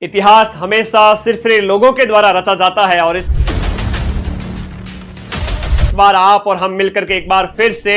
इतिहास हमेशा सिर्फ लोगों के द्वारा रचा जाता है और इस बार आप और हम मिलकर के एक बार फिर से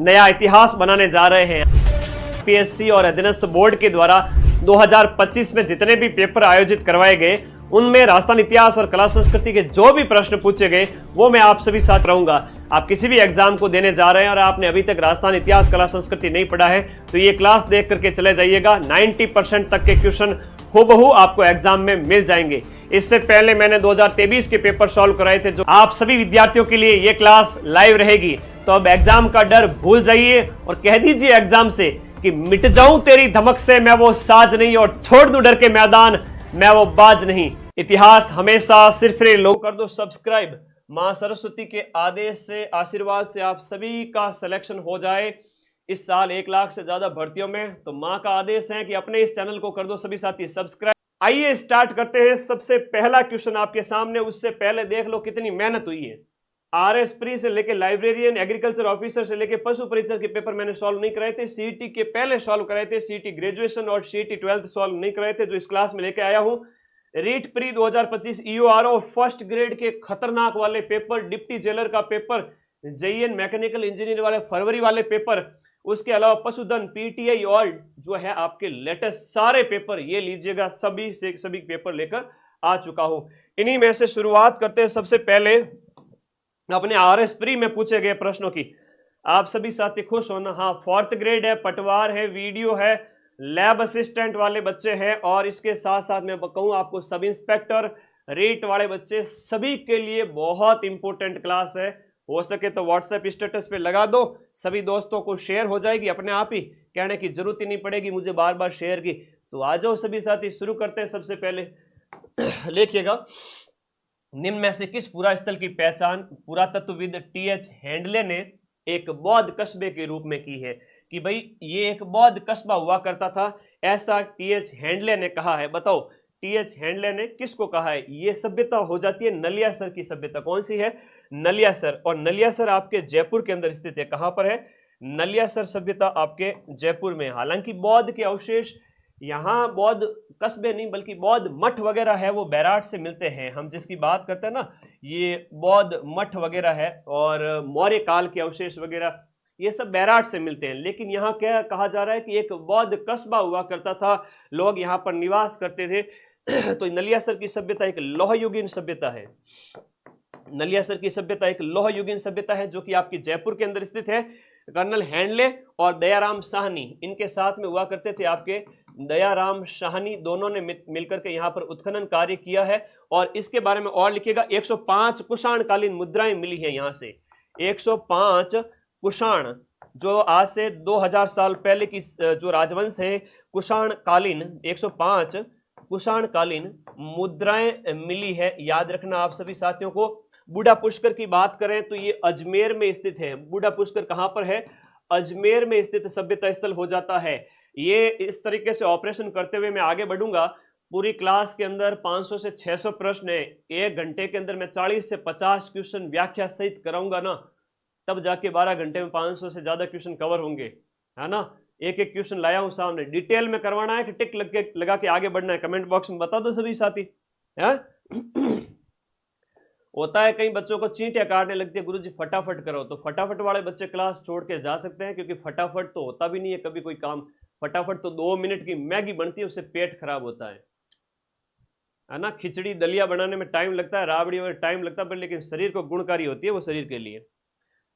नया इतिहास बनाने जा रहे हैं। पीएससी और अधीनस्थ बोर्ड के द्वारा 2025 में जितने भी पेपर आयोजित करवाए गए उनमें राजस्थान इतिहास और कला संस्कृति के जो भी प्रश्न पूछे गए वो मैं आप सभी साथ रहूंगा। आप किसी भी एग्जाम को देने जा रहे हैं और आपने अभी तक राजस्थान इतिहास कला संस्कृति नहीं पढ़ा है तो ये क्लास देख करके चले जाइएगा। 90% तक के क्वेश्चन हूबहू आपको एग्जाम में मिल जाएंगे। इससे पहले मैंने 2023 के पेपर सॉल्व कराए थे जो आप सभी विद्यार्थियों के लिए ये क्लास लाइव रहेगी। तो अब एग्जाम का डर भूल जाइए और कह दीजिए एग्जाम से कि मिट जाऊं तेरी धमक से मैं वो साज नहीं और छोड़ दूं डर के मैदान मैं वो बाज नहीं। इतिहास हमेशा सिर्फ लोग कर दो सब्सक्राइब। मां सरस्वती के आदेश से आशीर्वाद से आप सभी का सिलेक्शन हो जाए इस साल 1 लाख से ज्यादा भर्तियों में। तो मां का आदेश है कि अपने इस चैनल को कर दो सभी साथी सब्सक्राइब। आइए स्टार्ट करते हैं। सबसे पहला क्वेश्चन आपके सामने, उससे पहले देख लो कितनी मेहनत हुई है। आरएस प्री से लेके लाइब्रेरियन, एग्रीकल्चर ऑफिसर से लेके पशु परिचर के पेपर मैंने सॉल्व नहीं कराए थे। सीईटी के पहले सॉल्व कराए थे, सीईटी ग्रेजुएशन और सीईटी 12th सॉल्व नहीं कराए थे जो इस क्लास में लेके आया हूं। रीट प्री 2025 ईओआरओ फर्स्ट ग्रेड के खतरनाक वाले पेपर, डिप्टी जेलर का पेपर, जेईएन मैकेनिकल इंजीनियर वाले फरवरी वाले पेपर, उसके अलावा पशुधन, पीटीआई और जो है आपके लेटेस्ट सारे पेपर ये लीजिएगा। सभी से सभी पेपर लेकर आ चुका हूं। इन्हीं में से शुरुआत करते हैं। सबसे पहले अपने आरएस प्री में पूछे गए प्रश्नों की। आप सभी साथी खुश होना। हाँ, 4th ग्रेड है, पटवार है, वीडियो है, लैब असिस्टेंट वाले बच्चे हैं और इसके साथ साथ मैं कहूँ आपको सब इंस्पेक्टर, रेट वाले बच्चे सभी के लिए बहुत इंपॉर्टेंट क्लास है। हो सके तो व्हाट्सएप स्टेटस पे लगा दो, सभी दोस्तों को शेयर हो जाएगी अपने आप ही, कहने की जरूरत ही नहीं पड़ेगी मुझे बार बार शेयर की। तो आ जाओ सभी साथी, शुरू करते हैं। सबसे पहले लिखिएगा, निम्न में से किस पुरास्थल की पहचान पुरातत्वविद टीएच हैंडले ने एक बौद्ध कस्बे के रूप में की है? कि भाई ये एक बौद्ध कस्बा हुआ करता था, ऐसा टीएच हैंडले ने कहा है। बताओ टीएच हैंडले ने किसको कहा है? ये सभ्यता हो जाती है नलियासर की सभ्यता। कौन सी है? नलियासर। और नलियासर आपके जयपुर के अंदर स्थित है। कहां पर है? नलियासर सभ्यता आपके जयपुर में। हालांकि बौद्ध के अवशेष यहाँ बौद्ध कस्बे नहीं बल्कि बौद्ध मठ वगैरह है वो बैराट से मिलते हैं। हम जिसकी बात करते हैं ना ये बौद्ध मठ वगैरह है और मौर्य काल के अवशेष वगैरह ये सब बैराट से मिलते हैं। लेकिन यहाँ क्या कहा जा रहा है कि एक बौद्ध कस्बा हुआ करता था, लोग यहाँ पर निवास करते थे। तो नलियासर की सभ्यता एक लोहयुगीन सभ्यता है। नलियासर की सभ्यता एक लोहयुगीन सभ्यता है जो कि आपकी जयपुर के अंदर स्थित है। कर्नल हैंडले और दयाराम साहनी इनके साथ में हुआ करते थे। आपके दयाराम साहनी दोनों ने मिलकर के यहाँ पर उत्खनन कार्य किया है। और इसके बारे में और लिखिएगा, 105 कुषाणकालीन मुद्राएं मिली है यहाँ से। 105 कुषाण जो आज से 2000 साल पहले की जो राजवंश है, कुषाणकालीन 105 कुषाणकालीन मुद्राएं मिली है। याद रखना आप सभी साथियों को। बूढ़ा पुष्कर की बात करें तो ये अजमेर में स्थित है। बूढ़ा पुष्कर कहां पर है? अजमेर में स्थित सभ्यता स्थल हो जाता है। ये इस तरीके से ऑपरेशन करते हुए मैं आगे बढ़ूंगा। पूरी क्लास के अंदर 500 से 600 प्रश्न है। 1 घंटे के अंदर मैं 40 से 50 क्वेश्चन व्याख्या सहित कराऊंगा ना, तब जाके 12 घंटे में 500 से ज्यादा क्वेश्चन कवर होंगे, है ना। एक एक क्वेश्चन लाया हूं सामने। डिटेल में करवाना है कि टिक लगा के आगे बढ़ना है? कमेंट बॉक्स में बता दो सभी साथी। होता है कई बच्चों को चींटियां काटने लगती है, गुरुजी फटाफट करो। तो फटाफट वाले बच्चे क्लास छोड़ के जा सकते हैं क्योंकि फटाफट तो होता भी नहीं है कभी कोई काम। फटाफट तो 2 मिनट की मैगी बनती है, उससे पेट खराब होता है ना। खिचड़ी दलिया बनाने में टाइम लगता है, राबड़ी में टाइम लगता है, पर लेकिन शरीर को गुणकारी होती है वो शरीर के लिए।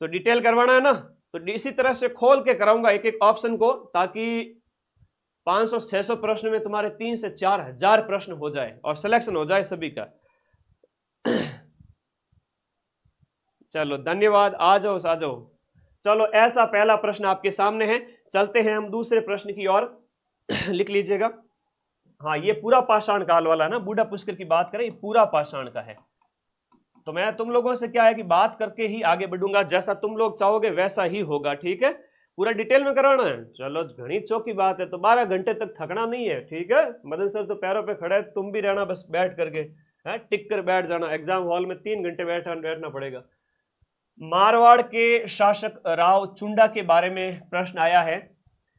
तो डिटेल करवाना है ना, तो इसी तरह से खोल के कराऊंगा एक एक ऑप्शन को, ताकि 500-600 प्रश्न में तुम्हारे 3 से 4 हजार प्रश्न हो जाए और सिलेक्शन हो जाए सभी का। चलो धन्यवाद, आ जाओ। चलो ऐसा पहला प्रश्न आपके सामने है। चलते हैं हम दूसरे प्रश्न की ओर। लिख लीजिएगा। हाँ, ये पूरा पाषाण काल वाला है ना, बूढ़ा पुष्कर की बात करें, ये पूरा पाषाण का है। तो मैं तुम लोगों से क्या है कि बात करके ही आगे बढ़ूंगा, जैसा तुम लोग चाहोगे वैसा ही होगा, ठीक है। पूरा डिटेल में करवाना है। चलो घनी चौकी बात है, तो 12 घंटे तक थकना नहीं है, ठीक है। मदन सर तो पैरों पे खड़े, तुम भी रहना बस बैठ करके, है टिक कर बैठ जाना। एग्जाम हॉल में 3 घंटे बैठना पड़ेगा। मारवाड़ के शासक राव चुंडा के बारे में प्रश्न आया है।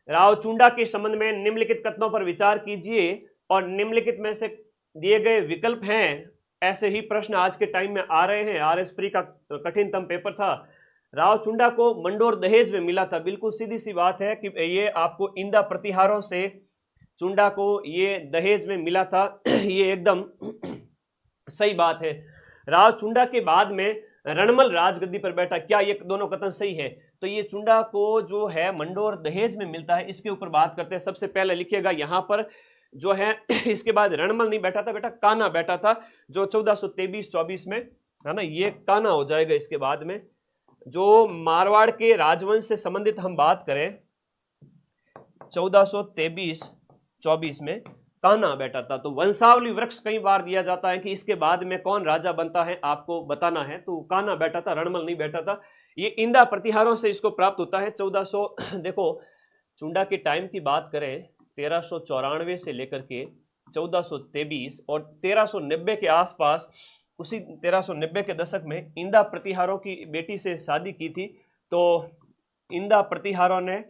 राव चुंडा के संबंध में निम्नलिखित कथनों पर विचार कीजिए और निम्नलिखित में से दिए गए विकल्प हैं, ऐसे ही प्रश्न आज के टाइम में आ रहे हैं। आरएस प्री का कठिनतम पेपर था। राव चुंडा को मंडोर दहेज में मिला था, बिल्कुल सीधी सी बात है कि ये आपको इंदा प्रतिहारों से चुंडा को ये दहेज में मिला था। ये एकदम सही बात है। राव चुंडा के बाद में रणमल राजगद्दी पर बैठा, क्या ये दोनों कथन सही है? तो ये चुंडा को जो है मंडोर दहेज में मिलता है, इसके ऊपर बात करते हैं। सबसे पहले लिखिएगा यहाँ पर जो है इसके बाद रणमल नहीं बैठा था बेटा, कान्हा बैठा था, जो 1423-24 में है ना, ये कान्हा हो जाएगा। इसके बाद में जो मारवाड़ के राजवंश से संबंधित हम बात करें, 1423-24 में कान्हा बैठा था। तो वंशावली वृक्ष कई बार दिया जाता है कि इसके बाद में कौन राजा बनता है, आपको बताना है। तो कान्हा बैठा था, रणमल नहीं बैठा था। ये इंदा प्रतिहारों से इसको प्राप्त होता है। 1400 देखो चुंडा के टाइम की बात करें, 1394 से लेकर के 1423 और 1390 के आसपास, उसी 1390 के दशक में इंदा प्रतिहारों की बेटी से शादी की थी। तो इंदा प्रतिहारों ने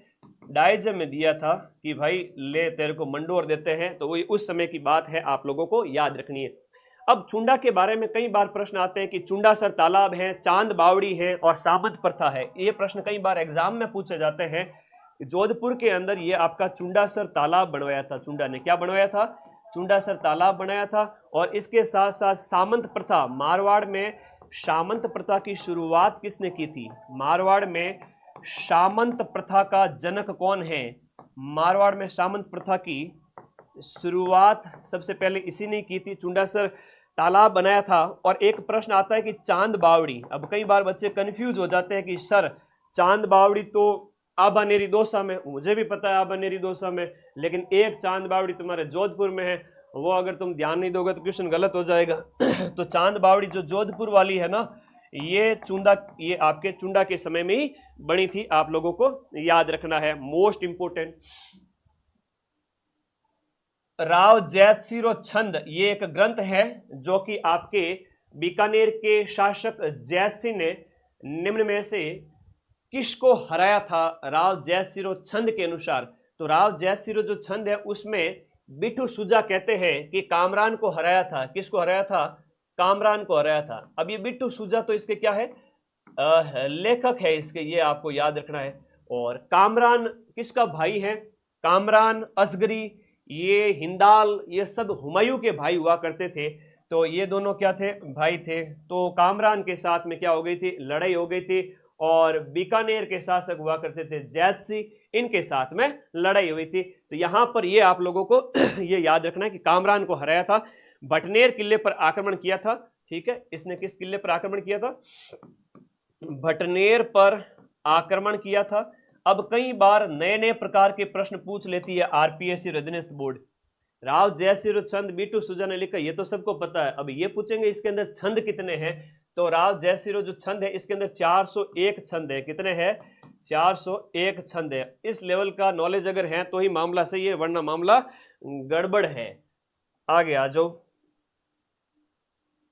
डायजे में दिया था कि भाई ले तेरे को मंडोर देते हैं। तो वही उस समय की बात है, आप लोगों को याद रखनी है। अब चुंडा के बारे में कई बार प्रश्न आते हैं कि चुंडासर तालाब है, चांद बावड़ी है और सामंत प्रथा है। ये प्रश्न कई बार एग्जाम में पूछे जाते हैं। जोधपुर के अंदर ये आपका चुंडासर तालाब बनवाया था। चुंडा ने क्या बनवाया था? चुंडासर तालाब बनाया था। और इसके साथ साथ सामंत प्रथा, मारवाड़ में सामंत प्रथा की शुरुआत किसने की थी? मारवाड़ में सामंत प्रथा का जनक कौन है? मारवाड़ में सामंत प्रथा की शुरुआत सबसे पहले इसी ने की थी। चुंडासर तालाब बनाया था। और एक प्रश्न आता है कि चांद बावड़ी। अब कई बार बच्चे कंफ्यूज हो जाते हैं कि सर चांद बावड़ी तो आबानेरी दौसा में, मुझे भी पता है आबानेरी दौसा में, लेकिन एक चांद बावड़ी तुम्हारे जोधपुर में है, वो अगर तुम ध्यान नहीं दोगे तो क्वेश्चन गलत हो जाएगा। तो चांद बावड़ी जो जोधपुर वाली है ना, ये ये आपके चुंडा के समय में ही बनी थी। आप लोगों को याद रखना है, मोस्ट इंपोर्टेंट। राव जैतसिरो छंद, ये एक ग्रंथ है जो कि आपके बीकानेर के शासक जैतसिंह ने निम्न में से किसको हराया था? राव जैतसिरो छंद के अनुसार। तो राव जैतसिरो जो छंद है उसमें बिट्टू सुजा कहते हैं कि कामरान को हराया था। किसको हराया था? कामरान को हराया था। अब ये बिट्टू सुजा तो इसके क्या है? लेखक है इसके, ये आपको याद रखना है। और कामरान किसका भाई है? कामरान, असगरी, ये हिंदाल, ये सब हुमायूं के भाई हुआ करते थे। तो ये दोनों क्या थे? भाई थे। तो कामरान के साथ में क्या हो गई थी? लड़ाई हो गई थी। और बीकानेर के शासक हुआ करते थे जैतसिंह, इनके साथ में लड़ाई हुई थी। तो यहां पर ये आप लोगों को ये याद रखना है कि कामरान को हराया था। भटनेर किले पर आक्रमण किया था। ठीक है, इसने किस किले पर आक्रमण किया था? भटनेर पर आक्रमण किया था। अब कई बार नए नए प्रकार के प्रश्न पूछ लेती है आरपीएससी अधीनस्थ बोर्ड। राव जयसिंह छंद बिट्टू सुजा ने लिखा, ये तो सबको पता है। अब ये पूछेंगे इसके अंदर छंद कितने हैं? तो राव जयसिंह जो छंद है इसके अंदर 401 छंद है। कितने हैं? 401 छंद है। इस लेवल का नॉलेज अगर है तो ही मामला सही है, वरना मामला गड़बड़ है। आगे आ जाओ।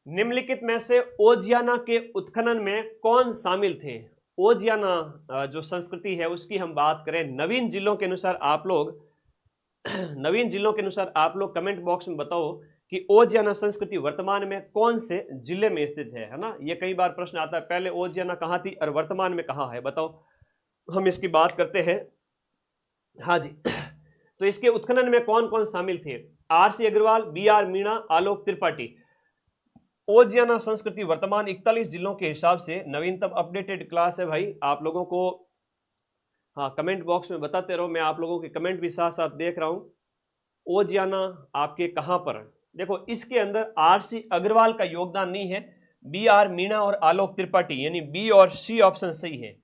निम्नलिखित में से ओजियाना के उत्खनन में कौन शामिल थे? ओजियाना जो संस्कृति है उसकी हम बात करें, नवीन जिलों के अनुसार आप लोग कमेंट बॉक्स में बताओ कि ओजियाना संस्कृति वर्तमान में कौन से जिले में स्थित है ना? ये कई बार प्रश्न आता है, पहले ओजियाना कहाँ थी और वर्तमान में कहाँ है, बताओ। हम इसकी बात करते हैं। हाँ जी। तो इसके उत्खनन में कौन कौन शामिल थे? RC Agarwal, B R Meena, Alok Tripathi. Oceania संस्कृति वर्तमान 41 जिलों के हिसाब से नवीनतम अपडेटेड क्लास है भाई। आप लोगों को हाँ कमेंट बॉक्स में बताते रहो, मैं आप लोगों के कमेंट भी साथ साथ देख रहा हूं। ओजियाना आपके कहां पर? देखो इसके अंदर आरसी अग्रवाल का योगदान नहीं है, बीआर मीणा और आलोक त्रिपाठी, यानी बी और सी ऑप्शन सही है।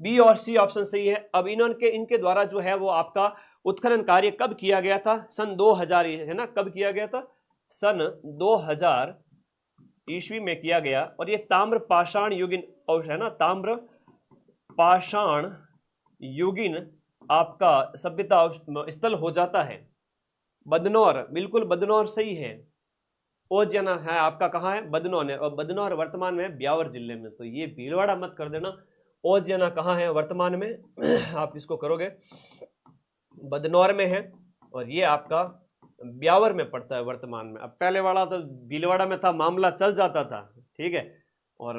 बी और सी ऑप्शन सही है। अब इनके द्वारा जो है वो आपका उत्खनन कार्य कब किया गया था? सन 2000 है ना, कब किया गया था? सन 2000 ईस्वी में किया गया। और ये ताम्र पाषाण युगीन है ना, ताम्र पाषाण युगीन आपका सभ्यता स्थल हो जाता है। बदनौर, बिल्कुल बदनौर सही है। ओजियाना है आपका कहाँ है? बदनौर है। और बदनौर वर्तमान में ब्यावर जिले में, तो ये भीलवाड़ा मत कर देना। ओजियाना कहाँ है वर्तमान में? आप इसको करोगे बदनौर में है। और ये आपका ब्यावर में पड़ता है वर्तमान में। अब पहले वाला तो भीलवाड़ा में था, मामला चल जाता था, ठीक है। और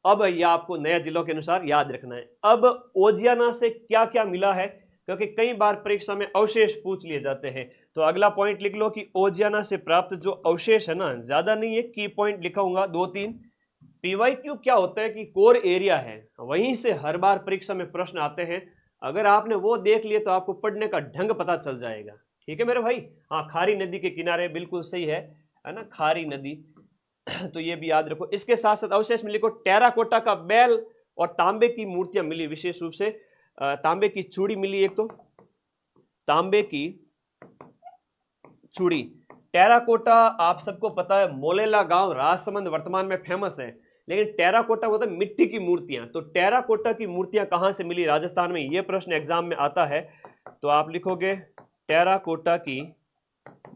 अब यह आपको नया जिलों के अनुसार याद रखना है। अब ओजियाना से क्या क्या मिला है, क्योंकि कई बार परीक्षा में अवशेष पूछ लिए जाते हैं। तो अगला पॉइंट लिख लो कि ओजियाना से प्राप्त जो अवशेष है ना, ज्यादा नहीं है, की पॉइंट लिखाऊंगा 2-3। पीवाईक्यू क्या होता है कि कोर एरिया है, वहीं से हर बार परीक्षा में प्रश्न आते हैं। अगर आपने वो देख लिए तो आपको पढ़ने का ढंग पता चल जाएगा, ठीक है मेरे भाई। हाँ, खारी नदी के किनारे, बिल्कुल सही है ना, खारी नदी। तो ये भी याद रखो। इसके साथ साथ अवशेष में लिखो टेराकोटा का बैल और तांबे की मूर्तियां मिली, विशेष रूप से तांबे की चूड़ी मिली, एक तो तांबे की चूड़ी। टेराकोटा आप सबको पता है, मोलेला गांव राजसमंद वर्तमान में फेमस है, लेकिन टेराकोटा होता है मिट्टी की मूर्तियां। तो टेराकोटा की मूर्तियां कहां से मिली राजस्थान में, यह प्रश्न एग्जाम में आता है। तो आप लिखोगे टेराकोटा की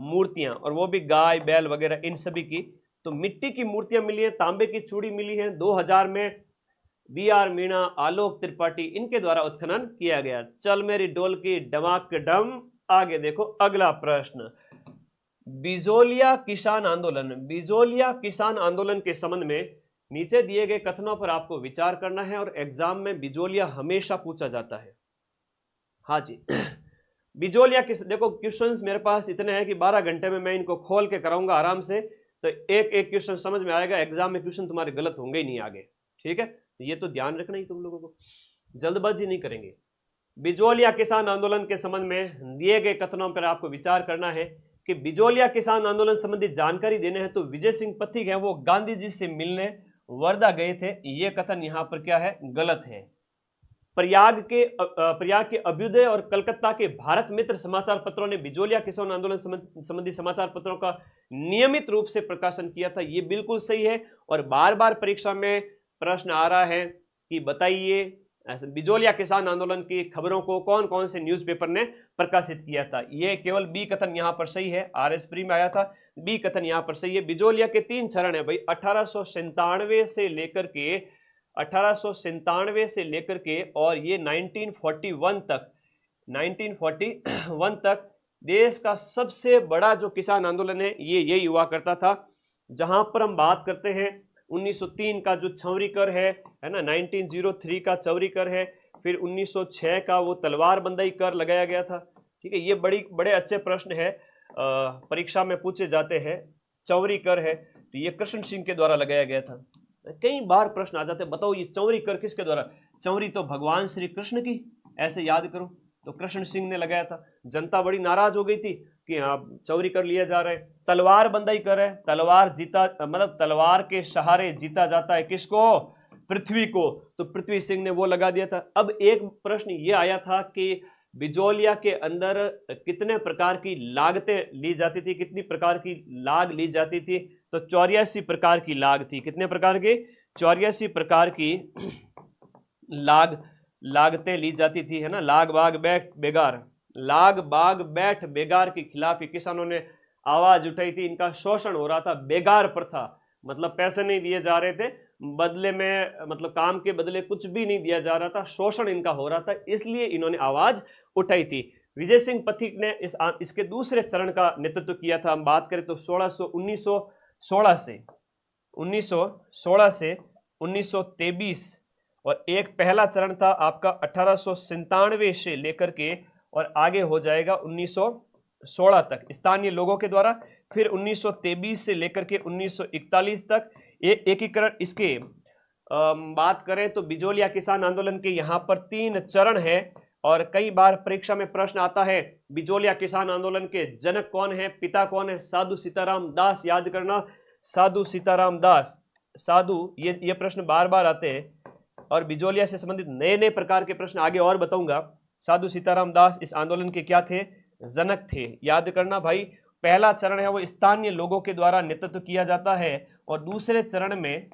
मूर्तियां, और वो भी गाय बैल वगैरह इन सभी की। तो मिट्टी की मूर्तियां मिली है, तांबे की चूड़ी मिली है। 2000 में बी.आर. मीणा, आलोक त्रिपाठी, इनके द्वारा उत्खनन किया गया। चल मेरी डोल की डमाक डम। आगे देखो अगला प्रश्न, बिजोलिया किसान आंदोलन। बिजोलिया किसान आंदोलन के संबंध में नीचे दिए गए कथनों पर आपको विचार करना है, और एग्जाम में बिजोलिया हमेशा पूछा जाता है। हाँ जी, बिजोलिया किस, देखो क्वेश्चंस मेरे पास इतने हैं कि 12 घंटे में मैं इनको खोल के कराऊंगा आराम से, तो एक एक क्वेश्चन समझ में आएगा। एग्जाम में क्वेश्चन तुम्हारे गलत होंगे ही नहीं आगे, ठीक है। ये तो ध्यान रखना ही तुम लोगों को, जल्दबाजी नहीं करेंगे। बिजोलिया किसान आंदोलन के संबंध में दिए गए कथनों पर आपको विचार करना है कि बिजोलिया किसान आंदोलन संबंधी जानकारी देने हैं तो विजय सिंह पथिक है वो गांधी जी से मिलने वर्धा गए थे। ये कथन यहां पर क्या है, गलत है। प्रयाग के अभ्युदय और कलकत्ता के भारत मित्र समाचार पत्रों ने बिजोलिया किसान आंदोलन संबंधी समाचार पत्रों का नियमित रूप से प्रकाशन किया था, ये बिल्कुल सही है। और बार बार परीक्षा में प्रश्न आ रहा है कि बताइए बिजोलिया किसान आंदोलन की खबरों को कौन कौन से न्यूज़पेपर ने प्रकाशित किया था। यह केवल बी कथन यहां पर सही है, आरएस प्री में आया था, बी कथन यहां पर सही है। बिजोलिया के 3 चरण है भाई, 1897 से लेकर के और ये 1941 तक देश का सबसे बड़ा जो किसान आंदोलन है ये हुआ करता था। जहां पर हम बात करते हैं 1903 का जो चौरी कर है ना, 1903 का चौरी कर है, फिर 1906 का वो तलवार बंदाई कर लगाया गया था, ठीक है। ये बड़े अच्छे प्रश्न है, परीक्षा में पूछे जाते हैं। चौरी कर है तो ये कृष्ण सिंह के द्वारा लगाया गया था। कई बार प्रश्न आ जाते हैं, बताओ ये चौरी कर किसके द्वारा, चौरी तो भगवान श्री कृष्ण की, ऐसे याद करो। तो कृष्ण सिंह ने लगाया था। जनता बड़ी नाराज हो गई थी कि हाँ चौरी कर लिया जा रहा है। तलवार बंदाई कर है, तलवार जीता, मतलब तलवार के सहारे जीता जाता है किसको, पृथ्वी को, तो पृथ्वी सिंह ने वो लगा दिया था। अब एक प्रश्न ये आया था कि बिजोलिया के अंदर कितने प्रकार की लागतें ली जाती थी, कितनी प्रकार की लाग ली जाती थी, तो 84 प्रकार की लाग थी। कितने प्रकार की, 84 प्रकार की लागतें ली जाती थी, है ना। लाग बाग बैठ बेगार, लाग बाग बैठ बेगार के खिलाफ किसानों ने आवाज उठाई थी। इनका शोषण हो रहा था, बेगार प्रथा, मतलब पैसे नहीं दिए जा रहे थे बदले में, मतलब काम के बदले कुछ भी नहीं दिया जा रहा था, शोषण इनका हो रहा था, इसलिए इन्होंने आवाज उठाई थी। विजय सिंह पथिक ने इसके दूसरे चरण का नेतृत्व किया था। हम बात करें तो 1916 से 1923, और एक पहला चरण था आपका 1897 से लेकर के और आगे हो जाएगा 1916 तक स्थानीय लोगों के द्वारा। फिर 1923 से लेकर के 1941 तक एकीकरण। इसके बात करें तो बिजोलिया किसान आंदोलन के यहाँ पर 3 चरण है, और कई बार परीक्षा में प्रश्न आता है बिजोलिया किसान आंदोलन के जनक कौन है, पिता कौन है, साधु सीताराम दास। याद करना, साधु सीताराम दास, साधु, ये प्रश्न बार बार आते हैं। और बिजोलिया से संबंधित नए नए प्रकार के प्रश्न आगे और बताऊंगा। साधु सीताराम दास इस आंदोलन के क्या थे, जनक थे। याद करना भाई, पहला चरण है वो स्थानीय लोगों के द्वारा नेतृत्व किया जाता है, और दूसरे चरण में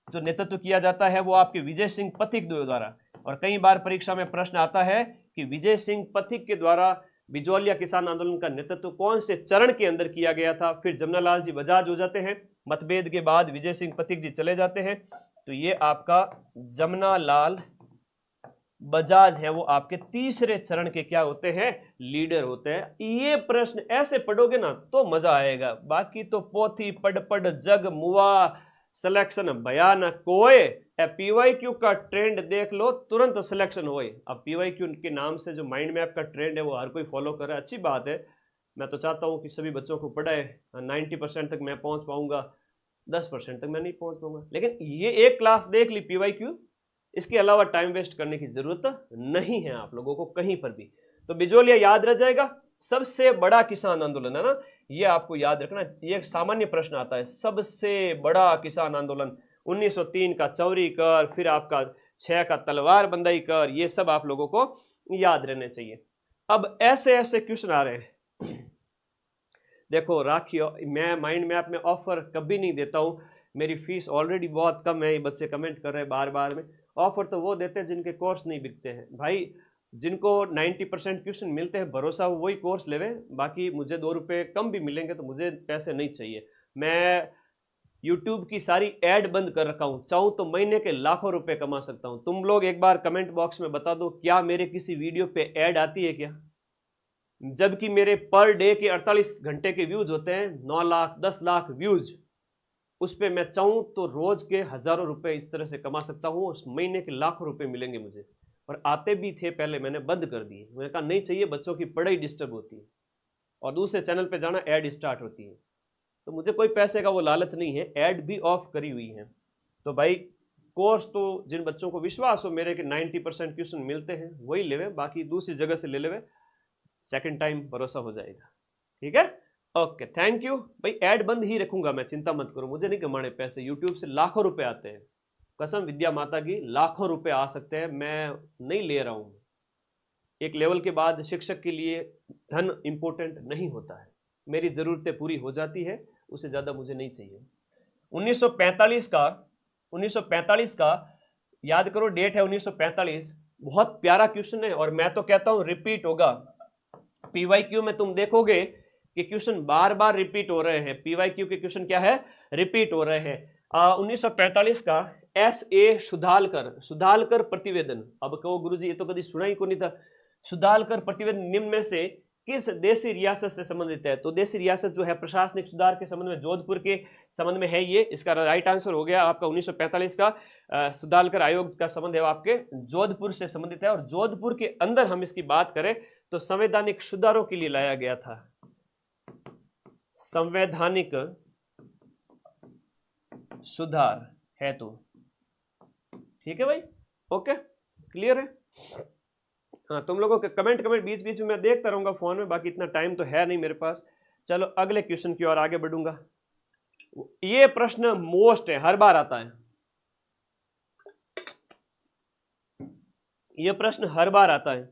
जो नेतृत्व किया जाता है वो आपके विजय सिंह पथिक द्वारा। और कई बार परीक्षा में प्रश्न आता है कि विजय सिंह पथिक के द्वारा बिजोलिया किसान आंदोलन का नेतृत्व कौन से चरण के अंदर किया गया था। फिर जमनालाल जी बजाज हो जाते हैं, मतभेद के बाद विजय सिंह पथिक जी चले जाते हैं, तो ये आपका जमनालाल बजाज है वो आपके तीसरे चरण के क्या होते हैं, लीडर होते हैं। ये प्रश्न ऐसे पढ़ोगे ना तो मजा आएगा, बाकी तो पोथी पढ़ पढ़ जग मुआ, सिलेक्शन भयानक कोई। पीवाईक्यू का ट्रेंड देख लो, तुरंत सिलेक्शन होए। अब पीवाईक्यू के नाम से जो माइंड मैप का ट्रेंड है वो हर कोई फॉलो करे, अच्छी बात है। मैं तो चाहता हूँ कि सभी बच्चों को पढ़ाए, 90% तक मैं पहुंच पाऊंगा, 10% तक मैं नहीं पहुंच पाऊंगा, लेकिन ये एक क्लास देख ली पीवाईक्यू, इसके अलावा टाइम वेस्ट करने की जरूरत नहीं है आप लोगों को कहीं पर भी। तो बिजोलिया याद रह जाएगा, सबसे बड़ा किसान आंदोलन है ना, ये आपको याद रखना। ये सामान्य प्रश्न आता है, सबसे बड़ा किसान आंदोलन 1903 का चौरी कर, फिर आपका 6 का तलवार बंदाई कर, ये सब आप लोगों को याद रहने चाहिए। अब ऐसे ऐसे क्वेश्चन आ रहे हैं, देखो राखियो, मैं माइंड मैप में ऑफर कभी नहीं देता हूं, मेरी फीस ऑलरेडी बहुत कम है, ये बच्चे कमेंट कर रहे हैं बार बार में। ऑफर तो वो देते हैं जिनके कोर्स नहीं बिकते हैं भाई, जिनको 90% क्वेश्चन मिलते हैं, भरोसा वही कोर्स लेवे, बाकी मुझे 2 रुपये कम भी मिलेंगे तो मुझे पैसे नहीं चाहिए। मैं यूट्यूब की सारी ऐड बंद कर रखा हूँ, चाहूँ तो महीने के लाखों रुपए कमा सकता हूँ। तुम लोग एक बार कमेंट बॉक्स में बता दो, क्या मेरे किसी वीडियो पे ऐड आती है क्या? जबकि मेरे पर डे के 48 घंटे के व्यूज होते हैं, 9 लाख 10 लाख व्यूज, उस पर मैं चाहूँ तो रोज के हजारों रुपए इस तरह से कमा सकता हूँ, उस महीने के लाखों रुपए मिलेंगे मुझे। और आते भी थे पहले, मैंने बंद कर दिए, मैंने कहा नहीं चाहिए, बच्चों की पढ़ाई डिस्टर्ब होती है और दूसरे चैनल पे जाना ऐड स्टार्ट होती है, तो मुझे कोई पैसे का वो लालच नहीं है, ऐड भी ऑफ करी हुई है। तो भाई कोर्स तो जिन बच्चों को विश्वास हो मेरे के 90% क्वेश्चन मिलते हैं वही लेवे, बाकी दूसरी जगह से ले लेवे, सेकंड टाइम भरोसा हो जाएगा। ठीक है, ओके, थैंक यू भाई। ऐड बंद ही रखूंगा मैं, चिंता मत करो, मुझे नहीं कमाने पैसे, यूट्यूब से लाखों रुपए आते हैं, कसम विद्या माता की लाखों रुपए आ सकते हैं, मैं नहीं ले रहा हूं। एक लेवल के बाद शिक्षक के लिए धन इंपॉर्टेंट नहीं होता है, मेरी जरूरतें पूरी हो जाती है, उससे ज्यादा मुझे नहीं चाहिए। 1945 का याद करो, डेट है 1945, बहुत प्यारा क्वेश्चन है और मैं तो कहता हूं रिपीट होगा। पीवाईक्यू में तुम देखोगे कि क्वेश्चन बार बार रिपीट हो रहे हैं, पीवाईक्यू के क्वेश्चन क्या है, रिपीट हो रहे हैं। 1945 का S.A. सुधालकर प्रतिवेदन, अब कहो गुरुजी ये तो कभी सुना ही को नहीं था। सुधालकर प्रतिवेदन निम्न में से किस देशी रियासत से संबंधित है? तो देशी रियासत जो है प्रशासनिक सुधार के संबंध में जोधपुर के संबंध में है, ये इसका राइट आंसर हो गया आपका। 1945 का सुधालकर आयोग का संबंध है आपके जोधपुर से संबंधित है, और जोधपुर के अंदर हम इसकी बात करें तो संवैधानिक सुधारों के लिए लाया गया था, संवैधानिक सुधार है तो। ठीक है भाई, ओके, क्लियर है? हाँ, तुम लोगों के कमेंट बीच बीच में मैं देखता रहूंगा फोन में, बाकी इतना टाइम तो है नहीं मेरे पास। चलो अगले क्वेश्चन की ओर आगे बढ़ूंगा। ये प्रश्न मोस्ट है, हर बार आता है, ये प्रश्न हर बार आता है।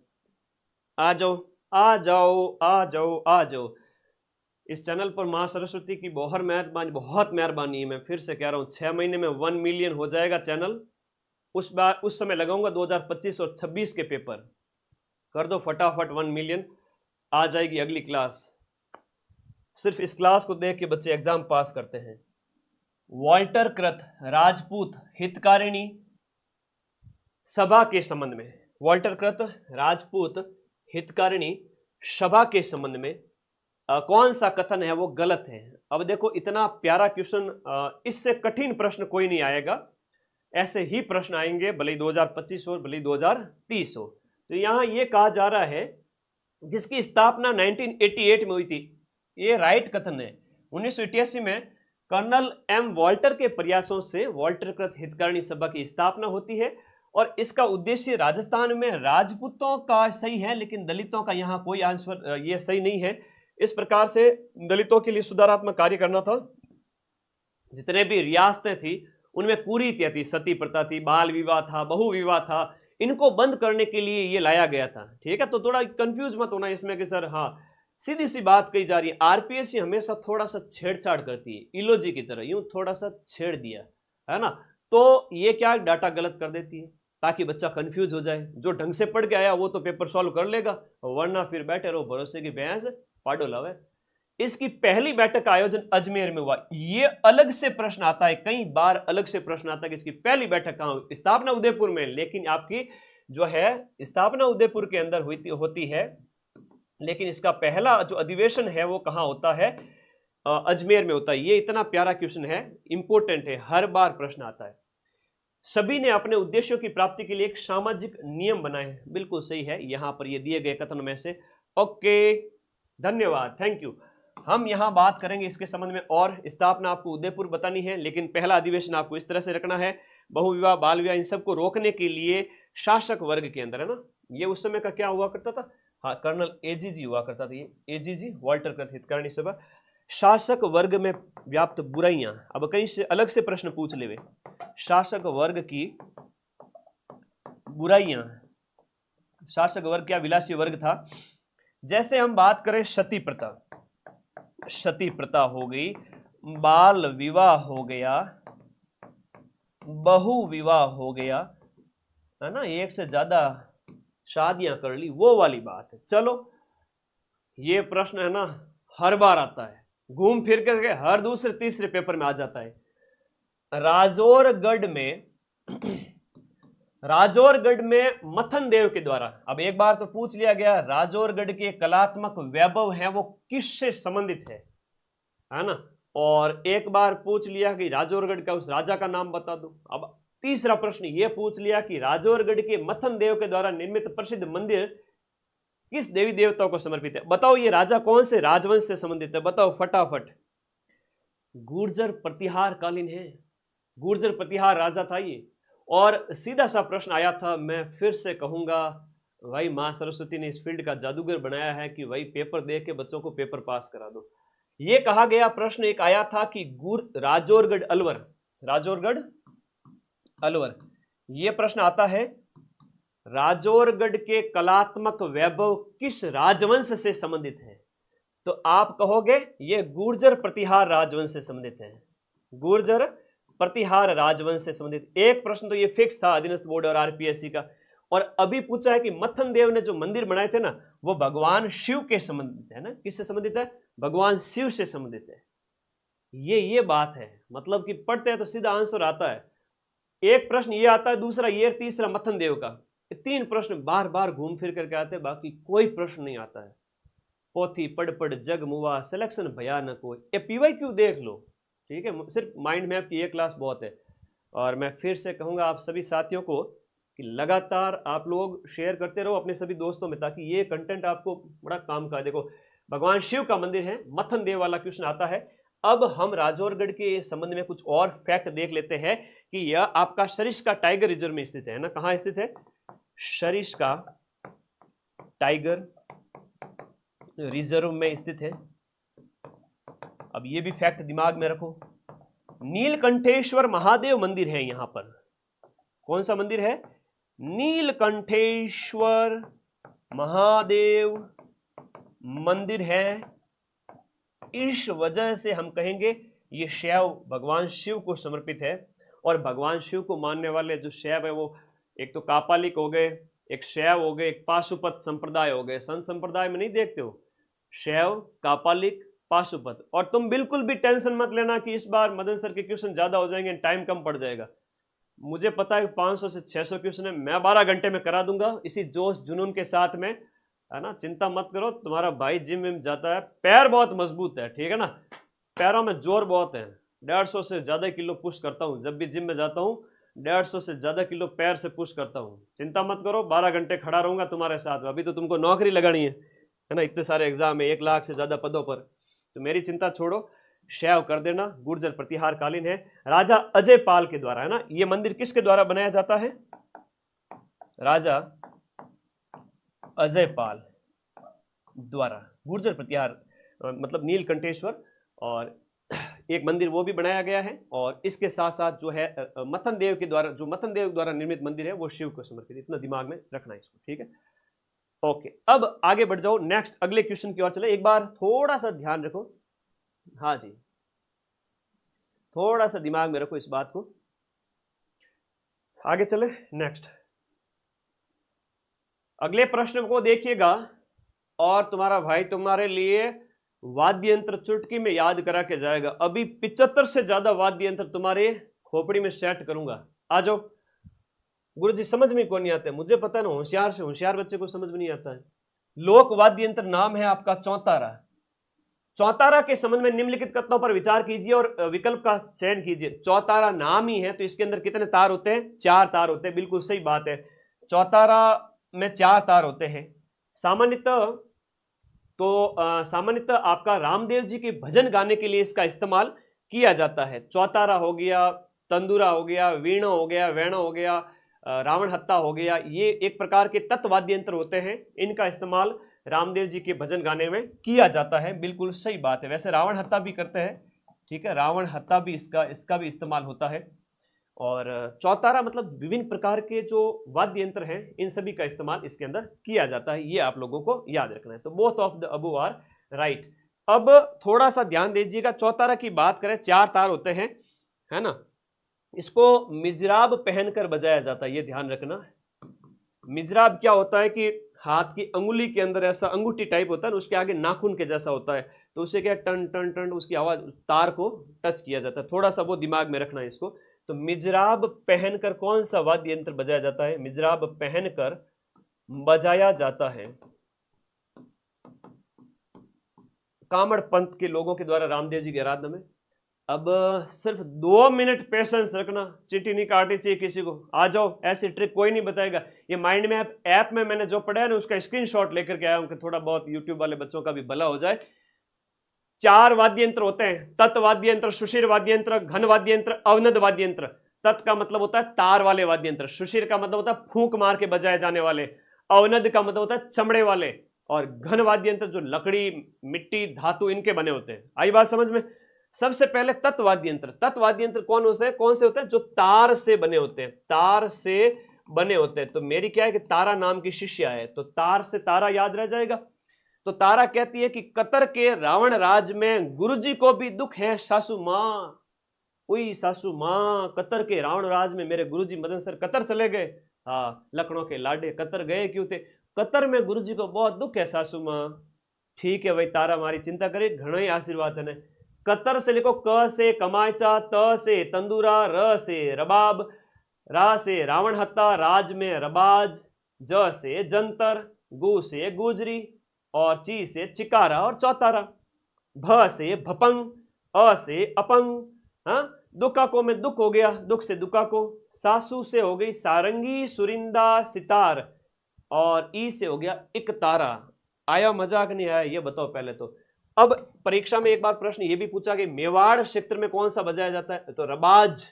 आ जाओ आ जाओ आ जाओ आ जाओ। इस चैनल पर मां सरस्वती की बहुत मेहरबानी है, मैं फिर से कह रहा हूं, 6 महीने में 1 मिलियन हो जाएगा चैनल। उस समय लगाऊंगा 2025 और 26 के पेपर, कर दो फटाफट 1 मिलियन, आ जाएगी अगली क्लास। सिर्फ इस क्लास को देख के बच्चे एग्जाम पास करते हैं। वॉल्टर कृत राजपूत हितकारिणी सभा के संबंध में, वॉल्टर कृत राजपूत हितकारिणी सभा के संबंध में कौन सा कथन है वो गलत है? अब देखो, इतना प्यारा क्वेश्चन, इससे कठिन प्रश्न कोई नहीं आएगा, ऐसे ही प्रश्न आएंगे, भले ही 2025 हो भले ही 2030 हो। तो यहां ये कहा जा रहा है जिसकी स्थापना 1988 में हुई थी, ये राइट कथन है। 1988 में कर्नल एम वॉल्टर के प्रयासों से वॉल्टर कृत हितकारिणी सभा की स्थापना होती है, और इसका उद्देश्य राजस्थान में राजपूतों का सही है, लेकिन दलितों का यहाँ कोई आंसर ये सही नहीं है। इस प्रकार से दलितों के लिए सुधारात्मक कार्य करना था। जितने भी रियासतें थी उनमें कुरीतियां थी, सती प्रथा थी, बाल विवाह था, बहु विवाह था, इनको बंद करने के लिए ये लाया गया था। ठीक है, तो थोड़ा कंफ्यूज मत होना इसमें कि सर हाँ सीधी सी बात कही जा रही है। आरपीएससी हमेशा थोड़ा सा छेड़छाड़ करती है, इलोजी की तरह, यूं थोड़ा सा छेड़ दिया है ना, तो ये क्या डाटा गलत कर देती है ताकि बच्चा कंफ्यूज हो जाए। जो ढंग से पढ़ के आया वो तो पेपर सॉल्व कर लेगा, वरना फिर बैठे रहो भरोसे की भैंस पाडो लावे। इसकी पहली बैठक का आयोजन अजमेर में हुआ, ये अलग से प्रश्न आता है, कई बार अलग से प्रश्न आता है कि इसकी पहली बैठक कहां हुई। स्थापना उदयपुर में, लेकिन आपकी जो है स्थापना उदयपुर के अंदर होती है, लेकिन इसका पहला जो अधिवेशन है वो कहाँ होता है? अजमेर में होता है। ये इतना प्यारा क्वेश्चन है, इंपॉर्टेंट है, हर बार प्रश्न आता है। सभी ने अपने उद्देश्यों की प्राप्ति के लिए एक सामाजिक नियम बनाए हैं। बिल्कुल सही है, यहां पर ये दिए गए कथन में से। ओके, धन्यवाद, थैंक यू। हम यहां बात करेंगे इसके संबंध में, और स्थापना आपको उदयपुर बतानी है, लेकिन पहला अधिवेशन आपको इस तरह से रखना है। बहुविवाह, बाल विवाह, इन सबको रोकने के लिए शासक वर्ग के अंदर, है ना, ये उस समय का क्या हुआ करता था? हाँ, कर्नल एजीजी हुआ करता था। ये एजीजी वाल्टर कथित करणी सभा, शासक वर्ग में व्याप्त बुराइयां। अब कहीं से अलग से प्रश्न पूछ ले, शासक वर्ग की बुराइयां। शासक वर्ग क्या विलासी वर्ग था? जैसे हम बात करें सती प्रथा, सती प्रथा हो गई, बाल विवाह हो गया, बहु विवाह हो गया, है ना, एक से ज्यादा शादियां कर ली, वो वाली बात है। चलो, ये प्रश्न है ना हर बार आता है, घूम फिर करके हर दूसरे तीसरे पेपर में आ जाता है। राजौरगढ़ में मथन देव के द्वारा, अब एक बार तो पूछ लिया गया राजौरगढ़ के कलात्मक वैभव है वो किससे संबंधित है ना, और एक बार पूछ लिया कि राजौरगढ़ का उस राजा का नाम बता दो। अब तीसरा प्रश्न ये पूछ लिया कि राजौरगढ़ के मथन देव के द्वारा निर्मित प्रसिद्ध मंदिर किस देवी देवता को समर्पित है? बताओ ये राजा कौन से राजवंश से संबंधित है? बताओ फटाफट। गुर्जर प्रतिहार कालीन है, गुर्जर प्रतिहार राजा था ये। और सीधा सा प्रश्न आया था, मैं फिर से कहूंगा, भाई मां सरस्वती ने इस फील्ड का जादूगर बनाया है कि भाई पेपर दे के बच्चों को पेपर पास करा दो। ये कहा गया, प्रश्न एक आया था कि राजौरगढ़ अलवर, राजौरगढ़ अलवर, ये प्रश्न आता है, राजौरगढ़ के कलात्मक वैभव किस राजवंश से संबंधित है? तो आप कहोगे ये गुर्जर प्रतिहार राजवंश से संबंधित है, गुर्जर प्रतिहार राजवंश से संबंधित। एक प्रश्न तो ये फिक्स था अधीनस्थ बोर्ड और आरपीएससी का। और अभी पूछा है कि मथन देव ने जो मंदिर बनाए थे ना, वो भगवान शिव के संबंधित है ना, किससे संबंधित है? भगवान शिव से संबंधित है। ये बात है, मतलब कि पढ़ते हैं तो सीधा आंसर आता है। एक प्रश्न ये आता है, दूसरा ये, तीसरा मथन देव का। तीन प्रश्न बार बार घूम फिर करके आते हैं, बाकी कोई प्रश्न नहीं आता है। पोथी पढ़ पढ़ जग मुआ, सिलेक्शन भयानक हो। ये पीवाईक्यू देख लो, ठीक है, सिर्फ माइंड मैप की ये क्लास बहुत है। और मैं फिर से कहूंगा आप सभी साथियों को कि लगातार आप लोग शेयर करते रहो अपने सभी दोस्तों में, ताकि ये कंटेंट आपको बड़ा काम का है। देखो, भगवान शिव का मंदिर है, मथन देव वाला क्वेश्चन आता है। अब हम राजौरगढ़ के संबंध में कुछ और फैक्ट देख लेते हैं कि यह आपका सरिस्का टाइगर रिजर्व में स्थित है ना। कहां स्थित है? सरिस्का टाइगर रिजर्व में स्थित है। अब ये भी फैक्ट दिमाग में रखो, नीलकंठेश्वर महादेव मंदिर है यहां पर। कौन सा मंदिर है? नीलकंठेश्वर महादेव मंदिर है। इस वजह से हम कहेंगे ये शैव भगवान शिव को समर्पित है। और भगवान शिव को मानने वाले जो शैव है वो एक तो कापालिक हो गए, एक शैव हो गए, एक पाशुपत संप्रदाय हो गए। संत संप्रदाय में नहीं देखते हो, शैव, कापालिक, पाशुपत। और तुम बिल्कुल भी टेंशन मत लेना कि इस बार मदन सर के क्वेश्चन ज्यादा हो जाएंगे, टाइम कम पड़ जाएगा। मुझे पता है 500 से 600 क्वेश्चन है, मैं 12 घंटे में करा दूंगा इसी जोश जुनून के साथ में, है ना। चिंता मत करो, तुम्हारा भाई जिम में जाता है, पैर बहुत मजबूत है, ठीक है ना, पैरों में जोर बहुत है। 150 से ज्यादा किलो पुश करता हूँ जब भी जिम में जाता हूँ, 150 से ज्यादा किलो पैर से पुश करता हूँ। चिंता मत करो, 12 घंटे खड़ा रहूंगा तुम्हारे साथ। अभी तो तुमको नौकरी लगानी है ना, इतने सारे एग्जाम है, 1 लाख से ज्यादा पदों पर, तो मेरी चिंता छोड़ो, शैव कर देना। गुर्जर प्रतिहार कालीन है, राजा अजय पाल के द्वारा, है ना। ये मंदिर किसके द्वारा बनाया जाता है? राजा अजय पाल द्वारा गुर्जर प्रतिहार, मतलब नीलकंठेश्वर, और एक मंदिर वो भी बनाया गया है। और इसके साथ साथ जो है मथन देव के द्वारा, जो मथन देव द्वारा निर्मित मंदिर है वो शिव को समर्पित। इतना दिमाग में रखना है इसको, ठीक है। ओके, अब आगे बढ़ जाओ, नेक्स्ट अगले क्वेश्चन की ओर चले। एक बार थोड़ा सा ध्यान रखो, हाँ जी, थोड़ा सा दिमाग में रखो इस बात को। आगे चले, नेक्स्ट अगले प्रश्न को देखिएगा, और तुम्हारा भाई तुम्हारे लिए वाद्य यंत्र चुटकी में याद करा के जाएगा। अभी 75 से ज्यादा वाद्य यंत्र तुम्हारे खोपड़ी में सेट करूंगा। आ जाओ, गुरुजी समझ में कौन नहीं आता है? मुझे पता है ना, होशियार से होशियार बच्चे को समझ में नहीं आता है। लोक वाद्य यंत्र नाम है आपका चौतारा। चौतारा के संबंध में निम्नलिखित कथनों पर विचार कीजिए और विकल्प का चयन कीजिए। चौतारा नाम ही है तो इसके अंदर कितने तार होते हैं? 4 तार होते हैं। बिल्कुल सही बात है, चौतारा में 4 तार होते हैं। सामान्यतः आपका रामदेव जी के भजन गाने के लिए इसका इस्तेमाल किया जाता है। चौतारा हो गया, तंदूरा हो गया, वीणा हो गया, वेणा हो गया, रावण हत्ता हो गया, ये एक प्रकार के तत्वाद्य यंत्र होते हैं। इनका इस्तेमाल रामदेव जी के भजन गाने में किया जाता है। बिल्कुल सही बात है। वैसे रावण हत्ता भी करते हैं, ठीक है, रावण हत्ता भी इसका भी इस्तेमाल होता है। और चौतारा मतलब विभिन्न प्रकार के जो वाद्य यंत्र हैं इन सभी का इस्तेमाल इसके अंदर किया जाता है। ये आप लोगों को याद रखना है। तो both of the above are right. अब थोड़ा सा ध्यान दीजिएगा, चौतारा की बात करें, 4 तार होते हैं, है ना। इसको मिजराब पहनकर बजाया जाता है, ये ध्यान रखना। मिजराब क्या होता है कि हाथ की अंगुली के अंदर ऐसा अंगूठी टाइप होता है, उसके आगे नाखून के जैसा होता है, तो उसे क्या टन टन टन उसकी आवाज तार को टच किया जाता है। थोड़ा सा वो दिमाग में रखना है इसको। तो मिजराब पहनकर कौन सा वाद्य यंत्र बजाया जाता है? मिजराब पहनकर बजाया जाता है कामड़ पंथ के लोगों के द्वारा रामदेव जी की आराधना में। अब सिर्फ 2 मिनट पेशेंस रखना, चिट्ठी नहीं काटनी चाहिए किसी को। आ जाओ, ऐसी ट्रिक कोई नहीं बताएगा। ये माइंड मैप ऐप में मैंने जो पढ़ा है ना उसका स्क्रीनशॉट लेकर के आया हूं कि थोड़ा बहुत यूट्यूब वाले बच्चों का भी भला हो जाए। 4 वाद्य यंत्र होते हैं, तत् वाद्य यंत्र, सुशिर वाद्य यंत्र, घन वाद्य यंत्र, अवनद वाद्य यंत्र। तत् का मतलब होता है तार वाले वाद्य यंत्र, सुशिर का मतलब होता है फूंक मार के बजाए जाने वाले, अवनद का मतलब होता है चमड़े वाले, और घन वाद्य यंत्र जो लकड़ी, मिट्टी, धातु इनके बने होते हैं। आई बात समझ में? सबसे पहले तत्वाद्य यंत्र। तत्वाद्य यंत्र कौन होते हैं? कौन से होते हैं? जो तार से बने होते हैं, तार से बने होते हैं। तो मेरी क्या है कि तारा नाम की शिष्या है, तो तार से तारा याद रह जाएगा। तो तारा कहती है कि कतर के रावण राज में गुरुजी को भी दुख है सासू माँ। उई सासू माँ, कतर के रावण राज में मेरे गुरुजी मदन सर कतर चले गए। हाँ, लखनऊ के लाडे कतर गए क्यों थे? कतर में गुरुजी को बहुत दुख है सासू माँ। ठीक है भाई तारा, हमारी चिंता करे, घना ही आशीर्वाद है। कतर से लिखो, क से कमायचा, त से तंदूरा, र से रबाब, रा से रावण हत्ता, राज में रबाज, ज से जंतर, गु से गुजरी, और ची से चिकारा और चौतारा, भ से भपंग, अ से अपंग। हाँ, दुकाको में दुख हो गया, दुख से दुकाको। सासू से हो गई सारंगी, सुरिंदा, सितार, और ई से हो गया एक तारा। आया मजाक नहीं आया ये बताओ पहले तो। अब परीक्षा में एक बार प्रश्न ये भी पूछा कि मेवाड़ क्षेत्र में कौन सा बजाया जाता है? तो रबाज,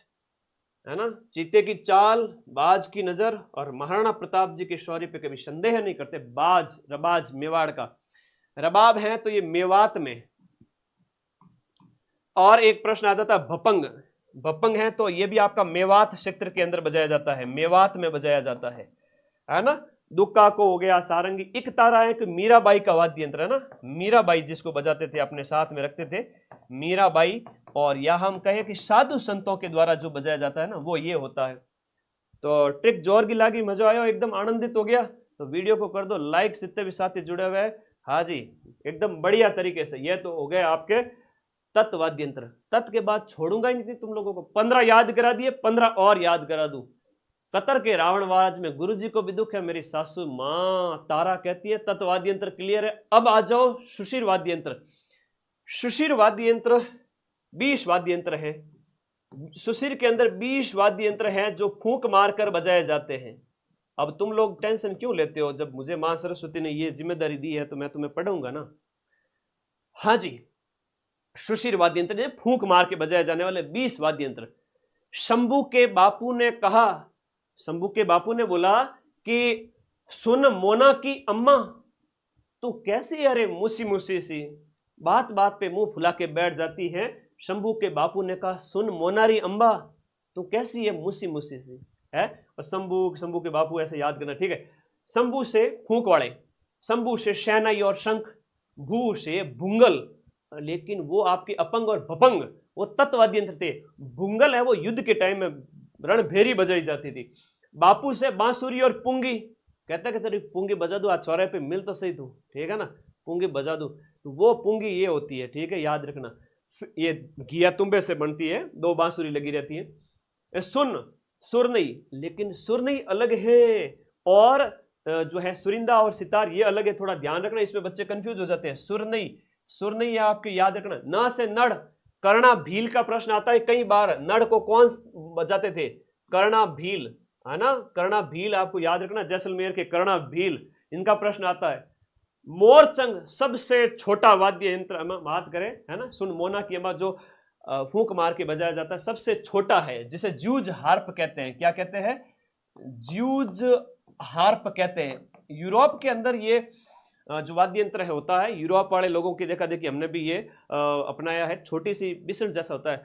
है ना। चीते की चाल, बाज की नजर, और महाराणा प्रताप जी के शौर्य पे कभी संदेह नहीं करते। बाज, रबाज मेवाड़ का रबाब है, तो ये मेवात में। और एक प्रश्न आ जाता है भपंग। भपंग है तो ये भी आपका मेवात क्षेत्र के अंदर बजाया जाता है, मेवात में बजाया जाता है ना। दुक्का को हो गया सारंगी। एक तारा है कि मीराबाई का वाद्य यंत्र है ना, मीराबाई जिसको बजाते थे, अपने साथ में रखते थे, मीराबाई। और या हम कहें कि साधु संतों के द्वारा जो बजाया जाता है ना वो ये होता है। तो ट्रिक जोर की लागी, मजा आया, एकदम आनंदित हो गया तो वीडियो को कर दो लाइक, जितने भी साथी जुड़े हुए हैं। हाँ जी, एकदम बढ़िया तरीके से। ये तो हो गए आपके तत् वाद्य यंत्र। तत् के बाद छोड़ूंगा ही नहीं तुम लोगों को। 15 याद करा दिए, 15 और याद करा दूं। कतर के रावणवाज में गुरुजी को भी दुख है, मेरी सासू माँ। तारा कहती है तत् वाद्य यंत्र क्लियर है। अब आ जाओ सुशिर वाद्य यंत्र। सुशिर वाद्य यंत्र 20 वाद्य यंत्र है। सुशिर के अंदर 20 वाद्य यंत्र हैं जो फूंक मारकर बजाए जाते हैं। अब तुम लोग टेंशन क्यों लेते हो? जब मुझे मां सरस्वती ने ये जिम्मेदारी दी है तो मैं तुम्हें पढ़ाऊंगा ना। हाँ जी, सुशिर वाद्य यंत्र फूंक मार के बजाए जाने वाले 20 वाद्य यंत्र। शंभू के बापू ने कहा, शंभू के बापू ने बोला कि सुन मोना की अम्मा, तू कैसी अरे मुसी मुसी सी, बात बात पे मुंह फुला के बैठ जाती है। शंभू के बापू ने कहा सुन मोनारी अम्बा, तू कैसी है मुसी मुसी सी है। और शंभू के बापू ऐसे याद करना, ठीक है। शंभू से फूंक वाले, शंभू से शहनाई और शंख, भू से भुंगल, लेकिन वो आपके अपंग और भपंग वो तत्वाद्य यंत्र थे। भुंगल है वो युद्ध के टाइम में रणभेरी बजाई जाती थी। बापू से बांसुरी और पुंगी, कहता तेरी पुंगी बजा दो, आज चौराहे पे मिल तो सही तू, ठीक है ना, पुंगी बजा दो। तो वो पुंगी ये होती है, ठीक है, याद रखना। ये घिया तुम्बे से बनती है, 2 बांसुरी लगी रहती है। सुन सुरनई, लेकिन सुरनई अलग है और जो है सुरिंदा और सितार ये अलग है, थोड़ा ध्यान रखना, इसमें बच्चे कंफ्यूज हो जाते हैं। सुरनई, सुरनई आपके याद रखना। न से नड़, कर्णा भील का प्रश्न आता है कई बार। नड़ को कौन बजाते थे? कर्णा भील, है ना, कर्णा भील आपको याद रखना, जैसलमेर के कर्णा भील, इनका प्रश्न आता है। मोरचंग सबसे छोटा वाद्य यंत्र, हम बात करें, है ना, सुन मोना की अम्मा जो फूंक मार के बजाया जाता है, सबसे छोटा है, जिसे ज्यूज हार्प कहते हैं। क्या कहते हैं? ज्यूज हार्प कहते हैं। यूरोप के अंदर ये जो वाद्य यंत्र है होता है, यूरोप वाले लोगों की देखा देखी हमने भी ये अपनाया है। छोटी सी बिसल जैसा होता है,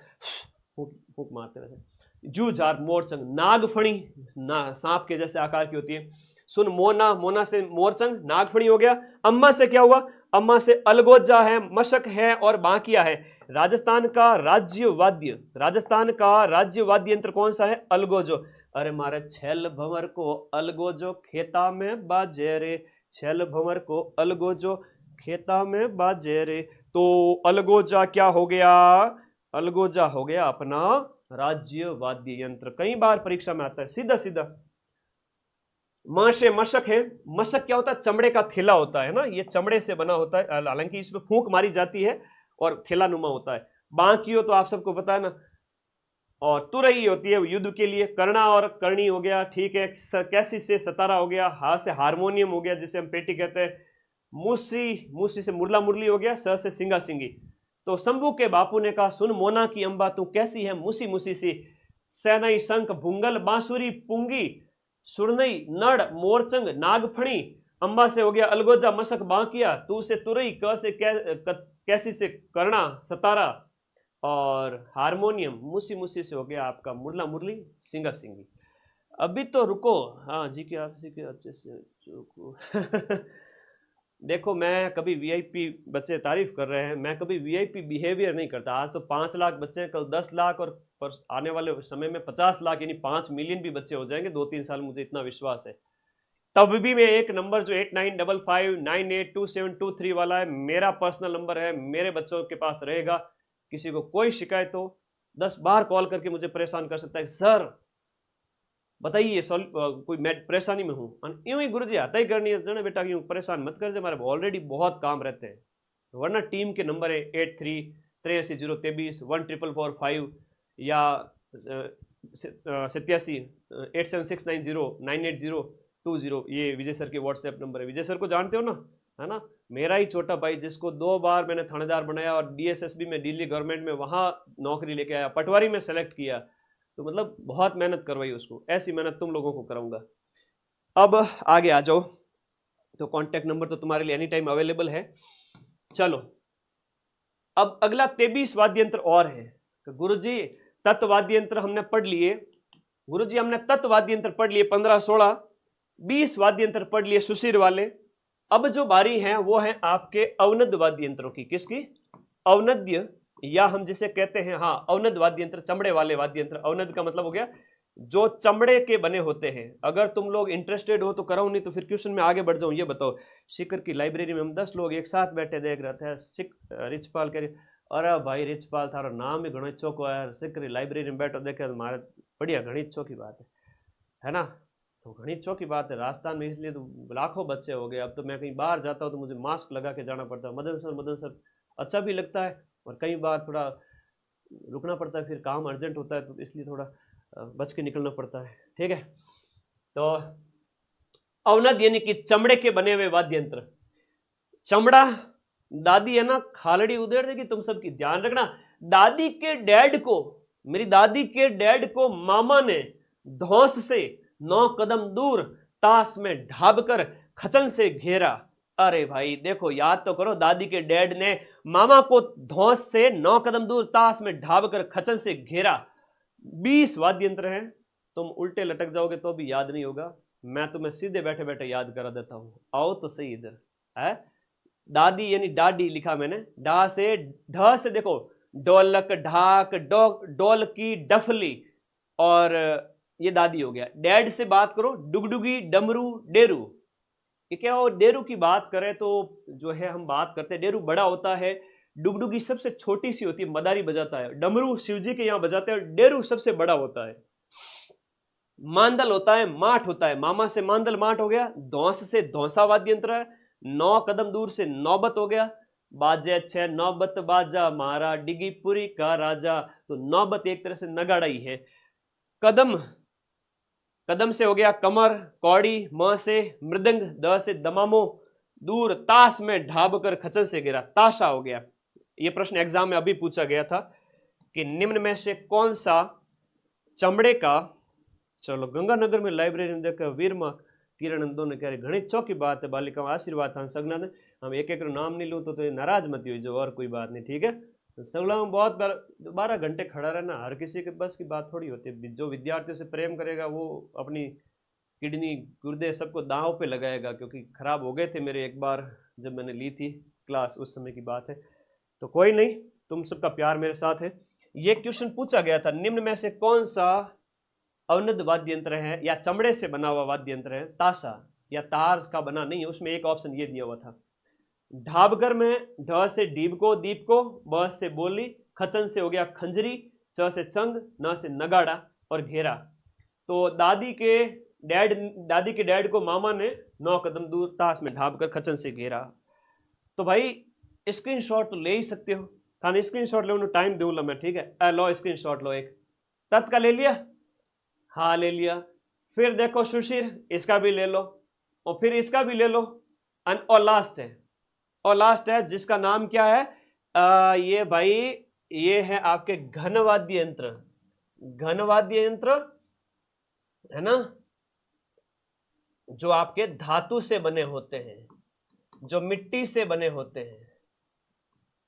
फूंक मारते रहते। ज्यूज हार्प, मोरचंग, नागफणी, सांप के जैसे आकार की होती है। सुन मोना, मोना से मोरचंग, नागफणी हो गया। अम्मा से क्या हुआ? अम्मा से अलगोजा है, मशक है और बांकिया है। राजस्थान का राज्य वाद्य, राजस्थान का राज्य वाद्य यंत्र कौन सा है? अलगोजो। अरे मारे छेल भंवर को अलगोजो खेता में बाजे रे, छेल भंवर को अलगोजो खेता में बाजे रे। तो अलगोजा क्या हो गया? अलगोजा हो गया अपना राज्य वाद्य यंत्र। कई बार परीक्षा में आता है सीधा सीधा। मां से मशक है। मशक क्या होता है? चमड़े का थैला होता है ना, ये चमड़े से बना होता है, हालांकि इसमें फूंक मारी जाती है और थैला नुमा होता है। बांकियो तो आप सबको पता है ना। और तुरही होती है युद्ध के लिए। कर्णा और कर्णी हो गया, ठीक है। कैसी से सतारा हो गया। हा से हारमोनियम हो गया, जिसे हम पेटी कहते हैं। मूसी, मूसी से मुरला मुरली हो गया। स से सिंगा सिंगी। तो शंभू के बापू ने कहा, सुन मोना की अंबा तू कैसी है मूसी मूसी सी। सैनई, शंख, भुंगल, बांसुरी, पुंगी, सुरनई, नड़, मोरचंग, नागफणी। अंबा से हो गया अलगोजा, मशक, बांकिया। तू से तुरई, क से कैसी से कर्णा, सतारा, और हारमोनियम, मूसी मूसी से हो गया आपका मुरला मुरली, सिंगा सिंगी। अभी तो रुको, हाँ जी, क्या अच्छे से देखो, मैं कभी वीआईपी, बच्चे तारीफ कर रहे हैं, मैं कभी वीआईपी बिहेवियर नहीं करता। आज तो 5 लाख बच्चे हैं, कल 10 लाख, और पर आने वाले समय में 50 लाख यानी 5 मिलियन भी बच्चे हो जाएंगे 2-3 साल, मुझे इतना विश्वास है। तब भी मैं एक नंबर जो 8955982723 वाला है, मेरा पर्सनल नंबर है, मेरे बच्चों के पास रहेगा। किसी को कोई शिकायत हो 10 बार कॉल करके मुझे परेशान कर सकता है, सर बताइए कोई मैं परेशानी में हूं। यूं ही गुरुजी आता ही करनी है बेटा, यूं परेशान मत कर, हमारे ऑलरेडी बहुत काम रहते हैं। वरना टीम के नंबर है 83-83-023-14445 या 87-87690-98020। ये विजय सर के व्हाट्सएप नंबर है। विजय सर को जानते हो ना, है ना, मेरा ही छोटा भाई, जिसको 2 बार मैंने थानेदार बनाया और डीएसएसबी में, दिल्ली गवर्नमेंट में, वहां नौकरी लेके आया, पटवारी में सेलेक्ट किया। तो मतलब बहुत मेहनत करवाई उसको, ऐसी मेहनत तुम लोगों को कराऊंगा। अब आगे आ जाओ। तो कांटेक्ट नंबर तो तुम्हारे लिए एनी टाइम अवेलेबल है। चलो, अब अगला 23 वाद्य यंत्र और है। तो गुरुजी तत्व वाद्य यंत्र हमने पढ़ लिए, गुरुजी हमने तत्व वाद्य यंत्र पढ़ लिए 15, 16, 20 वाद्य यंत्र पढ़ लिए सुशीर वाले। अब जो बारी है वो है आपके अवनद वाद्य यंत्रों की। किसकी? अवनद्य, या हम जिसे कहते हैं, हाँ, अवनद वाद्य यंत्र, चमड़े वाले वाद्य यंत्र। अवनद का मतलब हो गया जो चमड़े के बने होते हैं। अगर तुम लोग इंटरेस्टेड हो तो कराओ, नहीं तो फिर क्वेश्चन में आगे बढ़ जाऊं। ये बताओ, शिखर की लाइब्रेरी में हम 10 लोग एक साथ बैठे देख रहे थे। रिचपाल कह रही, अरे भाई रिचपाल थारा नाम ही घणो चौको है, शिखर की लाइब्रेरी में बैठो देखे हमारे, बढ़िया, घनी चौकी बात है ना। तो घनी चौकी बात है राजस्थान में, इसलिए तो लाखों बच्चे हो गए। अब तो मैं कहीं बाहर जाता हूँ तो मुझे मास्क लगा के जाना पड़ता है। मदन सर अच्छा भी लगता है, और कई बार थोड़ा रुकना पड़ता है, फिर काम अर्जेंट होता है, तो इसलिए थोड़ा बच के निकलना पड़ता है, ठीक है। तो अवनद यानी कि चमड़े के बने हुए वाद्य यंत्र। चमड़ा, दादी है ना, खालड़ी उधेड़ देगी तुम सबकी, ध्यान रखना। दादी के डैड को, मेरी दादी के डैड को मामा ने धौंस से 9 कदम दूर ताश में ढाबकर खचन से घेरा। अरे भाई देखो, याद तो करो, दादी के डैड ने मामा को धौंस से 9 कदम दूर ताश में ढाबकर खचन से घेरा। 20 वाद्य यंत्र हैं, तुम उल्टे लटक जाओगे तो भी याद नहीं होगा। मैं तुम्हें सीधे बैठे बैठे याद करा देता हूं, आओ तो सही इधर है। दादी यानी डाडी लिखा मैंने, डा से ढ से देखो, ढोलक, ढाक, ढोलकी, डफली, और ये दादी हो गया। डैड से बात करो, डुगडुगी, डमरू, डेरू। ये क्या हो, डेरू की बात करें तो जो है हम बात करते हैं, डेरू बड़ा होता है, डुगडुगी सबसे छोटी सी होती है, मदारी बजाता है, डमरू शिवजी के यहाँ बजाते हैं, डेरू सबसे बड़ा होता है। मांदल होता है, माठ होता है, मामा से मांदल माठ हो गया, धौंस से धौंसा वाद्य यंत्र है, 9 कदम दूर से नौबत हो गया, बाजे 6 नौबत बाजा मारा डिगीपुरी का राजा, तो नौबत एक तरह से नगाड़ा ही है। कदम, कदम से हो गया कमर, कौड़ी, म से मृदंग, द से दमामो, दूर, ताश में ढाब कर खचन से गिरा, ताशा हो गया। यह प्रश्न एग्जाम में अभी पूछा गया था कि निम्न में से कौन सा चमड़े का, चलो गंगानगर में लाइब्रेरी में देखा वीर मां किरण दोनों कह रहे घनी चौकी बात है, बालिका आशीर्वाद था सगना ने, हम एक एक नाम नहीं लूँ तो नाराज मत हुई जो, और कोई बात नहीं, ठीक है। सगला में बहुत बार 12 घंटे खड़ा रहना हर किसी के बस की बात थोड़ी होती है। जो विद्यार्थियों से प्रेम करेगा वो अपनी किडनी गुर्दे सबको दांव पे लगाएगा, क्योंकि खराब हो गए थे मेरे एक बार जब मैंने ली थी क्लास, उस समय की बात है। तो कोई नहीं, तुम सबका प्यार मेरे साथ है। ये क्वेश्चन पूछा गया था, निम्न में से कौन सा अवनद वाद्य यंत्र है या चमड़े से बना हुआ वाद्य यंत्र है? ताशा या तार का बना नहीं है, उसमें एक ऑप्शन ये दिया हुआ था। ढाबगर में ढ से डीब को, दीप को, ब से बोली, खचन से हो गया खंजरी, च से चंग, न से नगाड़ा और घेरा। तो दादी के डैड को मामा ने 9 कदम दूर ताश में ढाबकर खचन से घेरा। तो भाई स्क्रीनशॉट तो ले ही सकते हो, थाने स्क्रीनशॉट ले, उन्हें टाइम दूंगा मैं, ठीक है। लो स्क्रीनशॉट लो, एक तत् का ले लिया, हाँ ले लिया। फिर देखो सुशीर, इसका भी ले लो, और फिर इसका भी ले लो, और लास्ट है जिसका नाम क्या है, ये भाई ये है आपके घनवाद्य यंत्र, घनवाद्य यंत्र है ना, जो आपके धातु से बने होते हैं, जो मिट्टी से बने होते हैं,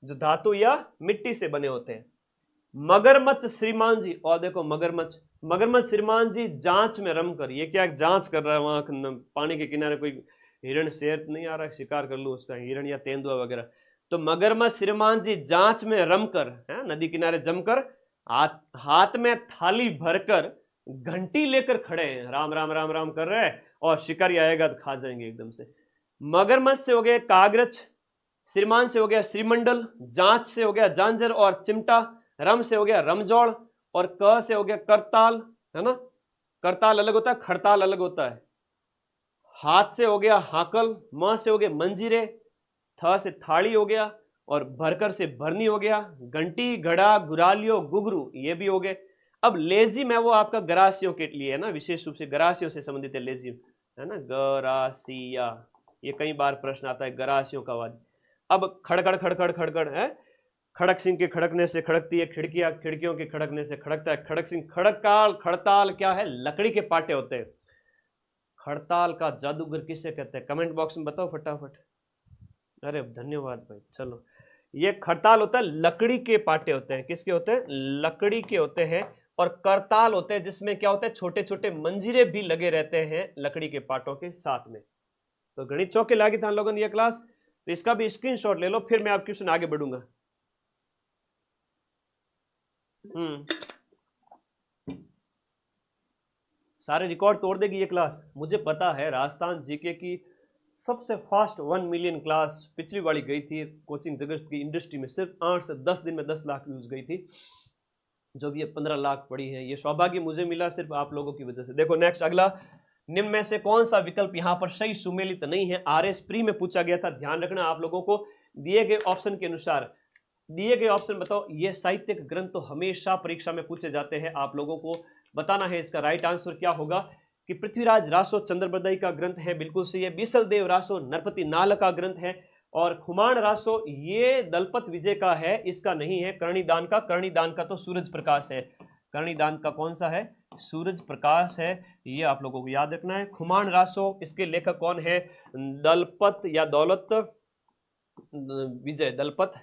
जो धातु या मिट्टी से बने होते हैं। मगरमच्छ श्रीमान जी, और देखो मगरमच्छ श्रीमान जी जांच में रम कर, ये क्या जांच कर रहा है वहां पानी के किनारे, कोई हिरण शेर नहीं आ रहा है, शिकार कर लूं उसका, हिरण या तेंदुआ वगैरह। तो मगरमच्छ श्रीमान जी जांच में रम कर, है नदी किनारे जमकर, हाथ में थाली भरकर घंटी लेकर खड़े हैं, राम राम राम राम कर रहे हैं, और शिकारी आएगा तो खा जाएंगे एकदम से। मगरमच्छ से हो गया कागरच, श्रीमान से हो गया श्रीमंडल, जांच से हो गया जांजर और चिमटा, रम से हो गया रमजोड़, और क से हो गया करताल, है ना, करताल अलग होता है, खड़ताल अलग होता है। हाथ से हो गया हाकल, म से हो गया मंजीरे, थ से थाली हो गया, और भरकर से भरनी हो गया, घंटी, घड़ा, गुरालियो, गुगरू, ये भी हो गए। अब लेजिम है वो आपका गरासियों के लिए है ना, विशेष रूप से गरासियों से संबंधित है लेजिम, है ना, गरासिया, ये कई बार प्रश्न आता है गरासियों का वाद्य। अब खड़खड़ खड़खड़ खड़खड़ है, खड़क सिंह के खड़कने से खड़कती है खिड़कियां, खिड़कियों के खड़कने से खड़कता है खड़क सिंह। खड़काल, खड़ताल क्या है? लकड़ी के पाटे होते हैं। खड़ताल का जादूगर किसे कहते हैं? कमेंट बॉक्स में बताओ फटाफट। अरे धन्यवाद भाई। चलो, ये खड़ताल होता है, लकड़ी के पाटे होते हैं। किसके होते हैं? लकड़ी के होते हैं। और करताल होते हैं जिसमें क्या होता है, छोटे छोटे मंजीरे भी लगे रहते हैं लकड़ी के पाटों के साथ में। तो गणित चौके लागी था लोगों ने ये क्लास, तो इसका भी स्क्रीनशॉट ले लो, फिर मैं आपके क्वेश्चन आगे बढ़ूंगा। सारे रिकॉर्ड तोड़ देगी ये क्लास, मुझे पता है। राजस्थान जीके की सबसे फास्ट 1 मिलियन क्लास पिछली वाली गई थी कोचिंग जगत की इंडस्ट्री में, सिर्फ 8 से 10 दिन में 10 लाख व्यूज गई थी, जो भी ये 15 लाख पड़ी है। ये सौभाग्य मुझे मिला सिर्फ आप लोगों की वजह से। देखो नेक्स्ट, अगला, निम्न में से कौन सा विकल्प यहाँ पर सही सुमेलित नहीं है? आरएस प्री में पूछा गया था, ध्यान रखना आप लोगों को। दिए गए ऑप्शन के अनुसार, दिए गए ऑप्शन बताओ। ये साहित्यिक ग्रंथ तो हमेशा परीक्षा में पूछे जाते हैं, आप लोगों को बताना है इसका राइट आंसर क्या होगा। कि पृथ्वीराज रासो चंद्रबरदाई का ग्रंथ है, बिल्कुल सही है। बिसल देव रासो नरपति नाल का ग्रंथ है। और खुमान रासो ये दलपत विजय का है, इसका नहीं है। कर्णिदान का, कर्णिदान का तो सूरज प्रकाश है। कर्णिदान का कौन सा है? सूरज प्रकाश है। ये आप लोगों को याद रखना है। खुमान रासो, इसके लेखक कौन है? दलपत या दौलत विजय, दलपत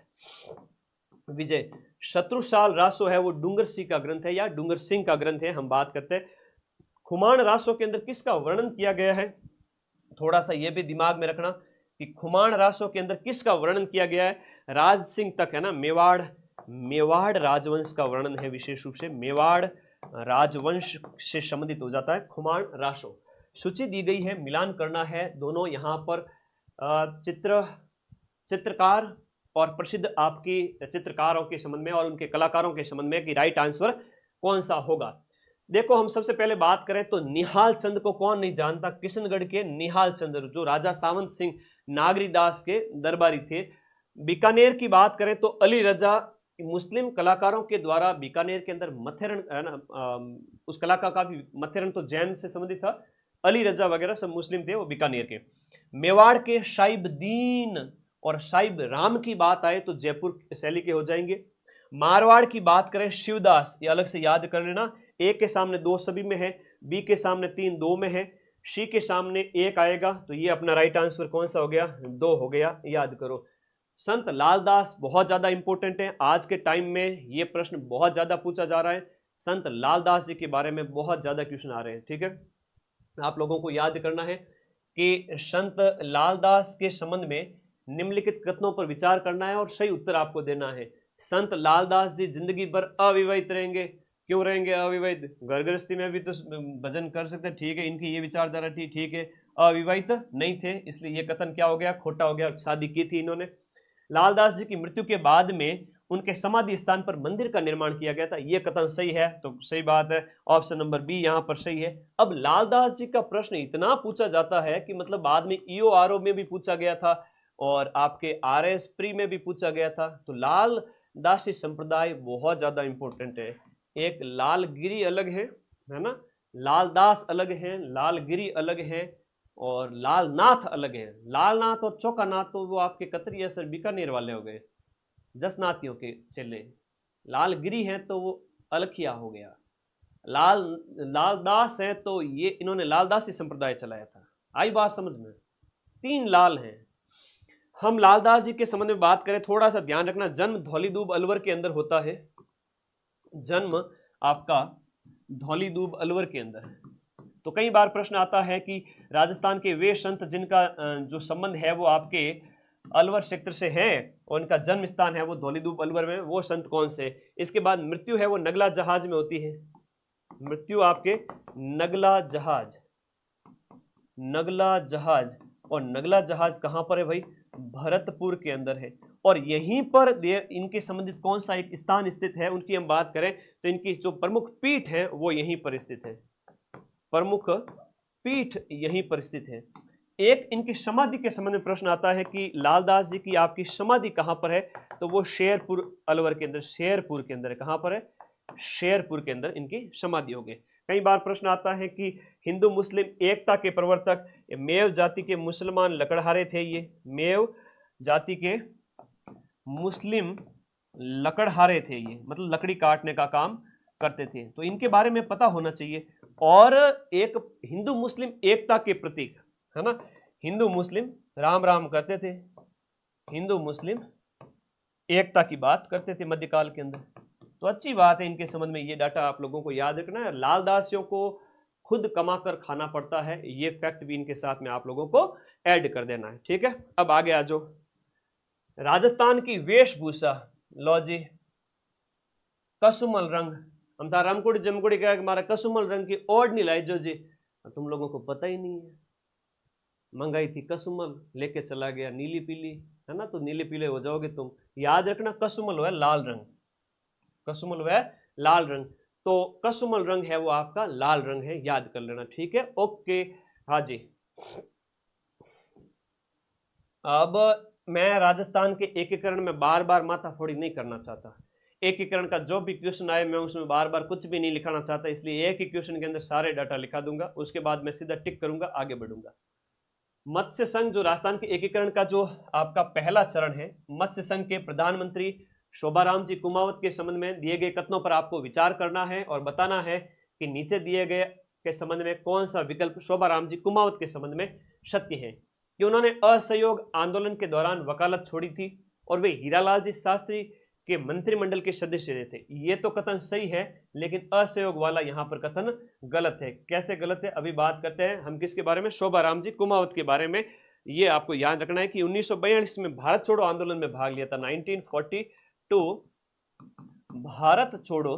विजय। शत्रुसाल रासो है वो डूंगर सिंह का ग्रंथ है या डूंगर सिंह का ग्रंथ है, हम बात करते हैं। खुमान रासो के अंदर किसका वर्णन किया गया है? थोड़ा सा ये भी दिमाग में रखना कि खुमान रासो के अंदर किसका वर्णन किया गया है? राज सिंह तक, है ना, मेवाड़ राजवंश का वर्णन है, विशेष रूप से मेवाड़ राजवंश से संबंधित हो जाता है खुमान रासो। सूची दी गई है, मिलान करना है दोनों यहाँ पर चित्रकार और प्रसिद्ध आपकी चित्रकारों के संबंध में और उनके कलाकारों के संबंध में कि राइट आंसर कौन सा होगा। देखो हम सबसे पहले बात करें तो निहाल चंद को कौन नहीं जानता, किशनगढ़ के निहाल चंद जो राजा सावंत सिंह नागरीदास के दरबारी थे। बीकानेर की बात करें तो अली रजा, मुस्लिम कलाकारों के द्वारा बीकानेर के अंदर मथेरन है ना, उस कलाकार का भी मथेरन तो जैन से संबंधित था, अली रजा वगैरह सब मुस्लिम थे वो बीकानेर के। मेवाड़ के शाइबदीन और साहिब राम की बात आए तो जयपुर शैली के हो जाएंगे। मारवाड़ की बात करें शिवदास, ये अलग से याद कर लेना, ए के सामने 2 सभी में है, बी के सामने 3 2 में है, सी के सामने 1 आएगा, तो ये अपना राइट आंसर कौन सा हो गया, 2 हो गया, याद करो। संत लालदास बहुत ज्यादा इंपॉर्टेंट है, आज के टाइम में ये प्रश्न बहुत ज्यादा पूछा जा रहा है, संत लालदास जी के बारे में बहुत ज्यादा क्वेश्चन आ रहे हैं, ठीक है। आप लोगों को याद करना है कि संत लालदास के संबंध में निम्नलिखित कथनों पर विचार करना है और सही उत्तर आपको देना है। संत लालदास जी जिंदगी भर अविवाहित रहेंगे, क्यों रहेंगे अविवाहित, घर गृहस्थी में भी तो भजन कर सकते, ठीक है, इनकी ये विचारधारा थी, ठीक है, अविवाहित नहीं थे, इसलिए ये कथन क्या हो गया, खोटा हो गया, शादी की थी इन्होंने। लालदास जी की मृत्यु के बाद में उनके समाधि स्थान पर मंदिर का निर्माण किया गया था, यह कथन सही है, तो सही बात है, ऑप्शन नंबर बी यहां पर सही है। अब लालदास जी का प्रश्न इतना पूछा जाता है कि मतलब बाद में ईओआरओ में भी पूछा गया था और आपके आरएस प्री में भी पूछा गया था, तो लालदासी संप्रदाय बहुत ज्यादा इंपॉर्टेंट है। एक लालगिरी अलग है ना, लालदास अलग है, लालगिरी अलग है और लालनाथ अलग है। लालनाथ और चौकानाथ तो वो आपके कतरिया सर बीकानेर वाले हो गए, जसनाथियों के चेले। लालगिरी है तो वो अलखिया हो गया। लालदास है तो ये इन्होंने लालदासी संप्रदाय चलाया था। आई बात समझ में, 3 लाल हैं। हम लालदास जी के संबंध में बात करें, थोड़ा सा ध्यान रखना, जन्म धौलीदूब अलवर के अंदर होता है, जन्म आपका धौलीदूब अलवर के अंदर। तो कई बार प्रश्न आता है कि राजस्थान के वे संत जिनका जो संबंध है वो आपके अलवर क्षेत्र से है और उनका जन्म स्थान है वो धौलीदूब अलवर में, वो संत कौन से। इसके बाद मृत्यु है वो नगला जहाज में होती है, मृत्यु आपके नगला जहाज, नगला जहाज। और नगला जहाज कहां पर है भाई, भरतपुर के अंदर है। और यहीं पर इनके संबंधित कौन सा एक स्थान स्थित है, उनकी हम बात करें तो इनकी जो प्रमुख पीठ है वो यहीं पर स्थित है, प्रमुख पीठ यहीं पर स्थित है। एक इनकी समाधि के संबंध में प्रश्न आता है कि लालदास जी की आपकी समाधि कहां पर है, तो वो शेरपुर अलवर के अंदर, शेरपुर के अंदर है। कहां पर है, शेरपुर के अंदर इनकी समाधि हो गई। कई बार प्रश्न आता है कि हिंदू मुस्लिम एकता के प्रवर्तक मेव जाति के मुसलमान लकड़हारे थे, ये मेव जाति के मुस्लिम लकड़हारे थे, ये मतलब लकड़ी काटने का काम करते थे, तो इनके बारे में पता होना चाहिए। और एक हिंदू मुस्लिम एकता के प्रतीक है ना, हिंदू मुस्लिम राम राम करते थे, हिंदू मुस्लिम एकता की बात करते थे मध्यकाल के अंदर। तो अच्छी बात है, इनके संबंध में ये डाटा आप लोगों को याद रखना है। लालदासियों को खुद कमाकर खाना पड़ता है, ये फैक्ट भी इनके साथ में आप लोगों को ऐड कर देना है, ठीक है। अब आगे आ जाओ, राजस्थान की वेशभूषा, लो जी, कसुमल रंग, हम था रामकुड़ी जमकुड़ी क्या हमारा कसुमल रंग की ओढ़ नहीं लाई जो जी, तुम लोगों को पता ही नहीं है। मंगाई थी कसुमल, लेके चला गया नीली पीली, है ना, तो नीले पीले हो जाओगे तुम। याद रखना कसुमल है लाल रंग, कसुमल है लाल रंग, तो कसुमल रंग है वो आपका लाल रंग है, याद कर लेना, ठीक है, ओके। हाँ जी, अब मैं राजस्थान के एकीकरण में बार बार माथाफोड़ी नहीं करना चाहता, एकीकरण का जो भी क्वेश्चन आए मैं उसमें बार बार कुछ भी नहीं लिखाना चाहता, इसलिए एक ही क्वेश्चन के अंदर सारे डाटा लिखा दूंगा, उसके बाद मैं सीधा टिक करूंगा, आगे बढ़ूंगा। मत्स्य संघ, जो राजस्थान के एकीकरण का जो आपका पहला चरण है, मत्स्य संघ के प्रधानमंत्री शोभाराम जी कुमावत के संबंध में दिए गए कथनों पर आपको विचार करना है और बताना है कि नीचे दिए गए के संबंध में कौन सा विकल्प शोभाराम जी कुमावत के संबंध में सत्य है। कि उन्होंने असहयोग आंदोलन के दौरान वकालत छोड़ी थी और वे हीरालाल जी शास्त्री के मंत्रिमंडल के सदस्य थे, ये तो कथन सही है, लेकिन असहयोग वाला यहां पर कथन गलत है। कैसे गलत है, अभी बात करते हैं हम किसके बारे में, शोभाराम जी कुमावत के बारे में। ये आपको याद रखना है कि 1942 में भारत छोड़ो आंदोलन में भाग लिया था, 1942 भारत छोड़ो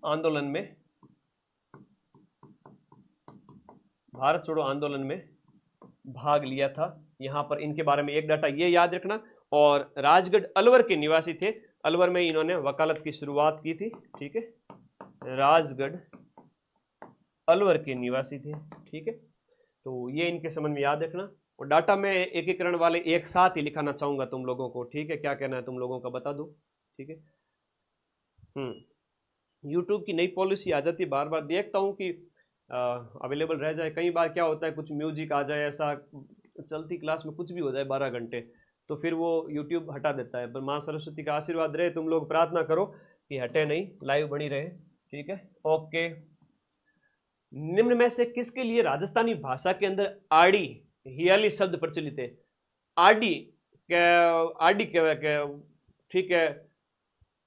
आंदोलन में, भारत छोड़ो आंदोलन में भाग लिया था। यहां पर इनके बारे में एक डाटा ये याद रखना, और राजगढ़ अलवर के निवासी थे, अलवर में इन्होंने वकालत की शुरुआत की थी, ठीक है, राजगढ़ अलवर के निवासी थे। ठीक है, तो ये इनके संबंध में याद रखना। और डाटा में एकीकरण वाले एक साथ ही लिखाना चाहूंगा तुम लोगों को। ठीक है, क्या कहना है तुम लोगों का बता दो। ठीक है, यूट्यूब की नई पॉलिसी आ जाती है, बार बार देखता हूँ कि अवेलेबल रह जाए। कई बार क्या होता है, कुछ म्यूजिक आ जाए, ऐसा चलती क्लास में कुछ भी हो जाए 12 घंटे, तो फिर वो यूट्यूब हटा देता है। पर माँ सरस्वती का आशीर्वाद रहे, तुम लोग प्रार्थना करो कि हटे नहीं, लाइव बनी रहे। ठीक है, ओके। निम्न में से किसके लिए राजस्थानी भाषा के अंदर आड़ी हियाली शब्द प्रचलित है? आड़ी आड़ी क्या, ठीक है,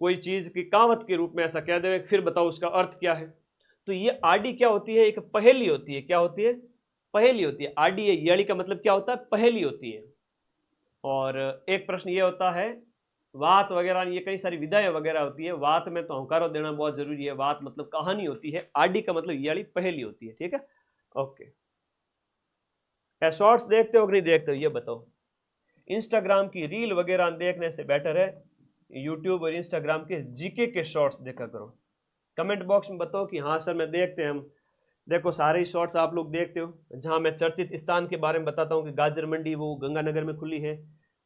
कोई चीज की कहावत के रूप में ऐसा कह दे, फिर बताओ उसका अर्थ क्या है। तो ये आड़ी क्या होती है? एक पहेली होती है। क्या होती है? पहेली होती है। आड़ी है, याड़ी का मतलब क्या होता है? पहेली होती है। और एक प्रश्न ये होता है, वात वगैरह, ये कई सारी विधाएं वगैरह होती है। वात में तो हंकारो देना बहुत जरूरी है। वात मतलब कहानी होती है, आड़ी का मतलब याड़ी पहेली होती है। ठीक है, ओके। क्या शॉर्ट्स देखते हो कि नहीं देखते हो ये बताओ। इंस्टाग्राम की रील वगैरह देखने से बेटर है यूट्यूब और इंस्टाग्राम के जीके के शॉर्ट्स देखा करो। कमेंट बॉक्स में बताओ कि हाँ सर मैं देखते हैं हम। देखो सारे ही शॉर्ट्स आप लोग देखते हो, जहां मैं चर्चित स्थान के बारे में बताता हूँ कि गाजर मंडी वो गंगानगर में खुली है,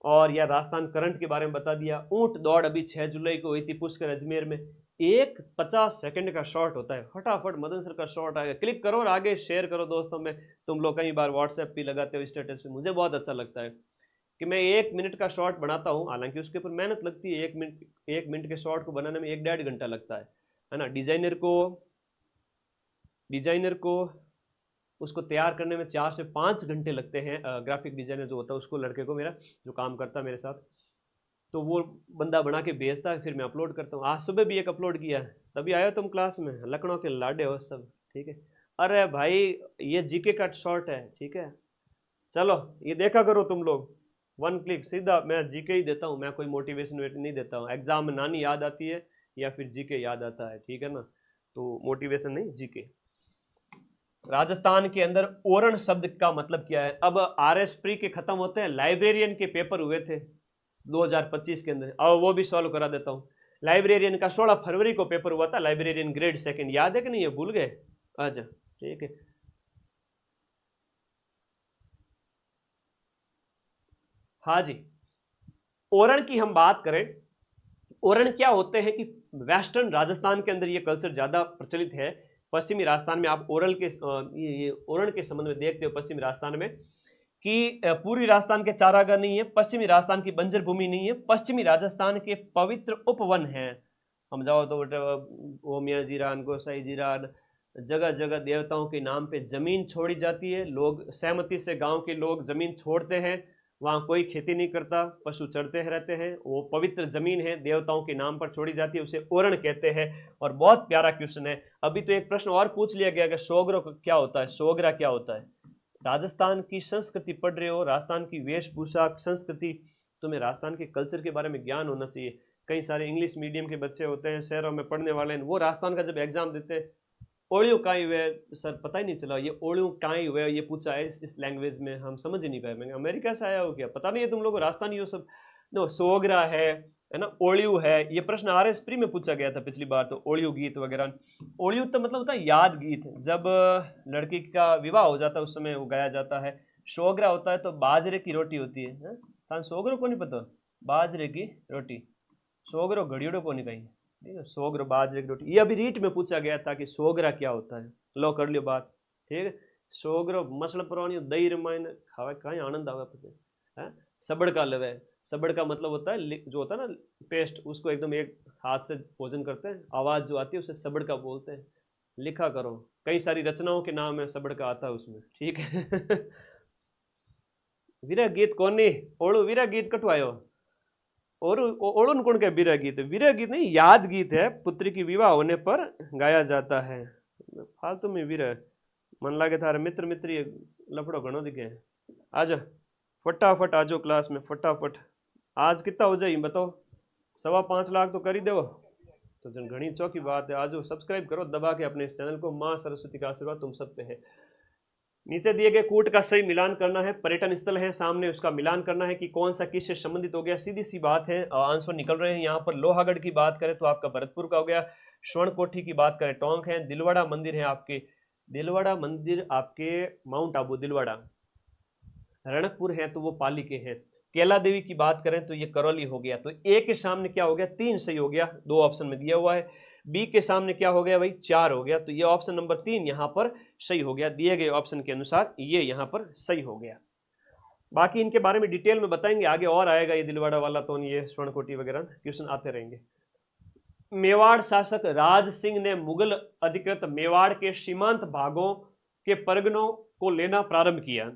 और या राजस्थान करंट के बारे में बता दिया। ऊंट दौड़ अभी 6 जुलाई को हुई थी पुष्कर अजमेर में। एक 50 सेकंड का शॉर्ट होता है, फटाफट मदन सर का शॉर्ट आएगा, क्लिक करो और आगे शेयर करो दोस्तों में। तुम लोग कई बार व्हाट्सएप पे लगाते हो स्टेटस पे, मुझे बहुत अच्छा लगता है कि मैं 1 मिनट का शॉर्ट बनाता हूँ। हालांकि उसके ऊपर मेहनत लगती है, 1 मिनट के शॉर्ट को बनाने में 1-1.5 घंटा लगता है ना। डिजाइनर को उसको तैयार करने में 4 से 5 घंटे लगते हैं। ग्राफिक डिजाइनर जो होता है उसको, लड़के को, मेरा जो काम करता है मेरे साथ, तो वो बंदा बना के भेजता है, फिर मैं अपलोड करता हूँ। आज सुबह भी एक अपलोड किया है, तभी आया तुम क्लास में, लखनऊ के लाडे हो सब। ठीक है, अरे भाई ये जीके का शॉर्ट है। ठीक है, चलो ये देखा करो तुम लोग। 1 क्लिक सीधा, मैं जीके ही देता हूँ, मैं कोई मोटिवेशन नहीं देता हूँ। एग्जाम में नानी याद आती है या फिर जीके याद आता है, ठीक है ना, तो मोटिवेशन नहीं, जीके। राजस्थान के अंदर ओरण शब्द का मतलब क्या है? अब RS प्री के खत्म होते हैं, लाइब्रेरियन के पेपर हुए थे 2025 के अंदर, अब वो भी सॉल्व करा देता हूँ। लाइब्रेरियन का 16 फरवरी को पेपर हुआ था, लाइब्रेरियन ग्रेड 2, याद है कि नहीं? ये भूल गए? अच्छा ठीक है, हाँ जी। ओरण की हम बात करें, ओरण क्या होते हैं कि वेस्टर्न राजस्थान के अंदर ये कल्चर ज्यादा प्रचलित है। पश्चिमी राजस्थान में आप ओरल के ये ओरण के संबंध में देखते हो पश्चिमी राजस्थान में कि पूरी राजस्थान के चारागाह नहीं है, पश्चिमी राजस्थान की बंजर भूमि नहीं है, पश्चिमी राजस्थान के पवित्र उपवन हैं। हम जाओ तो ओमिया जीरान, गोसाई जीरान, जगह जगह देवताओं के नाम पे जमीन छोड़ी जाती है। लोग सहमति से, गांव के लोग जमीन छोड़ते हैं, वहाँ कोई खेती नहीं करता, पशु चरते रहते हैं। वो पवित्र जमीन है, देवताओं के नाम पर छोड़ी जाती है, उसे ओरण कहते हैं। और बहुत प्यारा क्वेश्चन है। अभी तो एक प्रश्न और पूछ लिया गया कि सोगरो क्या होता है, सोगरा क्या होता है। राजस्थान की संस्कृति पढ़ रहे हो, राजस्थान की वेशभूषा संस्कृति, तुम्हें राजस्थान के कल्चर के बारे में ज्ञान होना चाहिए। कई सारे इंग्लिश मीडियम के बच्चे होते हैं, शहरों में पढ़ने वाले हैं, वो राजस्थान का जब एग्जाम देते हैं, ओलियो कहाँ हुए सर, पता ही नहीं चला ये ओलियो कहाँ हुए, ये पूछा है इस लैंग्वेज में, हम समझ ही नहीं पाए। मैंने अमेरिका से आया हो क्या, पता नहीं है तुम लोग को राजस्थानी हो सब। नो, सोगरा है ना, ओलियो है। ये प्रश्न RS प्री में पूछा गया था पिछली बार, तो ओलियो गीत वगैरह। ओलियो तो मतलब होता है याद गीत, जब लड़की का विवाह हो जाता है उस समय वो गाया जाता है। सोगरा होता है तो बाजरे की रोटी होती है। सोगरो को नहीं पता, बाजरे की रोटी, सोगरो घड़ियों को नहीं कहीं, ठीक है। सोगरा बाजरे की रोटी, ये अभी रीट में पूछा गया था कि सोगरा क्या होता है। लो कर लियो बात, ठीक है। सोगरो मसल पुरानी दही रमायन खावे, कहीं आनंद आवे पते है। सबड़ का लवे, सबड़ का मतलब होता है जो होता है ना पेस्ट, उसको एकदम एक हाथ से भोजन करते हैं, आवाज जो आती है उसे सबड़ का बोलते हैं। लिखा करो, कई सारी रचनाओं के नाम है सबड़ का आता है उसमें, ठीक है। वीरा गीत कौन नहीं ओढ़ो, वीरा गीत कटवायो और ओड़न कौन के वीरा गीत, वीरा गीत नहीं, याद गीत है, पुत्री की विवाह होने पर गाया जाता है। फालतू में वीरा मन लागे थारे मित्र मित्री लफड़ो घणो दिखे। आजा फटाफट आजो क्लास में फटाफट। आज कितना हो जाए बताओ, 5.25 लाख तो कर ही दो, तो जन घनी चौकी बात है। आजो सब्सक्राइब करो दबा के अपने इस चैनल को। माँ सरस्वती का आशीर्वाद तुम सब पे है। नीचे दिए गए कूट का सही मिलान करना है। पर्यटन स्थल है सामने, उसका मिलान करना है कि कौन सा किससे संबंधित हो गया। सीधी सी बात है, आंसर निकल रहे हैं यहाँ पर। लोहागढ़ की बात करें तो आपका भरतपुर का हो गया। स्वर्णकोठी की बात करें टोंक है। दिलवाड़ा मंदिर है आपके, दिलवाड़ा मंदिर आपके माउंट आबू दिलवाड़ा। रणकपुर है तो वो पाली के हैं। कैला देवी की बात करें तो ये करौली हो गया। तो ए के सामने क्या हो गया, 3 सही हो गया, 2 ऑप्शन में दिया हुआ है। बी के सामने क्या हो गया भाई, 4 हो गया। तो ये ऑप्शन नंबर 3 यहां पर सही हो गया, दिए गए ऑप्शन के अनुसार ये यहां पर सही हो गया। बाकी इनके बारे में डिटेल में बताएंगे आगे, और आएगा ये दिलवाड़ा वाला तो ये स्वर्णकोटी वगैरह क्वेश्चन आते रहेंगे। मेवाड़ शासक राज सिंह ने मुगल अधिकृत मेवाड़ के सीमांत भागों के परगनों को लेना प्रारंभ किया।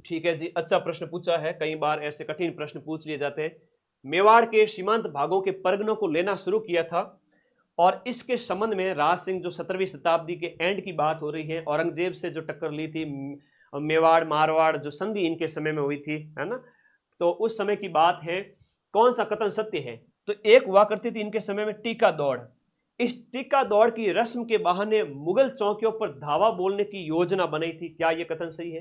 ठीक है जी, अच्छा प्रश्न पूछा है, कई बार ऐसे कठिन प्रश्न पूछ लिए जाते हैं। मेवाड़ के सीमांत भागों के परगनों को लेना शुरू किया था, और इसके संबंध में राज सिंह, जो 17वीं शताब्दी के एंड की बात हो रही है, औरंगजेब से जो टक्कर ली थी, मेवाड़ मारवाड़ जो संधि इनके समय में हुई थी, है ना, तो उस समय की बात है। कौन सा कथन सत्य है, तो एक हुआ करती थी इनके समय में टीका दौड़। इस टीका दौड़ की रस्म के बहाने मुगल चौकियों पर धावा बोलने की योजना बनाई थी। क्या यह कथन सही है?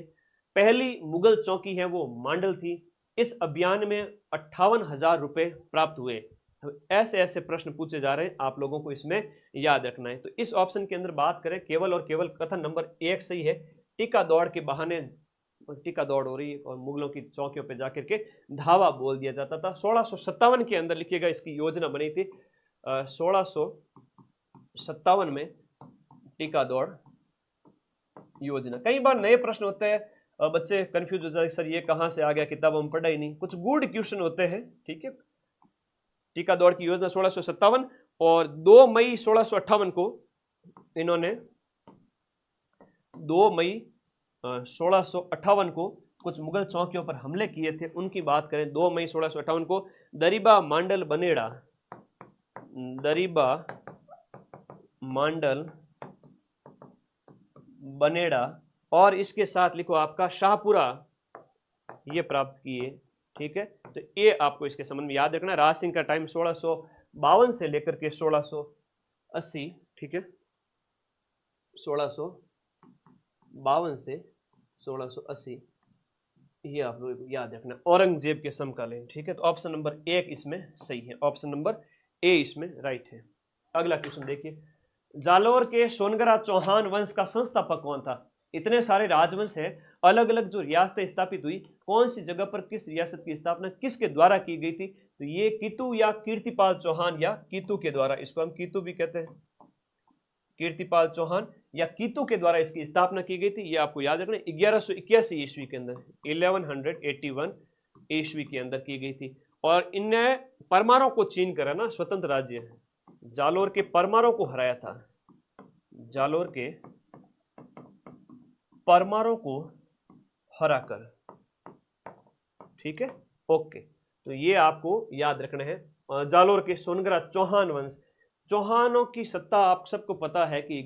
पहली मुगल चौकी है वो मांडल थी। इस अभियान में 58,000 रुपए प्राप्त हुए। ऐसे ऐसे प्रश्न पूछे जा रहे हैं, आप लोगों को इसमें याद रखना है। तो इस ऑप्शन के अंदर बात करें, केवल और केवल कथन नंबर 1 सही है। टीका दौड़ के बहाने टीका दौड़ हो रही है और मुगलों की चौकियों पर जाकर के धावा बोल दिया जाता था। 1657 के अंदर लिखिएगा, इसकी योजना बनी थी। 1657 में टीका दौड़ योजना। कई बार नए प्रश्न होते हैं, बच्चे कंफ्यूज हो जाते, सर ये कहां से आ गया, किताब हम पढ़ा ही नहीं। कुछ गुड क्वेश्चन होते हैं, ठीक है। टीका दौड़ की योजना 1657, और 2 मई 1658 को इन्होंने 2 मई 1658 को कुछ मुगल चौकियों पर हमले किए थे। उनकी बात करें, 2 मई 1658 को दरिबा मांडल बनेड़ा, दरिबा मांडल बनेड़ा, और इसके साथ लिखो आपका शाहपुरा, ये प्राप्त किए। ठीक है, तो ये आपको इसके संबंध में याद रखना। राज सिंह का टाइम 1652 से लेकर के 1680, ठीक है, 1652 से 1680, ये आप लोगों को याद रखना। औरंगजेब के समकालीन, ठीक है। तो ऑप्शन नंबर 1 इसमें सही है, ऑप्शन नंबर ए इसमें राइट है। अगला क्वेश्चन देखिए, जालोर के सोनगरा चौहान वंश का संस्थापक कौन था? इतने सारे राजवंश हैं, अलग अलग जो रियासतें स्थापित हुई, कौन सी जगह पर किस रियासत की स्थापना किसके द्वारा की गई थी? तो ये कीतू या कीर्तिपाल चौहान या कीतू के द्वारा, इसको हम कीतू भी कहते हैं, कीर्तिपाल चौहान या कीतू के द्वारा इसकी स्थापना की गई थी। ये आपको याद रखना। 1181 ईस्वी के अंदर, 1181 ईस्वी के अंदर की गई थी। और इनने परमारों को छीन कर, है ना, स्वतंत्र राज्य जालोर के परमारों को हराया था। जालोर के परमारों को हराकर, ठीक है, ओके। तो ये आपको याद रखना है। जालोर के सोनगरा चौहान वंश, चौहानों की सत्ता आप सबको पता है कि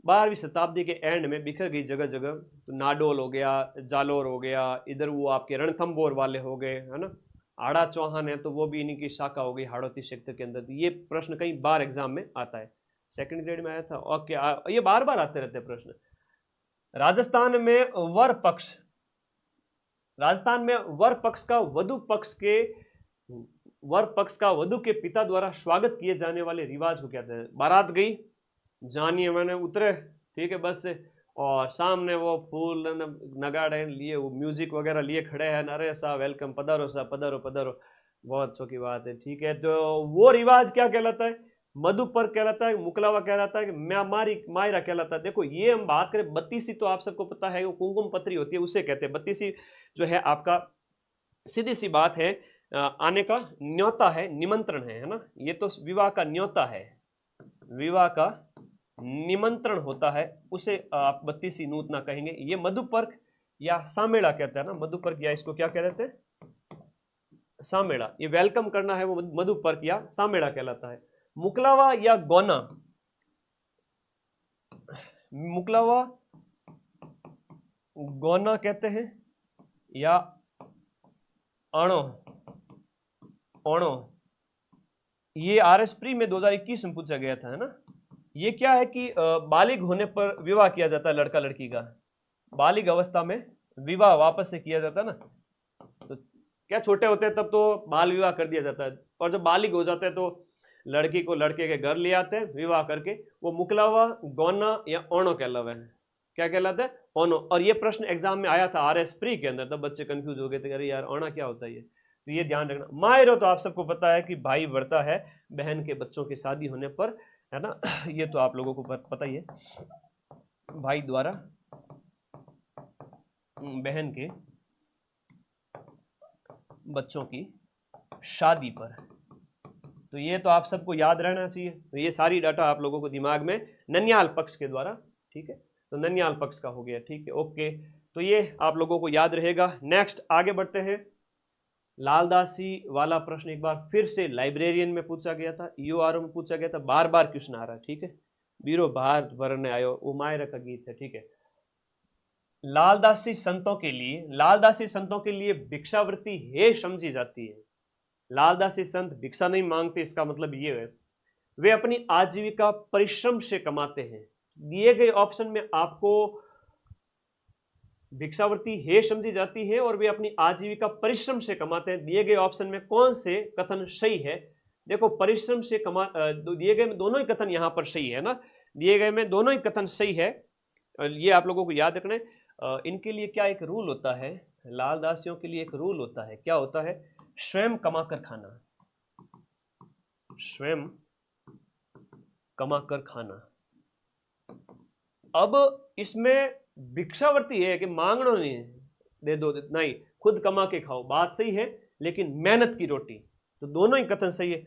12वीं शताब्दी के एंड में बिखर गई जगह जगह। तो नाडोल हो गया, जालोर हो गया, इधर वो आपके रणथंभौर वाले हो गए, है ना, हाड़ा चौहान है तो वो भी इन्हीं की शाखा हो गई हाड़ौती क्षेत्र के अंदर। ये प्रश्न कई बार एग्जाम में आता है, सेकंड ग्रेड में आया था। ओके, ये बार बार आते रहते हैं प्रश्न। राजस्थान में वर पक्ष, राजस्थान में वर पक्ष का वधु के पिता द्वारा स्वागत किए जाने वाले रिवाज को कहते हैं? बारात गई, जानिए मैंने उतरे, ठीक है, बस से, और सामने वो फूल नगाड़े लिए, वो म्यूजिक वगैरह लिए खड़े हैं, अरे साहब वेलकम, पधारो साहब, पधारो पधारो, बहुत अच्छी की बात है, ठीक है। तो वो रिवाज क्या कहलाता है? मधुपर्क कहलाता है, मुकलावा कहलाता है, कि मायरा कहलाता है। देखो ये हम बात करें, बत्तीसी तो आप सबको पता है वो कुमकुम पत्री होती है, उसे कहते हैं। बत्तीसी जो है आपका सीधी सी बात है, आने का न्योता है, निमंत्रण है ना। ये तो विवाह का न्योता है, विवाह का निमंत्रण होता है, उसे आप बत्तीसी नूतना कहेंगे। ये मधुपर्क या सामेड़ा कहते हैं ना, मधुपर्क या इसको क्या कहते हैं? सामेड़ा। ये वेलकम करना है वो मधुपर्क या सामेड़ा कहलाता है। मुकलावा या गौना, मुकलावा गौना कहते हैं, या आणो, ओणो, ये आरएस प्री में 2021 में पूछा गया था, है ना। ये क्या है कि बालिग होने पर विवाह किया जाता है लड़का लड़की का, बालिग अवस्था में विवाह वापस से किया जाता है ना, तो क्या छोटे होते हैं तब तो बाल विवाह कर दिया जाता है, और जब बालिग हो जाते हैं तो लड़की को लड़के के घर ले आते हैं विवाह करके, वो मुकलावा, गौना या ओणो कहलावा है। क्या कहलाता है? ओनो। और ये प्रश्न एग्जाम में आया था RS प्री के अंदर, तब बच्चे कंफ्यूज हो गए थे, अरे यार ओणा क्या होता है ये, तो ये ध्यान रखना। मायरो तो आप सबको पता है कि भाई बढ़ता है बहन के बच्चों की शादी होने पर, है ना ये तो आप लोगों को पता ही है, भाई द्वारा बहन के बच्चों की शादी पर, तो ये तो आप सबको याद रहना चाहिए। तो ये सारी डाटा आप लोगों को दिमाग में ननियाल पक्ष के द्वारा, ठीक है, तो ननियाल पक्ष का हो गया, ठीक है, ओके, तो ये आप लोगों को याद रहेगा। नेक्स्ट आगे बढ़ते हैं। लालदासी वाला प्रश्न एक बार फिर से लाइब्रेरियन में पूछा गया था, URO में पूछा गया था, बार बार क्वेश्चन आ रहा है, ठीक है। बीरो भार भरने आयो, उमायर का गीत है, ठीक है। लालदासी संतों के लिए भिक्षावृत्ति है समझी जाती है। लालदासी संत भिक्षा नहीं मांगते, इसका मतलब ये है वे अपनी आजीविका परिश्रम से कमाते हैं। दिए गए ऑप्शन में आपको भिक्षावृत्ति है समझी जाती है और वे अपनी आजीविका परिश्रम से कमाते हैं, दिए गए ऑप्शन में कौन से कथन सही है? देखो, परिश्रम से दिए गए में दोनों ही कथन यहां पर सही है ना, दिए गए में दोनों ही कथन सही है, ये आप लोगों को याद रखना है। इनके लिए क्या एक रूल होता है, लालदासियों के लिए एक रूल होता है, क्या होता है? स्वयं कमाकर खाना, स्वयं कमाकर खाना। अब इसमें भिक्षावृत्ति है कि मांगना नहीं है, दे दो, नहीं, खुद कमा के खाओ, बात सही है, लेकिन मेहनत की रोटी, तो दोनों ही कथन सही है।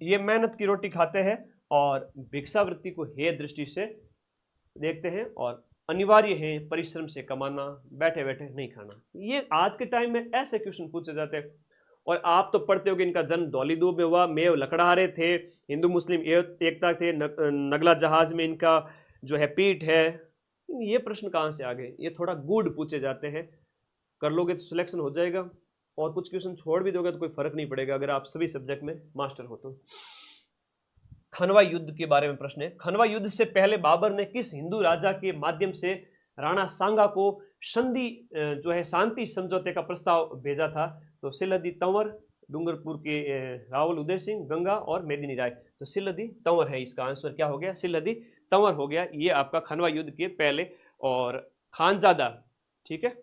ये मेहनत की रोटी खाते हैं और भिक्षावृत्ति को हे दृष्टि से देखते हैं, और अनिवार्य है परिश्रम से कमाना, बैठे बैठे नहीं खाना। ये आज के टाइम में ऐसे क्वेश्चन पूछे जाते हैं, और आप तो पढ़ते हो कि इनका जन्म धौलीदूब में हुआ, मेव लकड़हारे थे, हिंदू मुस्लिम एकता थे, नगला जहाज में इनका जो है पीठ है। ये प्रश्न कहाँ से आ गए? ये थोड़ा गुड पूछे जाते हैं, कर लोगे तो सिलेक्शन हो जाएगा, और कुछ क्वेश्चन छोड़ भी दोगे तो कोई फर्क नहीं पड़ेगा अगर आप सभी सब्जेक्ट में मास्टर हो तो। खनवा युद्ध के बारे में प्रश्न है। खनवा युद्ध से पहले बाबर ने किस हिंदू राजा के माध्यम से राणा सांगा को संधि जो है शांति समझौते का प्रस्ताव भेजा था? तो सिलहदी तंवर, डूंगरपुर के रावल उदय सिंह, गंगा और मेदिनी राय। तो सिलहदी तंवर है, इसका आंसर क्या हो गया? सिलहदी तंवर हो गया। ये आपका खनवा युद्ध के पहले। और खानजादा, ठीक है,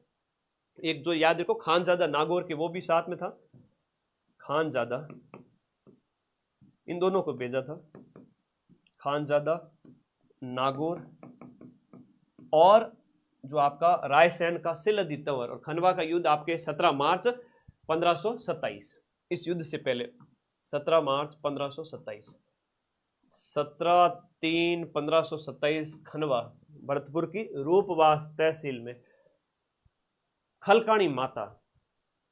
एक जो याद रखो खानजादा नागौर के, वो भी साथ में था, खानजादा, इन दोनों को भेजा था, खानजादा नागौर, और जो आपका रायसेन का सिलहदी तंवर। और खनवा का युद्ध आपके 17 मार्च 1527, इस युद्ध से पहले 17 मार्च 1527, 17/3/1527 खनवा, भरतपुर की रूपवास तहसील में। खलकाणी माता,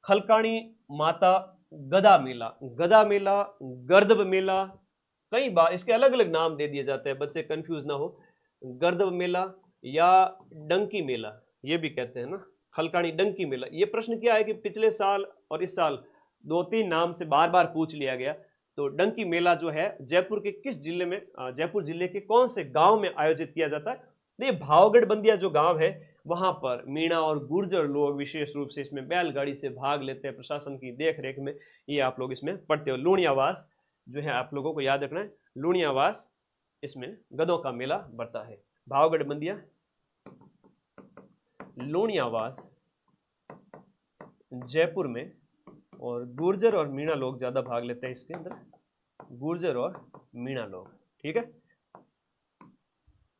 खलकाणी माता गदा मेला, गदा मेला, गर्दभ मेला, कई बार इसके अलग अलग नाम दे दिए जाते हैं, बच्चे कंफ्यूज ना हो। गर्दभ मेला या डंकी मेला ये भी कहते हैं ना, खलकाणी डंकी मेला। ये प्रश्न क्या है कि पिछले साल और इस साल 2-3 नाम से बार बार पूछ लिया गया। तो डंकी मेला जो है जयपुर के किस जिले में, जयपुर जिले के कौन से गांव में आयोजित किया जाता है? ये भावगढ़ बंदिया जो गांव है वहां पर मीणा और गुर्जर लोग विशेष रूप से इसमें बैलगाड़ी से भाग लेते हैं, प्रशासन की देख रेख में। ये आप लोग इसमें पढ़ते हो। लूणियावास जो है आप लोगों को याद रखना है, लूणियावास, इसमें गधों का मेला बढ़ता है। भावगढ़ बंदिया, लूणियावास जयपुर में, और गुर्जर और मीणा लोग ज्यादा भाग लेते हैं इसके अंदर, गुर्जर और मीणा लोग, ठीक है।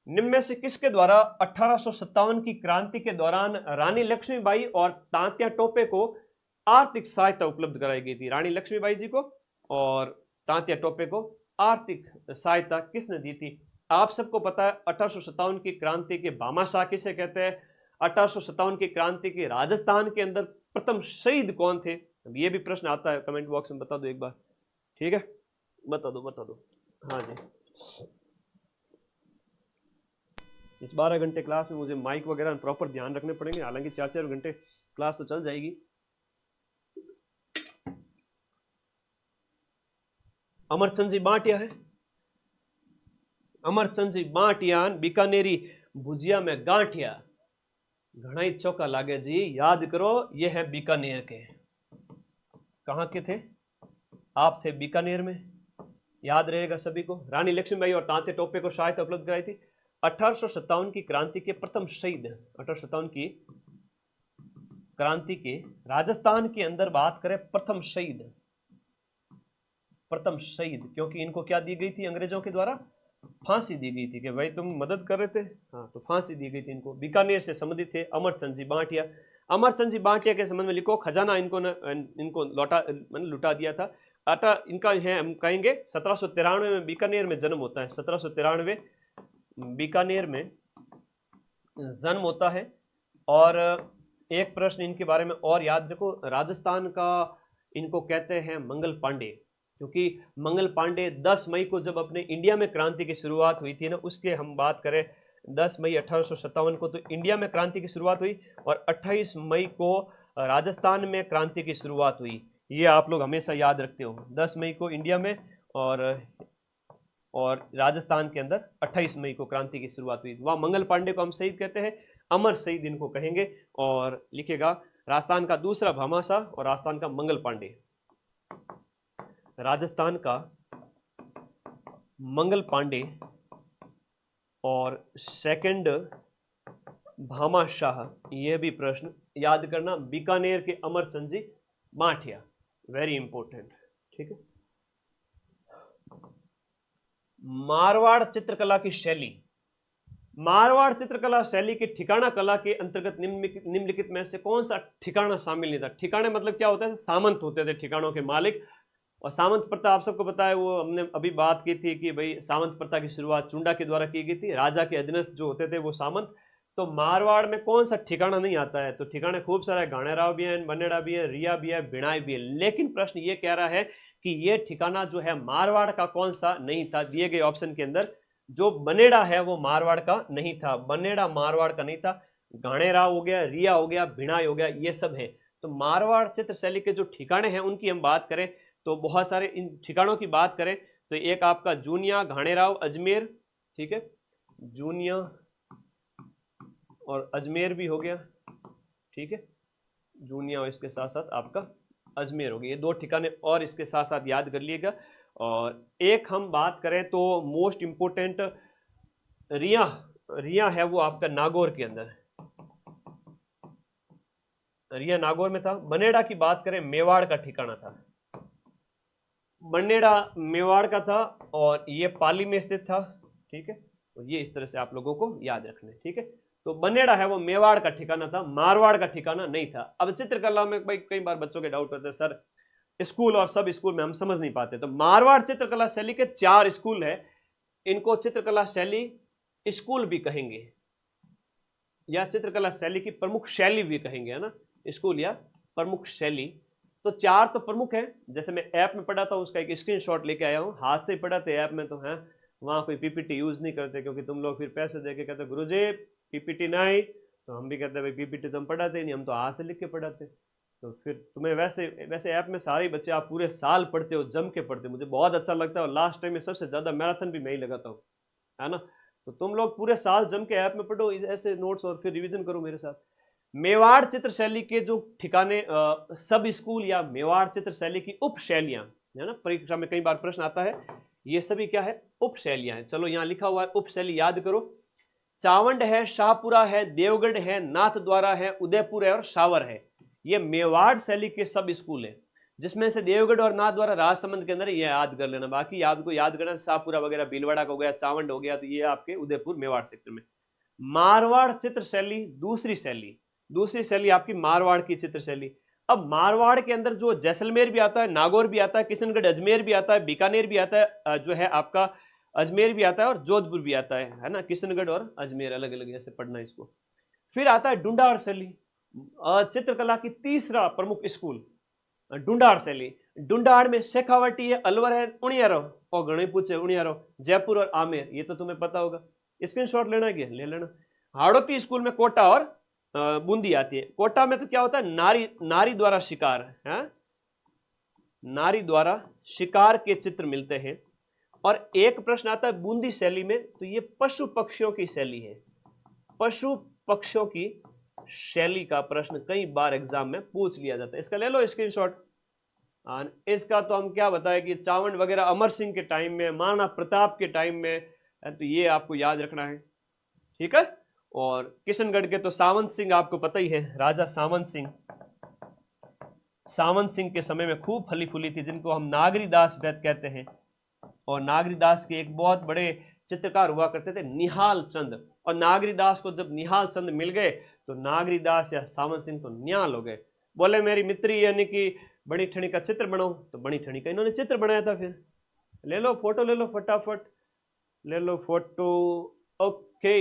निम्न में से किसके द्वारा 1857 की क्रांति के दौरान रानी लक्ष्मीबाई और तांत्या टोपे को आर्थिक सहायता उपलब्ध कराई गई थी? रानी लक्ष्मीबाई जी को और तांत्या टोपे को आर्थिक सहायता किसने दी थी? आप सबको पता है 1857 की क्रांति के भामाशाह किसे कहते हैं? 1857 की क्रांति के राजस्थान के अंदर प्रथम शहीद कौन थे? अब ये भी प्रश्न आता है, कमेंट बॉक्स में बता दो एक बार, ठीक है, बता दो। हाँ जी, इस 12 घंटे क्लास में मुझे माइक वगैरह प्रॉपर ध्यान रखने पड़ेंगे, हालांकि 4-4 घंटे क्लास तो चल जाएगी। अमरचंद जी बाटिया है, अमरचंद जी बाटियान, बीकानेरी भुजिया में गांठिया, घना ही चौका लागे जी, याद करो ये है बीकानेर के। कहाँ के थे आप? थे बीकानेर में, याद रहेगा सभी को। रानी लक्ष्मीबाई और तांते टोपे को सहायता उपलब्ध कराई थी। 1857 की क्रांति के प्रथम शहीद, 1857 की क्रांति के राजस्थान के अंदर बात करें प्रथम शहीद, प्रथम शहीद, क्योंकि इनको क्या दी गई थी अंग्रेजों के द्वारा? फांसी दी गई थी कि भाई तुम मदद कर रहे थे, हाँ तो फांसी दी गई थी इनको। बीकानेर से संबंधित थे अमरचंद जी बांटिया। अमरचंद जी बांटिया के संबंध में लिखो, खजाना इनको लुटा दिया था। अतः इनका है, हम कहेंगे 1793 में बीकानेर में जन्म होता है, 1793 बीकानेर में जन्म होता है। और एक प्रश्न इनके बारे में और याद रखो, राजस्थान का इनको कहते हैं मंगल पांडे, क्योंकि मंगल पांडे 10 मई को जब अपने इंडिया में क्रांति की शुरुआत हुई थी ना, उसके हम बात करें 10 मई 1857 को तो इंडिया में क्रांति की शुरुआत हुई, और 28 मई को राजस्थान में क्रांति की शुरुआत हुई। ये आप लोग हमेशा याद रखते हो, 10 मई को इंडिया में और राजस्थान के अंदर 28 मई को क्रांति की शुरुआत हुई। वहाँ मंगल पांडे को हम शहीद कहते हैं, अमर शहीद इनको कहेंगे। और लिखेगा राजस्थान का दूसरा भामाशाह और राजस्थान का मंगल पांडे, राजस्थान का मंगल पांडे और सेकंड भामाशाह। यह भी प्रश्न याद करना, बीकानेर के अमरचंद जी बांटिया, वेरी इंपॉर्टेंट, ठीक है। मारवाड़ चित्रकला की शैली, मारवाड़ चित्रकला शैली के ठिकाना कला के अंतर्गत निम्नलिखित में से कौन सा ठिकाना शामिल नहीं था? ठिकाने मतलब क्या होता है? सामंत होते थे ठिकानों के मालिक। और सामंत प्रथा आप सबको पता है, वो हमने अभी बात की थी कि भाई सामंत प्रथा की शुरुआत चुंडा के द्वारा की गई थी। राजा के अधीनस्थ जो होते थे वो सामंत। तो मारवाड़ में कौन सा ठिकाना नहीं आता है? तो ठिकाने खूब सारा है, घाणेराव भी है, बनेड़ा भी है, रिया भी है, बिणाई भी है। लेकिन प्रश्न ये कह रहा है कि ये ठिकाना जो है मारवाड़ का कौन सा नहीं था? दिए गए ऑप्शन के अंदर जो बनेड़ा है वो मारवाड़ का नहीं था, बनेड़ा मारवाड़ का नहीं था। घाणेराव हो गया, रिया हो गया, बिणाई हो गया, ये सब है। तो मारवाड़ चित्र शैली के जो ठिकाने हैं उनकी हम बात करें तो बहुत सारे इन ठिकानों की बात करें तो एक आपका जूनिया, घाणेराव, अजमेर, ठीक है, जूनिया और अजमेर भी हो गया, ठीक है, जूनिया और इसके साथ साथ आपका अजमेर हो गया। ये दो ठिकाने और इसके साथ साथ याद कर लीजिएगा। और एक हम बात करें तो मोस्ट इंपोर्टेंट रिया, रिया है वो आपका नागौर के अंदर, रिया नागौर में था। बनेड़ा की बात करें मेवाड़ का ठिकाना था, बनेड़ा मेवाड़ का था और ये पाली में स्थित था, ठीक है। और ये इस तरह से आप लोगों को याद रखना है, ठीक है। तो बनेड़ा है वो मेवाड़ का ठिकाना था, मारवाड़ का ठिकाना नहीं था। अब चित्रकला में भाई कई बार बच्चों के डाउट होते हैं, सर स्कूल और सब स्कूल में हम समझ नहीं पाते। तो मारवाड़ चित्रकला शैली के 4 स्कूल है, इनको चित्रकला शैली स्कूल भी कहेंगे या चित्रकला शैली की प्रमुख शैली भी कहेंगे, है ना, स्कूल या प्रमुख शैली। तो 4 तो प्रमुख है, जैसे मैं ऐप में पढ़ा था उसका एक स्क्रीनशॉट लेके आया हूँ, हाथ से ही पढ़ा था ऐप में तो है, वहाँ कोई पीपीटी यूज नहीं करते क्योंकि तुम लोग फिर पैसे दे के कहते गुरुजी पीपीटी नहीं, तो हम भी कहते भाई पीपीटी तो हम पढ़ाते नहीं, हम तो हाथ से लिख के पढ़ाते। तो फिर तुम्हें वैसे ऐप में सारे बच्चे आप पूरे साल पढ़ते हो, जम के पढ़ते हो, मुझे बहुत अच्छा लगता है। और लास्ट टाइम में सबसे ज़्यादा मैराथन भी मैं ही लगाता हूँ, है ना। तो तुम लोग पूरे साल जम के ऐप में पढ़ो ऐसे नोट्स और फिर रिवीजन करो मेरे साथ। मेवाड़ चित्र शैली के जो ठिकाने सब स्कूल या मेवाड़ चित्र शैली की उप शैलियाँ, है ना, परीक्षा में कई बार प्रश्न आता है, ये सभी क्या है? उप शैलियाँ हैं। चलो यहाँ लिखा हुआ है उप शैली, याद करो। चावंड है, शाहपुरा है, देवगढ़ है, नाथद्वारा है, उदयपुर है और शावर है। ये मेवाड़ शैली के सब स्कूल है, जिसमें से देवगढ़ और नाथद्वारा राजसमंद के अंदर ये याद कर लेना। बाकी याद करना, शाहपुरा वगैरह भीलवाड़ा का हो गया, चावंड हो गया, तो ये आपके उदयपुर मेवाड़ सेक्टर में। मारवाड़ चित्र शैली दूसरी शैली आपकी मारवाड़ की चित्र शैली। अब मारवाड़ के अंदर जो जैसलमेर भी आता है, नागौर भी आता है, किशनगढ़ अजमेर भी आता है, बीकानेर भी आता है, जो है आपका अजमेर भी आता है और जोधपुर भी आता है ना। किशनगढ़ और अजमेर अलग अलग ऐसे पढ़ना इसको। फिर आता है डुंडार शैली, चित्रकला की तीसरा प्रमुख स्कूल डुंडार शैली। डुंडार में शेखावटी है, अलवर है, उणियारो और गणे पूछे उणियारो, जयपुर और आमेर, ये तो तुम्हें पता होगा, स्क्रीनशॉट लेना है, ले लेना। हाड़ौती स्कूल में कोटा और बूंदी आती है। कोटा में तो क्या होता है? नारी द्वारा शिकार है, नारी द्वारा शिकार के चित्र मिलते हैं। और एक प्रश्न आता है बूंदी शैली में, तो ये पशु पक्षियों की शैली है, पशु पक्षियों की शैली का प्रश्न कई बार एग्जाम में पूछ लिया जाता है। इसका ले लो स्क्रीनशॉट। इसका तो हम क्या बताएं कि चावंड वगैरह अमर सिंह के टाइम में, महाराणा प्रताप के टाइम में, तो ये आपको याद रखना है, ठीक है। और किशनगढ़ के तो सावंत सिंह आपको पता ही है, राजा सावंत सिंह। सावंत सिंह के समय में खूब फली फूली थी, जिनको हम नागरीदास कहते हैं। और नागरीदास के एक बहुत बड़े चित्रकार हुआ करते थे, निहाल चंद। और नागरीदास को जब निहाल चंद मिल गए तो नागरीदास या सावंत सिंह तो निहाल हो गए। बोले मेरी मित्री यानी कि बड़ी ठणी का चित्र बनाओ, तो बड़ी ठणी का इन्होंने चित्र बनाया था। फिर ले लो फोटो, ले लो फटाफट, ले लो फोटो। ओके,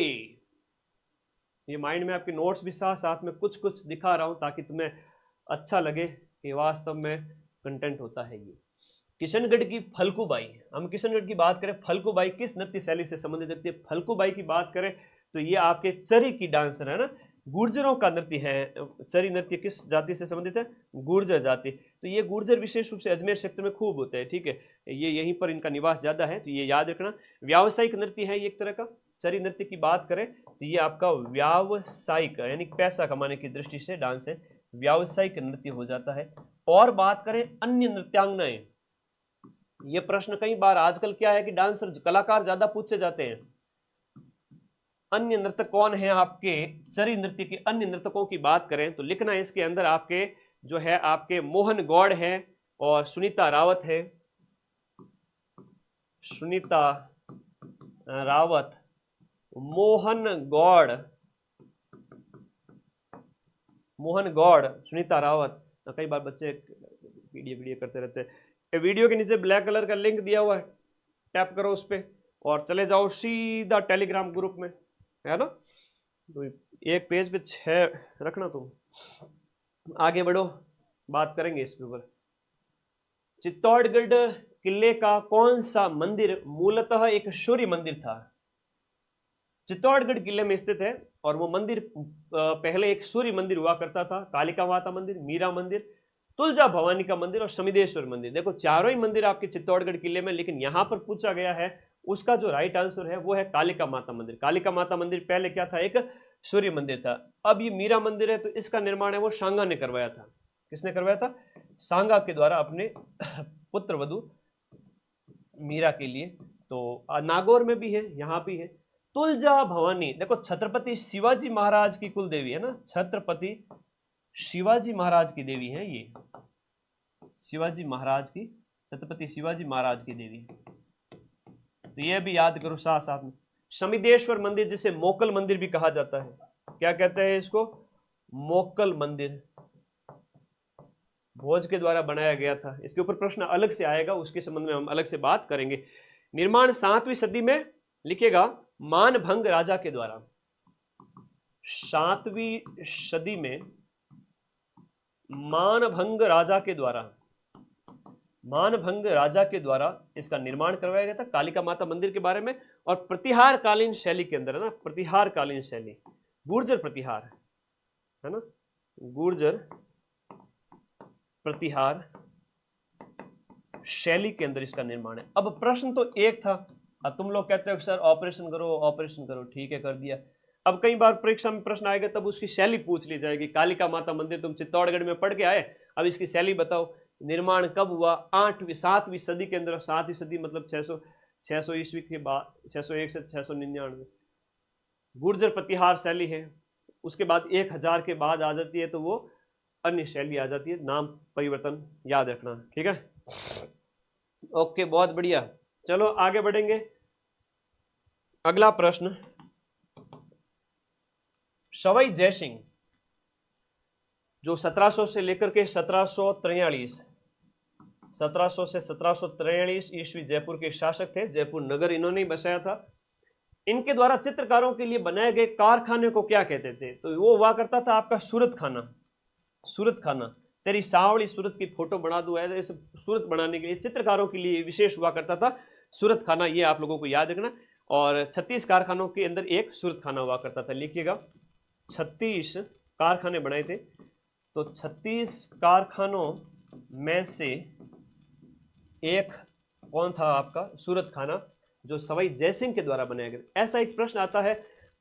ये माइंड में आपके नोट्स भी साथ साथ में कुछ कुछ दिखा रहा हूं ताकि तुम्हें अच्छा लगे कि वास्तव में कंटेंट होता है। ये किशनगढ़ की फल्गुबाई, हम किशनगढ़ की बात करें, फल्गुबाई किस नृत्य शैली से संबंधित होती है? फल्गुबाई की बात करें तो ये आपके चरी की डांसर है ना, गुर्जरों का नृत्य है। चरी नृत्य किस जाति से संबंधित है? गुर्जर जाति। तो ये गुर्जर विशेष रूप से अजमेर क्षेत्र में खूब होते हैं, ठीक है, ये यहीं पर इनका निवास ज्यादा है, तो ये याद रखना। व्यावसायिक नृत्य है ये एक तरह का। चरी नृत्य की बात करें तो ये आपका व्यावसायिक यानी पैसा कमाने की दृष्टि से डांस है, व्यावसायिक नृत्य हो जाता है। और बात करें अन्य नृत्यांगनाएं, ये प्रश्न कई बार आजकल क्या है कि डांसर कलाकार ज्यादा पूछे जाते हैं। अन्य नृत्यक कौन है आपके चरी नृत्य के? अन्य नृत्यकों की बात करें तो लिखना है इसके अंदर आपके जो है आपके मोहन गौड़ है और सुनीता रावत है। सुनीता रावत, मोहन गौड़, मोहन गौड़, सुनीता रावत। कई बार बच्चे वीडियो करते रहते हैं। वीडियो के नीचे ब्लैक कलर का लिंक दिया हुआ है, टैप करो उस पर और चले जाओ सीधा टेलीग्राम ग्रुप में, है ना। तो एक पेज पे 6 रखना। तुम आगे बढ़ो, बात करेंगे इसके ऊपर। चित्तौड़गढ़ किले का कौन सा मंदिर मूलतः एक सूर्य मंदिर था? चित्तौड़गढ़ किले में स्थित है और वो मंदिर पहले एक सूर्य मंदिर हुआ करता था। कालिका माता मंदिर, मीरा मंदिर, तुलजा भवानी का मंदिर और शमिदेश्वर मंदिर। देखो चारों ही मंदिर आपके चित्तौड़गढ़ किले में, लेकिन यहां पर पूछा गया है उसका जो राइट आंसर है वो है कालिका माता मंदिर। कालिका माता मंदिर पहले क्या था? एक सूर्य मंदिर था। अब ये मीरा मंदिर है, तो इसका निर्माण है वो सांगा ने करवाया था। किसने करवाया था? सांगा के द्वारा अपने पुत्र वधु मीरा के लिए। तो नागौर में भी है, यहाँ भी है। तुलजा भवानी, देखो छत्रपति शिवाजी महाराज की कुल देवी है ना, छत्रपति शिवाजी महाराज की देवी है ये, शिवाजी महाराज की, छत्रपति शिवाजी महाराज की देवी। तो ये भी याद करो साथ साथ में। शमिदेश्वर मंदिर जिसे मोकल मंदिर भी कहा जाता है, क्या कहते हैं इसको? मोकल मंदिर, भोज के द्वारा बनाया गया था। इसके ऊपर प्रश्न अलग से आएगा, उसके संबंध में हम अलग से बात करेंगे। निर्माण 7वीं सदी में, लिखेगा मानभंग राजा के द्वारा। 7वीं सदी में मानभंग राजा के द्वारा, मानभंग राजा के द्वारा इसका निर्माण करवाया गया था। कालिका माता मंदिर के बारे में। और प्रतिहार कालीन शैली के अंदर है ना, प्रतिहार कालीन शैली, गुर्जर प्रतिहार है ना, गुर्जर प्रतिहार शैली के अंदर इसका निर्माण है। अब प्रश्न तो एक था, अब तुम लोग कहते हो सर ऑपरेशन करो, ऑपरेशन करो, ठीक है कर दिया। अब कई बार परीक्षा में प्रश्न आएगा तब उसकी शैली पूछ ली जाएगी। कालिका माता मंदिर तुम चित्तौड़गढ़ में पढ़ के आए, अब इसकी शैली बताओ, निर्माण कब हुआ? 7वीं सदी के अंदर। 7वीं सदी मतलब 600 ईस्वी के बाद, 601 से 699। गुर्जर प्रतिहार शैली है। उसके बाद 1000 के बाद आ जाती है तो वो अन्य शैली आ जाती है, नाम परिवर्तन याद रखना, ठीक है। ओके, बहुत बढ़िया। चलो आगे बढ़ेंगे। अगला प्रश्न, सवाई जयसिंह जो 1700 से लेकर के 1743, 1700 से 1743 ईस्वी जयपुर के शासक थे। जयपुर नगर इन्होंने ही बसाया था। इनके द्वारा चित्रकारों के लिए बनाए गए कारखाने को क्या कहते थे? तो वो हुआ करता था आपका सूरत खाना। सूरत खाना, तेरी सावड़ी सूरत की फोटो बना दूं, ऐसे सूरत बनाने के लिए चित्रकारों के लिए विशेष हुआ करता था सूरत खाना, ये आप लोगों को याद रखना। और 36 कारखानों के अंदर एक सूरत खाना हुआ करता था। लिखिएगा 36 कारखाने बनाए थे, तो 36 कारखानों में से एक कौन था आपका? सूरत खाना, जो सवाई जयसिंह के द्वारा बनाया गया। ऐसा एक प्रश्न आता है,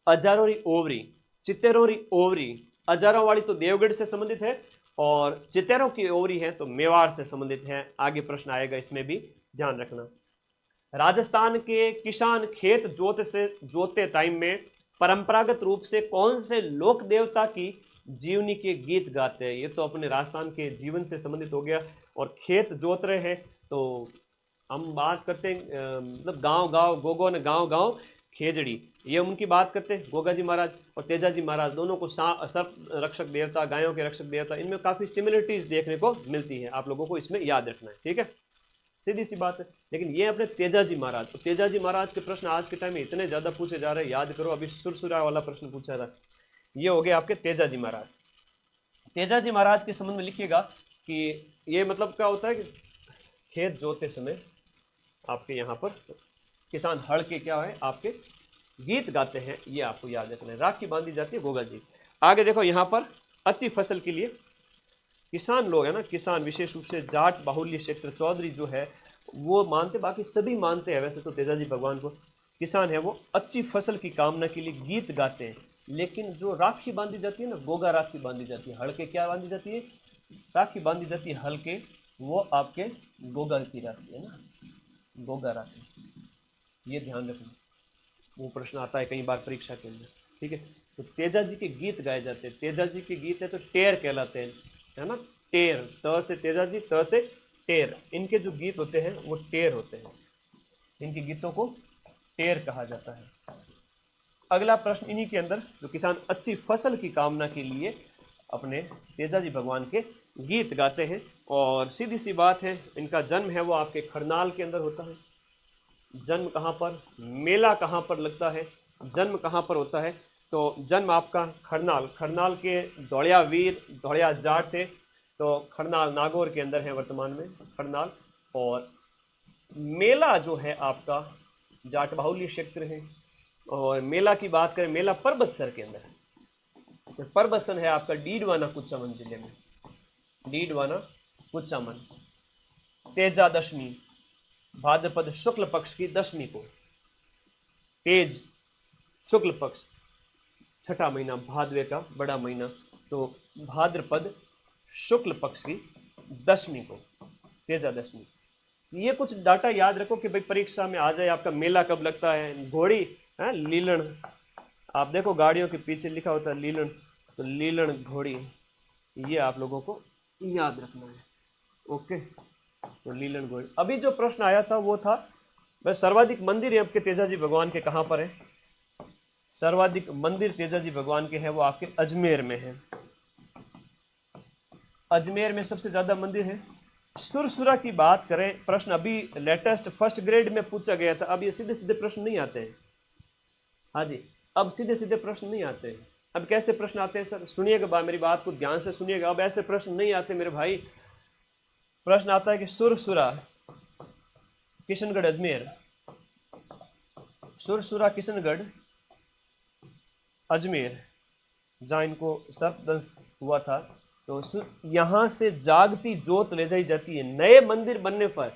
अजारोरी ओवरी, चित्तेरोरी ओवरी, अजारावाड़ी तो देवगढ़ से संबंधित है, और चितेरों की ओवरी है तो मेवाड़ से संबंधित है। आगे प्रश्न आएगा, इसमें भी ध्यान रखना। राजस्थान के किसान खेत जोते टाइम में परंपरागत रूप से कौन से लोक देवता की जीवनी के गीत गाते हैं? ये तो अपने राजस्थान के जीवन से संबंधित हो गया। और खेत जोत रहे हैं तो हम बात करते हैं मतलब गांव गांव गोगो ने गांव गांव खेजड़ी, ये उनकी बात करते हैं। गोगा जी महाराज और तेजा जी महाराज दोनों को सर्प रक्षक देवता, गायों के रक्षक देवता, इनमें काफ़ी सिमिलरिटीज देखने को मिलती है। आप लोगों को इसमें याद रखना है, ठीक है, सीधी सी बात है। लेकिन ये अपने तेजा जी महाराज, तो तेजा जी महाराज के प्रश्न आज के टाइम में इतने ज़्यादा पूछे जा रहे हैं, याद करो। अभी सुरसुरा वाला प्रश्न पूछा था, ये हो गया आपके तेजा जी महाराज। तेजा जी महाराज के संबंध में लिखिएगा कि ये मतलब क्या होता है कि खेत जोतते समय आपके यहाँ पर किसान हड़ के क्या है आपके गीत गाते हैं, ये आपको याद रखना है। राखी बांधी जाती है गोगा जी। आगे देखो, यहाँ पर अच्छी फसल के लिए किसान लोग है ना, किसान विशेष रूप से जाट बाहुल्य क्षेत्र चौधरी जो है वो मानते, बाकी सभी मानते हैं वैसे तो तेजा जी भगवान को। किसान है वो अच्छी फसल की कामना के लिए गीत गाते हैं। लेकिन जो राखी बांधी जाती है ना, गोगा राखी बांधी जाती है, हड़ के क्या बांधी जाती है, राखी बांधी जाती है हल के, वो आपके गोगा की राखी है ना, गोगा राखी, ये ध्यान रखना। वो प्रश्न आता है कई बार परीक्षा के अंदर, ठीक है। तो तेजा जी के गीत गाए जाते हैं। तेजा जी के गीत है तो टेर कहलाते हैं, है ना, टेर, त से तेजा जी, त से टेर, इनके जो गीत होते हैं वो टेर होते हैं, इनके गीतों को टेर कहा जाता है। अगला प्रश्न इन्हीं के अंदर, जो किसान अच्छी फसल की कामना के लिए अपने तेजा जी भगवान के गीत गाते हैं। और सीधी सी बात है, इनका जन्म है वो आपके खरनाल के अंदर होता है। जन्म कहाँ पर, मेला कहाँ पर लगता है, जन्म कहाँ पर होता है, तो जन्म आपका खरनाल, खरनाल के दौड़िया वीर दौड़िया जाट थे, तो खरनाल नागौर के अंदर है वर्तमान में खरनाल। और मेला जो है आपका जाट बाहुल्य क्षेत्र है। और मेला की बात करें, मेला परबतसर के अंदर है। तो परबतसर है आपका डीडवाना कुचामन जिले में, डीडवाना कुचामन। तेजा दशमी भाद्रपद शुक्ल पक्ष की दशमी को, तेज शुक्ल पक्ष, छठा महीना, भादवे का बड़ा महीना, तो भाद्रपद शुक्ल पक्ष की दशमी को तेजा दशमी। ये कुछ डाटा याद रखो कि भाई परीक्षा में आ जाए आपका मेला कब लगता है। घोड़ी है लीलण, आप देखो गाड़ियों के पीछे लिखा होता है लीलण, तो लीलण घोड़ी, ये आप लोगों को याद रखना है, ओके। तो लीलन घोड़ी। अभी जो प्रश्न आया था वो था वह सर्वाधिक मंदिर आपके तेजा जी भगवान के कहाँ पर है। सर्वाधिक मंदिर तेजा जी भगवान के हैं वो आपके अजमेर में है। अजमेर में सबसे ज्यादा मंदिर है। सुरसुरा की बात करें, प्रश्न अभी लेटेस्ट फर्स्ट ग्रेड में पूछा गया था। अब ये सीधे सीधे प्रश्न नहीं आते हैं, हाँ जी, अब सीधे सीधे प्रश्न नहीं आते हैं। अब कैसे प्रश्न आते हैं सर, सुनिएगा मेरी बात को ध्यान से सुनिएगा। अब ऐसे प्रश्न नहीं आते मेरे भाई। प्रश्न आता है कि सुरसुरा किशनगढ़ अजमेर, सुरसुरा किशनगढ़ अजमेर, जहाँ इनको सर्पदंश हुआ था, तो यहाँ से जागती जोत ले जाई जाती है। नए मंदिर बनने पर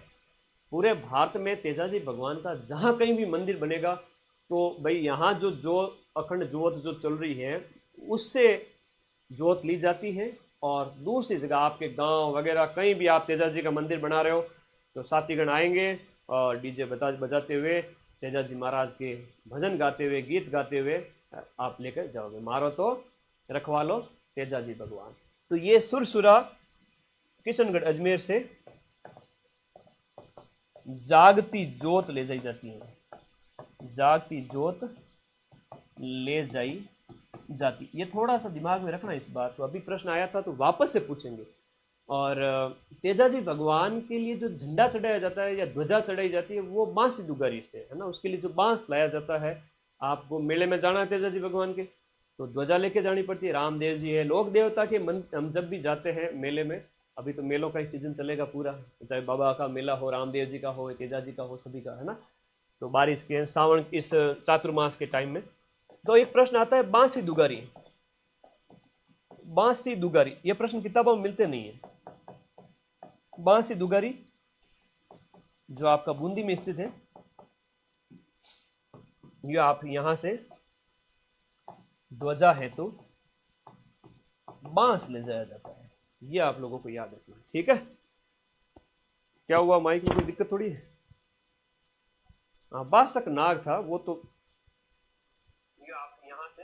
पूरे भारत में तेजा जी भगवान का जहाँ कहीं भी मंदिर बनेगा तो भाई यहाँ जो अखंड जोत जो चल रही है उससे जोत ली जाती है। और दूसरी जगह आपके गांव वगैरह कहीं भी आप तेजा जी का मंदिर बना रहे हो तो साथीगण आएंगे और डीजे बजाते हुए तेजा जी महाराज के भजन गाते हुए, गीत गाते हुए आप लेकर जाओगे। मारो तो रखवा लो तेजा जी भगवान। तो ये सुरसुरा किशनगढ़ अजमेर से जागती जोत ले जाई जाती है, जागती जोत ले जाई जाती। ये थोड़ा सा दिमाग में रखना इस बात को। अभी प्रश्न आया था तो वापस से पूछेंगे। और तेजा जी भगवान के लिए जो झंडा चढ़ाया जाता है या ध्वजा चढ़ाई जाती है वो बांसी दुगारी से है ना, उसके लिए जो बांस लाया जाता है। आपको मेले में जाना है तेजा जी भगवान के तो ध्वजा लेके जानी पड़ती है। रामदेव जी है, लोक देवता के हम जब भी जाते हैं मेले में, अभी तो मेलों का ही सीजन चलेगा पूरा, चाहे बाबा का मेला हो, रामदेव जी का हो, तेजा जी का हो, सभी का है ना। तो बारिश के सावन इस चातुर्मास के टाइम में तो एक प्रश्न आता है बांसी दुगारी, बांसी दुगारी, ये प्रश्न किताबों में मिलते नहीं है। बांसी दुगारी जो आपका बूंदी में स्थित है, ये आप यहां से ध्वजा है तो बांस ले जाया जाता है। ये आप लोगों को याद रखना है, ठीक है। क्या हुआ, माइक में कोई दिक्कत थोड़ी है। हाँ, बासक नाग था वो तो। ये आप यहाँ से,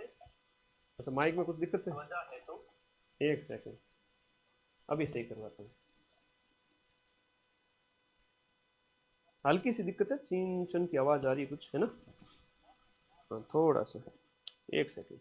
अच्छा माइक में कुछ दिक्कत है, वजह है तो एक सेकंड अभी सही करवाता हूँ। हल्की सी दिक्कत है, चीन चन की आवाज आ रही है कुछ, है ना। हाँ, थोड़ा सा, एक सेकंड।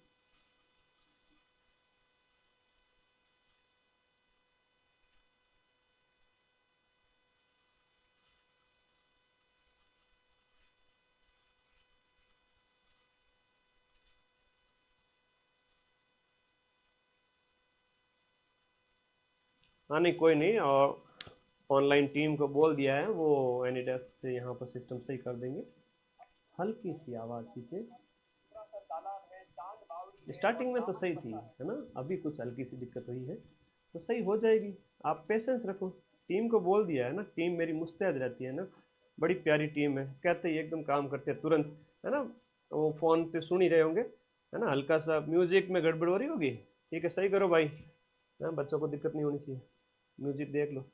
हाँ नहीं कोई नहीं, और ऑनलाइन टीम को बोल दिया है, वो एनीडेस्क से यहाँ पर सिस्टम सही कर देंगे। हल्की सी आवाज पीछे, स्टार्टिंग में तो सही थी, है ना, अभी कुछ हल्की सी दिक्कत हुई है, तो सही हो जाएगी। आप पेशेंस रखो, टीम को बोल दिया है ना, टीम मेरी मुस्तैद रहती है ना, बड़ी प्यारी टीम है, कहते ही एकदम काम करते हैं तुरंत, है ना। वो फ़ोन पे सुन ही रहे होंगे, है ना, हल्का सा म्यूजिक में गड़बड़ हो रही होगी, ठीक है सही करो भाई, हाँ बच्चों को दिक्कत नहीं होनी चाहिए, म्यूजिक देख लो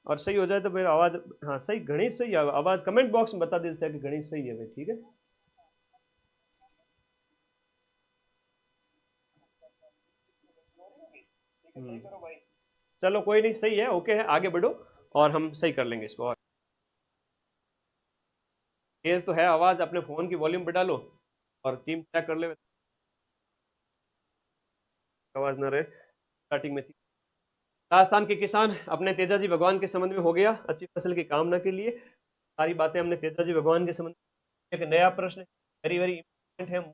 और सही हो जाए तो फिर आवाज़। हाँ सही, गणेश सही है आवाज़, कमेंट बॉक्स में बता देते हैं कि गणेश सही है भाई, ठीक है। चलो कोई नहीं, सही है, ओके है, आगे बढ़ो और हम सही कर लेंगे इसको। और तेज तो है आवाज़, अपने फ़ोन की वॉल्यूम बढ़ा लो और टीम चेक कर ले, आवाज़ ना रहे, स्टार्टिंग में थी। राजस्थान के किसान अपने तेजाजी भगवान के संबंध में हो गया, अच्छी फसल की कामना के लिए सारी बातें हमने तेजाजी भगवान के संबंध में। एक नया प्रश्न वेरी वेरी इंपॉर्टेंट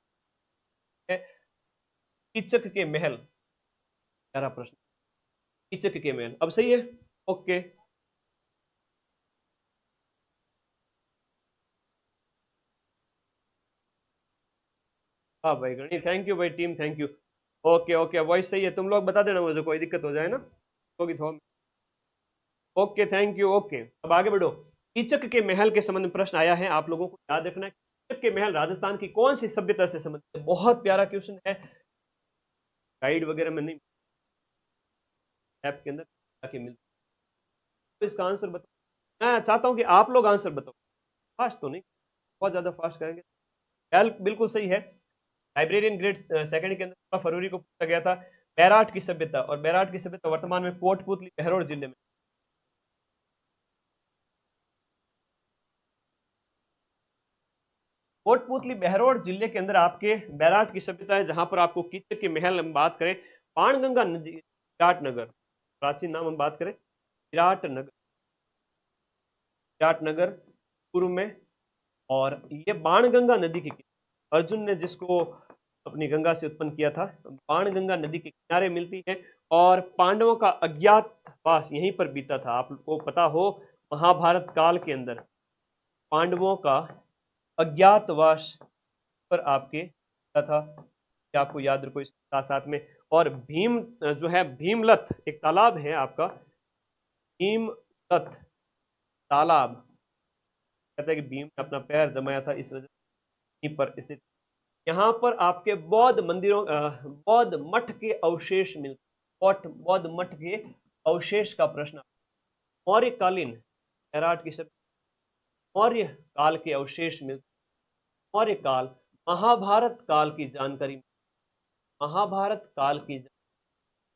है, कीचक के महल, प्यारा प्रश्न, कीचक के महल, अब सही है, ओके। हाँ भाई गणित, थैंक यू भाई team, thank you. Okay okay, voice सही है, तुम लोग बता देना मुझे कोई दिक्कत हो जाए ना, होगी तो। ओके थैंक यू, ओके अब आगे बढ़ो। कीचक के महल के संबंध में प्रश्न आया है, आप लोगों को याद रखना है कीचक के महल राजस्थान की कौन सी सभ्यता से संबंधित है, बहुत प्यारा क्वेश्चन है, गाइड वगैरह में नहीं, ऐप के अंदर जाके मिलता है। तो इसका आंसर बताओ, मैं चाहता हूं कि आप लोग आंसर बताओ, फास्ट तो नहीं, बहुत ज्यादा फास्ट करेंगे। बिल्कुल सही है, लाइब्रेरियन ग्रेड सेकंड के अंदर फरवरी को पूछा गया था, बैराट की सभ्यता, और बैराट की सभ्यता वर्तमान में कोटपुतली बहरोड जिले में। कोटपुतली बहरोड जिले के अंदर आपके बैराट की सभ्यता है, जहां पर आपको कीचक के महल हम बात करें, पाणगंगा नदी, विराट नगर, प्राचीन नाम हम बात करें, विराट नगर, विराट नगर पूर्व में। और ये बाणगंगा नदी के किनारे, अर्जुन ने जिसको अपनी गंगा से उत्पन्न किया था, बाणगंगा नदी के किनारे मिलती है। और पांडवों का अज्ञातवास यहीं पर बीता था, आपको पता हो, महाभारत काल के अंदर पांडवों का अज्ञातवास पर आपके क्या था, कि आपको याद रखो इसके साथ साथ में। और भीम जो है, भीमलत एक तालाब है आपका, भीमलत तालाब, कहते हैं कि भीम ने अपना पैर जमाया था, इस वजह से पर स्थित। यहाँ पर आपके बौद्ध मंदिरों, बौद्ध मठ के अवशेष मिलते, बौद्ध मठ के अवशेष का प्रश्न, मौर्य कालीन बैराट की सब, मौर्य काल के अवशेष मिलते, मौर्य काल, महाभारत काल की जानकारी, महाभारत काल की,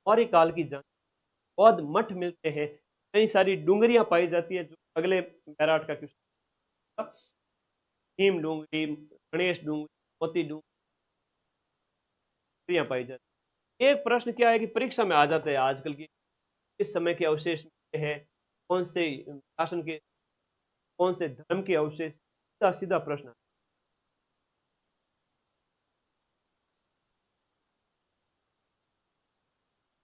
मौर्य काल की जानकारी, बौद्ध मठ मिलते हैं, कई सारी डूंगरियां पाई जाती है, जो अगले बैराट का क्वेश्चन, भीम डूंगरी, गणेश डूंगरी, मोती डूंगरियां पाई जाती है। एक प्रश्न क्या है कि परीक्षा में आ जाता है आजकल की, इस समय के अवशेष मिलते हैं, कौन से शासन के, कौन से धर्म के अवशेष, सीधा सीधा प्रश्न।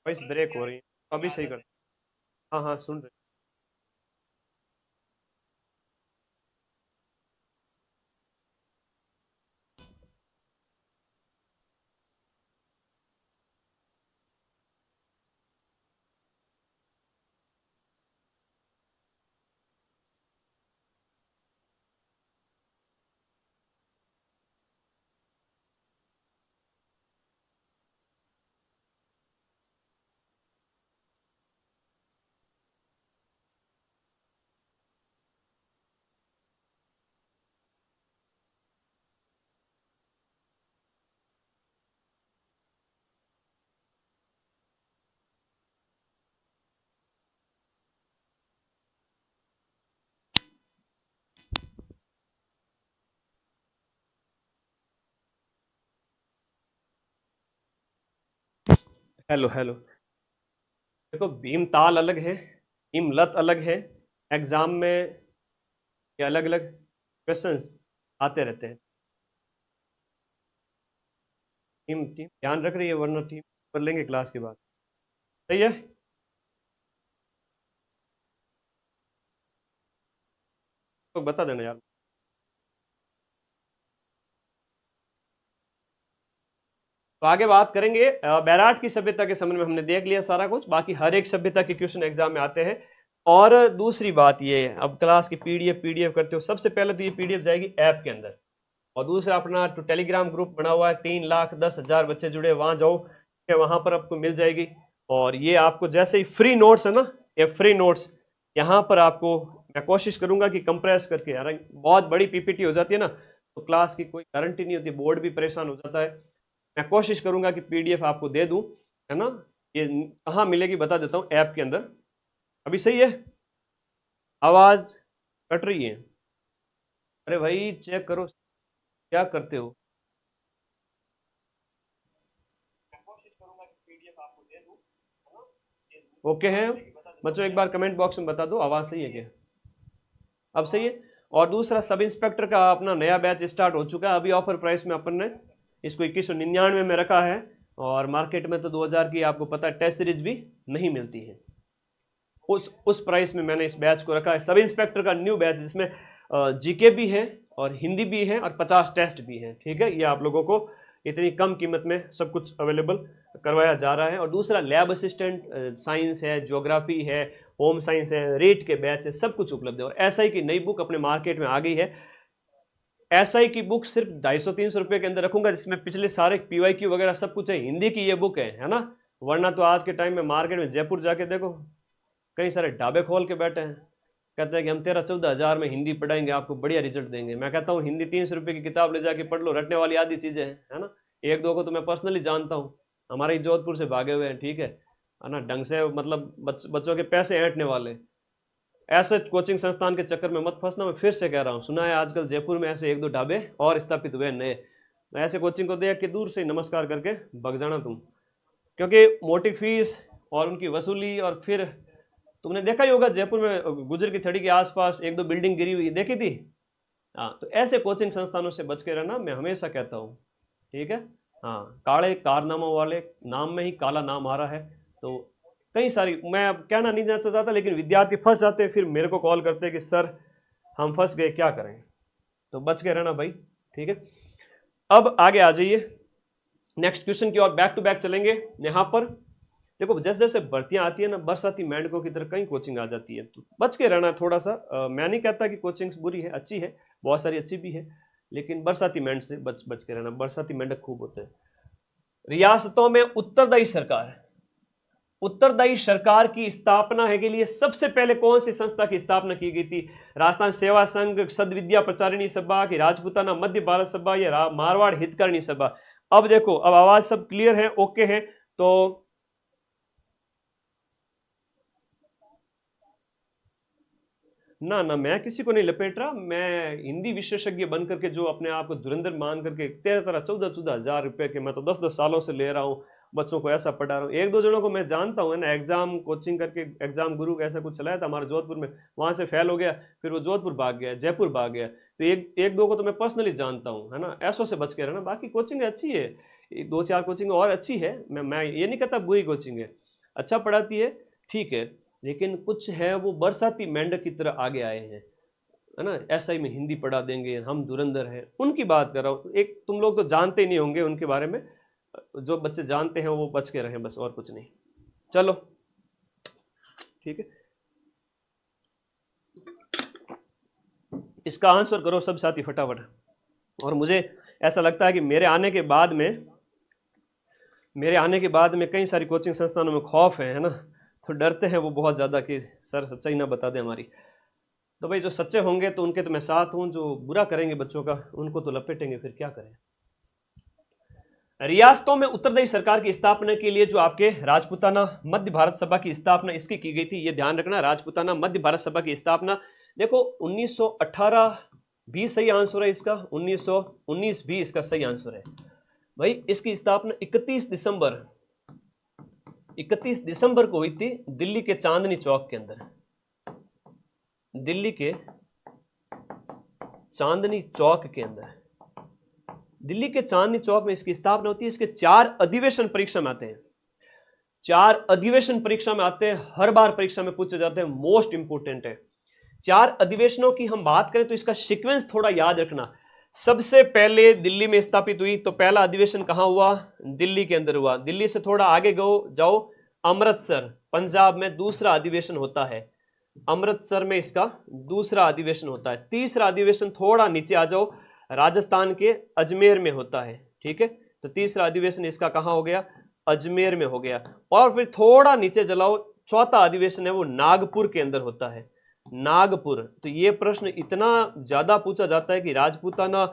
वॉइस ब्रेक हो रही है, अभी सही कर। हाँ हाँ सुन रहे। Hello hello. देखो भीमताल अलग है, हिमलत अलग है। एग्जाम में ये अलग अलग क्वेश्चंस आते रहते हैं। टीम टीम ध्यान रख रही है, वरना टीम कर लेंगे क्लास के बाद। सही है। तो बता देना यार। तो आगे बात करेंगे बैराट की सभ्यता के संबंध में। हमने देख लिया सारा कुछ, बाकी हर एक सभ्यता के क्वेश्चन एग्जाम में आते हैं। और दूसरी बात ये है, अब क्लास की पीडीएफ करते हो, सबसे पहले तो ये पीडीएफ जाएगी ऐप के अंदर, और दूसरा अपना तो टेलीग्राम ग्रुप बना हुआ है, 3,10,000 बच्चे जुड़े, वहां जाओ, वहां पर आपको मिल जाएगी। और ये आपको जैसे ही फ्री नोट्स है ना, ये फ्री नोट्स यहाँ पर आपको मैं कोशिश करूंगा कि कंप्रेस करके, यार बहुत बड़ी पीपीटी हो जाती है ना, तो क्लास की कोई गारंटी नहीं होती, बोर्ड भी परेशान हो जाता है। मैं कोशिश करूंगा कि पीडीएफ आपको दे दूं, है ना। ये कहाँ मिलेगी बता देता हूँ, ऐप के अंदर। अभी सही है, आवाज कट रही है? अरे भाई चेक करो, क्या करते हो। ओके है बच्चों, एक बार कमेंट बॉक्स में बता दो आवाज सही है क्या। अब सही है। और दूसरा, सब इंस्पेक्टर का अपना नया बैच स्टार्ट हो चुका है। अभी ऑफर प्राइस में अपन ने इसको 2199 में रखा है, और मार्केट में तो 2000 की आपको पता है टेस्ट सीरीज भी नहीं मिलती है। उस प्राइस में मैंने इस बैच को रखा है, सब इंस्पेक्टर का न्यू बैच, जिसमें जीके भी है और हिंदी भी है और 50 टेस्ट भी है। ठीक है, ये आप लोगों को इतनी कम कीमत में सब कुछ अवेलेबल करवाया जा रहा है। और दूसरा, लैब असिस्टेंट साइंस है, ज्योग्राफी है, होम साइंस है, रेट के बैच है, सब कुछ उपलब्ध है। और एसआई की नई बुक अपने मार्केट में आ गई है। एसआई की बुक सिर्फ 250-300 रुपये के अंदर रखूंगा, जिसमें पिछले सारे पीवाईक्यू वगैरह सब कुछ है। हिंदी की ये बुक है ना, वरना तो आज के टाइम में मार्केट में जयपुर जाके देखो, कई सारे ढाबे खोल के बैठे हैं, कहते हैं कि हम 13-14 हज़ार में हिंदी पढ़ाएंगे, आपको बढ़िया रिजल्ट देंगे। मैं कहता हूँ हिंदी 300 रुपये की किताब ले जाके पढ़ लो, रटने वाली आधी चीज़ें हैं, है ना। एक दो को तो मैं पर्सनली जानता हूँ, हमारे ही जोधपुर से भागे हुए हैं, ठीक है ना, ढंग से मतलब बच्चों के पैसे ऐंठने वाले। ऐसे कोचिंग संस्थान के चक्कर में मत फंसना, मैं फिर से कह रहा हूँ। सुना है आजकल जयपुर में ऐसे 1-2 ढाबे और स्थापित हुए नए, ऐसे कोचिंग को देख के दूर से नमस्कार करके भग जाना तुम, क्योंकि मोटी फीस और उनकी वसूली। और फिर तुमने देखा ही होगा जयपुर में गुजर की थड़ी के आसपास 1-2 बिल्डिंग गिरी हुई देखी थी। हाँ, तो ऐसे कोचिंग संस्थानों से बच के रहना, मैं हमेशा कहता हूँ। ठीक है। हाँ, काले कारनामों वाले, नाम में ही काला नाम आ रहा है। तो कई सारी, मैं अब कहना नहीं चाहता था, लेकिन विद्यार्थी फंस जाते हैं, फिर मेरे को कॉल करते हैं कि सर हम फंस गए, क्या करें। तो बच के रहना भाई। ठीक है, अब आगे आ जाइए नेक्स्ट क्वेश्चन की ओर, बैक टू बैक चलेंगे। यहाँ पर देखो, जैसे जैसे भर्तियां आती है ना, बरसाती मेंढकों की तरह कई कोचिंग आ जाती है, तो बच के रहना थोड़ा सा। मैं नहीं कहता कि कोचिंग बुरी है, अच्छी है, बहुत सारी अच्छी भी है, लेकिन बरसाती मेंढक से बच के रहना। बरसाती मेंढक खूब होते हैं। रियासतों में उत्तरदायी सरकार, उत्तरदायी सरकार की स्थापना है के लिए सबसे पहले कौन सी संस्था की स्थापना की गई थी? राजस्थान सेवा संघ, सदविद्या प्रचारिणी सभा की, राजपूताना मध्य भारत सभा, या मारवाड़ हितकारिणी सभा? अब देखो, अब आवाज सब क्लियर है, ओके है? तो ना ना, मैं किसी को नहीं लपेट रहा, मैं हिंदी विशेषज्ञ बन करके जो अपने आप को धुरंधर मान करके 13-14 हज़ार रुपए के मैं तो 10-10 सालों से ले रहा हूँ, बच्चों को ऐसा पढ़ा रहा हूँ। 1-2 जनों को मैं जानता हूँ, है ना, एग्जाम कोचिंग करके, एग्जाम गुरु ऐसा कुछ चलाया था हमारे जोधपुर में, वहां से फेल हो गया, फिर वो जोधपुर भाग गया, जयपुर भाग गया। तो एक दो को तो मैं पर्सनली जानता हूँ, है ना। ऐसों से बच के रहना। बाकी कोचिंग अच्छी है, 2-4 कोचिंग और अच्छी है, मैं ये नहीं कहता बुरी कोचिंग है, अच्छा पढ़ाती है, ठीक है। लेकिन कुछ है वो बरसाती मेंढक की तरह आगे आए हैं, है ना, एसआई में हिंदी पढ़ा देंगे, हम धुरंधर हैं, उनकी बात कर रहा हूँ। एक तुम लोग तो जानते ही नहीं होंगे उनके बारे में, जो बच्चे जानते हैं वो बच के रहें, बस और कुछ नहीं। चलो ठीक है, इसका आंसर करो सब साथी फटाफट। और मुझे ऐसा लगता है कि मेरे आने के बाद में कई सारी कोचिंग संस्थानों में खौफ है ना, तो डरते हैं वो बहुत ज़्यादा कि सर सच्चाई ना बता दें हमारी। तो भाई जो सच्चे होंगे तो उनके तो मैं साथ हूं, जो बुरा करेंगे बच्चों का उनको तो लपेटेंगे, फिर क्या करें। रियासतों में उत्तरदायी सरकार की स्थापना के लिए जो आपके राजपूताना मध्य भारत सभा की स्थापना इसकी की गई थी, ये ध्यान रखना। राजपूताना मध्य भारत सभा की स्थापना देखो 1918 भी सही आंसर है इसका, 1919 भी इसका सही आंसर है भाई। इसकी स्थापना 31 दिसंबर 31 दिसंबर को हुई थी दिल्ली के चांदनी चौक के अंदर। दिल्ली के चांदनी चौक के अंदर, दिल्ली के चांदनी चौक में इसकी स्थापना होती है। इसके 4 अधिवेशन परीक्षा में आते हैं, 4 अधिवेशन परीक्षा में आते हैं, हर बार परीक्षा में पूछे जाते हैं, मोस्ट इंपोर्टेंट है। 4 अधिवेशनों की हम बात करें तो इसका सीक्वेंस थोड़ा याद रखना। सबसे पहले दिल्ली में स्थापित हुई, तो पहला अधिवेशन कहां हुआ? दिल्ली के अंदर हुआ। दिल्ली से थोड़ा आगे जाओ, अमृतसर पंजाब में दूसरा अधिवेशन होता है। अमृतसर में इसका दूसरा अधिवेशन होता है। तीसरा अधिवेशन थोड़ा नीचे आ जाओ, राजस्थान के अजमेर में होता है। ठीक है, तो तीसरा अधिवेशन इसका कहां हो गया? अजमेर में हो गया। और फिर थोड़ा नीचे चलाओ, चौथा अधिवेशन है वो नागपुर के अंदर होता है। नागपुर। तो ये प्रश्न इतना ज्यादा पूछा जाता है कि राजपूताना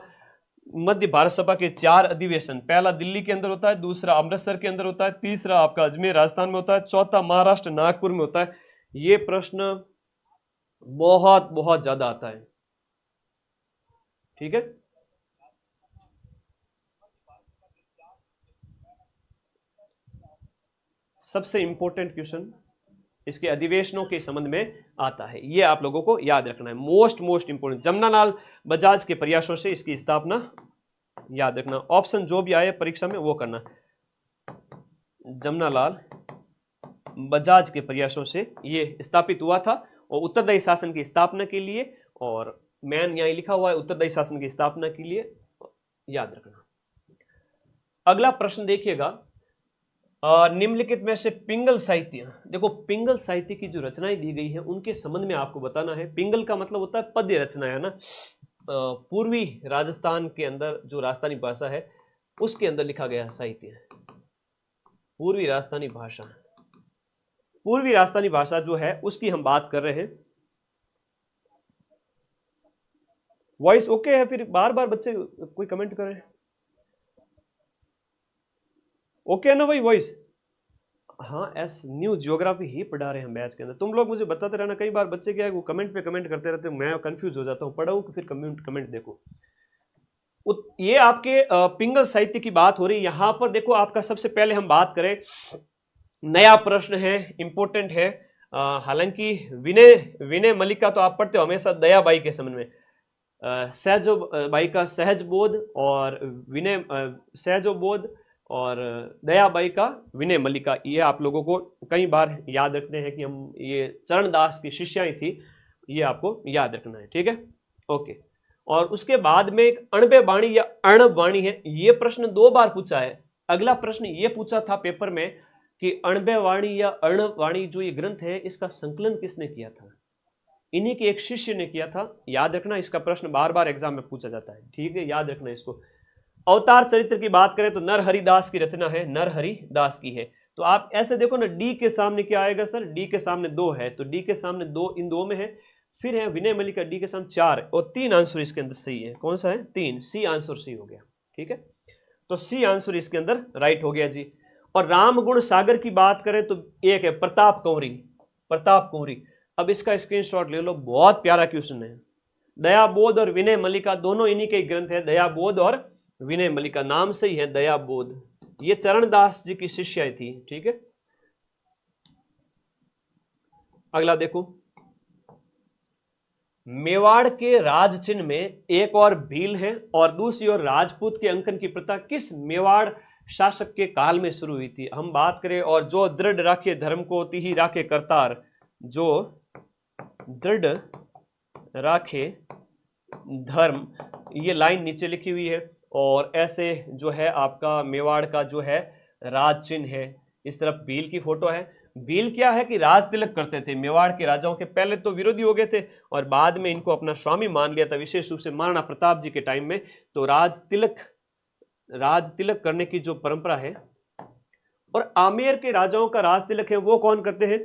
मध्य भारत सभा के 4 अधिवेशन, पहला दिल्ली के अंदर होता है, दूसरा अमृतसर के अंदर होता है, तीसरा आपका अजमेर राजस्थान में होता है, चौथा महाराष्ट्र नागपुर में होता है। ये प्रश्न बहुत बहुत ज्यादा आता है। ठीक है, सबसे इंपॉर्टेंट क्वेश्चन इसके अधिवेशनों के संबंध में आता है, ये आप लोगों को याद रखना है। मोस्ट इंपोर्टेंट, जमनालाल बजाज के प्रयासों से इसकी स्थापना याद रखना। ऑप्शन जो भी आए परीक्षा में वो करना। जमनालाल बजाज के प्रयासों से ये स्थापित हुआ था और उत्तरदायी शासन की स्थापना के लिए, और मैन यहां लिखा हुआ है उत्तरदायी शासन की स्थापना के लिए, याद रखना। अगला प्रश्न देखिएगा, निम्नलिखित में से पिंगल साहित्य, देखो पिंगल साहित्य की जो रचनाएं दी गई है उनके संबंध में आपको बताना है। पिंगल का मतलब होता है पद्य रचना, है ना। पूर्वी राजस्थान के अंदर जो राजस्थानी भाषा है उसके अंदर लिखा गया साहित्य है। पूर्वी राजस्थानी भाषा, पूर्वी राजस्थानी भाषा जो है उसकी हम बात कर रहे हैं। वॉइस ओके है? फिर बार बार बच्चे कोई कमेंट कर रहे हैं, ओके है ना भाई वॉइस? हाँ, एस न्यू ज्योग्राफी ही पढ़ा रहे हैं बैच के अंदर। तुम लोग मुझे बताते रहना, कई बार बच्चे क्या है वो कमेंट पे कमेंट करते रहते हैं, मैं कंफ्यूज हो जाता हूँ, पढ़ाऊँ कि फिर कमेंट देखो। ये आपके पिंगल साहित्य की बात हो रही है। यहां पर देखो आपका सबसे पहले हम बात करें, नया प्रश्न है, इंपॉर्टेंट है। हालांकि विनय मल्लिका तो आप पढ़ते हो हमेशा दयाबाई के संबंध में, सहजो बाई का सहज बोध और विनय सहजो बोध और दयाबाई का विनय मल्लिका, ये आप लोगों को कई बार याद रखते हैं कि हम ये चरणदास की शिष्याएं थी, ये आपको याद रखना है। ठीक है, ओके। और उसके बाद में एक अणबे वाणी या अर्णव वाणी है, ये प्रश्न 2 बार पूछा है। अगला प्रश्न ये पूछा था पेपर में कि अणबे वाणी या अर्णव वाणी जो ये ग्रंथ है इसका संकलन किसने किया था? इन्हीं के एक शिष्य ने किया था, याद रखना। इसका प्रश्न बार बार एग्जाम में पूछा जाता है, ठीक है, याद रखना इसको। अवतार चरित्र की बात करें तो नरहरिदास की रचना है, नरहरिदास की है। तो आप ऐसे देखो ना, डी के सामने क्या आएगा सर? डी के सामने 2 है, तो डी के सामने 2, इन 2 में है। फिर है विनय मल्लिका, डी के सामने 4 और 3 आंसर इसके अंदर सही है। कौन सा है? 3, सी आंसर सही हो गया। ठीक है, तो सी आंसर इसके अंदर राइट हो गया जी। और रामगुण सागर की बात करें तो एक है प्रताप कंवरी, प्रताप कंवरी। अब इसका स्क्रीनशॉट ले लो, बहुत प्यारा क्वेश्चन है। दयाबोध और विनय मल्लिका दोनों इन्हीं के ग्रंथ है, दयाबोध और विनय मल्लिका, नाम से ही है दयाबोध। ये चरणदास जी की शिष्या थी। ठीक है, अगला देखो, मेवाड़ के राज चिन्ह में एक और भील है और दूसरी ओर राजपूत के अंकन की प्रथा किस मेवाड़ शासक के काल में शुरू हुई थी? हम बात करें, और जो दृढ़ राखे धर्म को तिहि राखे करतार, जो दृढ़ राखे धर्म, ये लाइन नीचे लिखी हुई है। और ऐसे जो है आपका मेवाड़ का जो है राज चिन्ह है, इस तरफ भील की फोटो है। भील क्या है कि राज तिलक करते थे मेवाड़ के राजाओं के, पहले तो विरोधी हो गए थे और बाद में इनको अपना स्वामी मान लिया था, विशेष रूप से महाराणा प्रताप जी के टाइम में। तो राज तिलक करने की जो परंपरा है। और आमेर के राजाओं का राज तिलक है वो कौन करते हैं?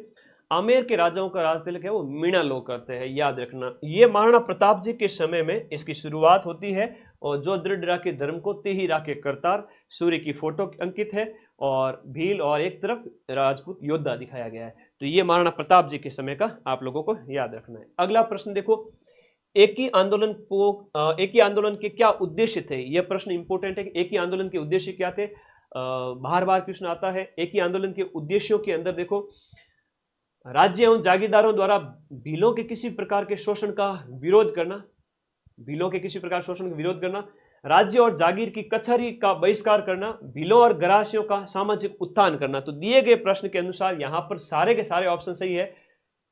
आमेर के राजाओं का राज तिलक है वो मीणा लोग करते हैं, याद रखना। ये महाराणा प्रताप जी के समय में इसकी शुरुआत होती है। और जो दृढ़ राखे धर्म को तिहि राखे करतार, सूर्य की फोटो अंकित है और भील और एक तरफ राजपूत योद्धा दिखाया गया है। तो ये महाराणा प्रताप जी के समय का आप लोगों को याद रखना है। अगला प्रश्न देखो, एक ही आंदोलन के क्या उद्देश्य थे? यह प्रश्न इंपोर्टेंट है कि एक ही आंदोलन के उद्देश्य क्या थे? बार बार प्रश्न आता है। एक ही आंदोलन के उद्देश्यों के अंदर देखो, राज्य एवं जागीरदारों द्वारा भीलों के किसी प्रकार के शोषण का विरोध करना, भीलों के किसी प्रकार शोषण का विरोध करना, राज्य और जागीर की कचहरी का बहिष्कार करना, भीलों और गरासियों का सामाजिक उत्थान करना। तो दिए गए प्रश्न के अनुसार यहां पर सारे के सारे ऑप्शन सही है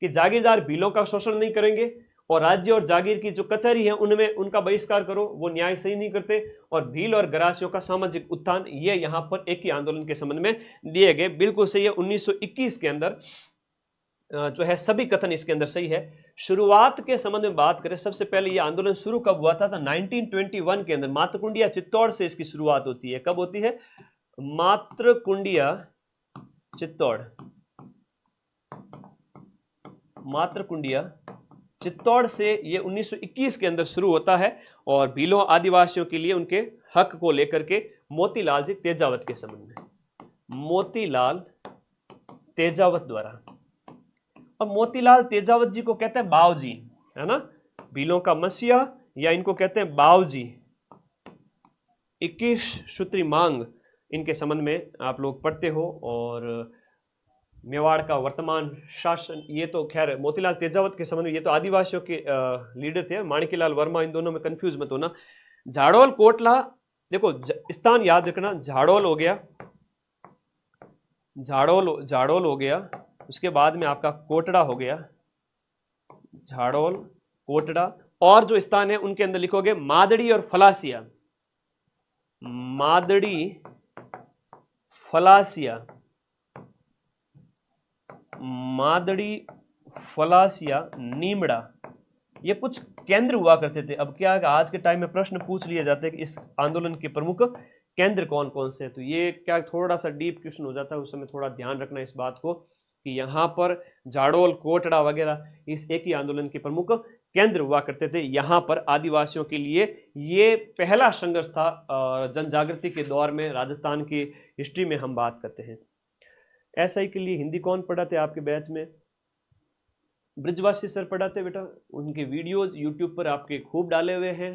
कि जागीरदार भीलों का शोषण नहीं करेंगे और राज्य और जागीर की जो कचहरी है उनमें उनका बहिष्कार करो, वो न्याय सही नहीं करते, और भील और गरासियों का सामाजिक उत्थान, ये यहां पर एक ही आंदोलन के संबंध में दिए गए, बिल्कुल सही है। 1921 के अंदर जो है सभी कथन इसके अंदर सही है। शुरुआत के संबंध में बात करें, सबसे पहले ये आंदोलन शुरू कब हुआ था? 1921 के अंदर मातृकुंडिया चित्तौड़ से इसकी शुरुआत होती है। कब होती है? मातृकुंडिया चित्तौड़, मातृकुंडिया चित्तौड़ से ये 1921 के अंदर शुरू होता है और भीलों आदिवासियों के लिए उनके हक को लेकर के मोतीलाल जी तेजावत के संबंध में, मोतीलाल तेजावत द्वारा। और मोतीलाल तेजावत जी को कहते हैं बावजी, है ना, भीलों का मसीहा, या इनको कहते हैं बावजी। 21 सूत्री मांग इनके संबंध में आप लोग पढ़ते हो। और मेवाड़ का वर्तमान शासन, ये तो खैर मोतीलाल तेजावत के संबंध में, ये तो आदिवासियों के लीडर थे। माणिक्यलाल वर्मा, इन दोनों में कंफ्यूज मत होना। झाड़ोल कोटला, देखो स्थान याद रखना, झाड़ोल हो गया, झाड़ोल हो गया, उसके बाद में आपका कोटड़ा हो गया, झाड़ोल, कोटड़ा, और जो स्थान है उनके अंदर लिखोगे मादड़ी और फलासिया, मादड़ी, फलासिया, मादड़ी, फलासिया, नीमड़ा, ये कुछ केंद्र हुआ करते थे। अब क्या है, आज के टाइम में प्रश्न पूछ लिए जाते हैं कि इस आंदोलन के प्रमुख केंद्र कौन कौन से हैं, तो ये क्या थोड़ा सा डीप क्वेश्चन हो जाता है, उस समय थोड़ा ध्यान रखना इस बात को कि यहाँ पर झाड़ोल, कोटड़ा वगैरह इस एक ही आंदोलन के प्रमुख केंद्र हुआ करते थे। यहाँ पर आदिवासियों के लिए ये पहला संघर्ष था जन जागृति के दौर में, राजस्थान की हिस्ट्री में हम बात करते हैं। एसआई के लिए हिंदी कौन पढ़ाते आपके बैच में? ब्रिजवासी सर पढ़ाते बेटा, उनके वीडियोज यूट्यूब पर आपके खूब डाले हुए हैं,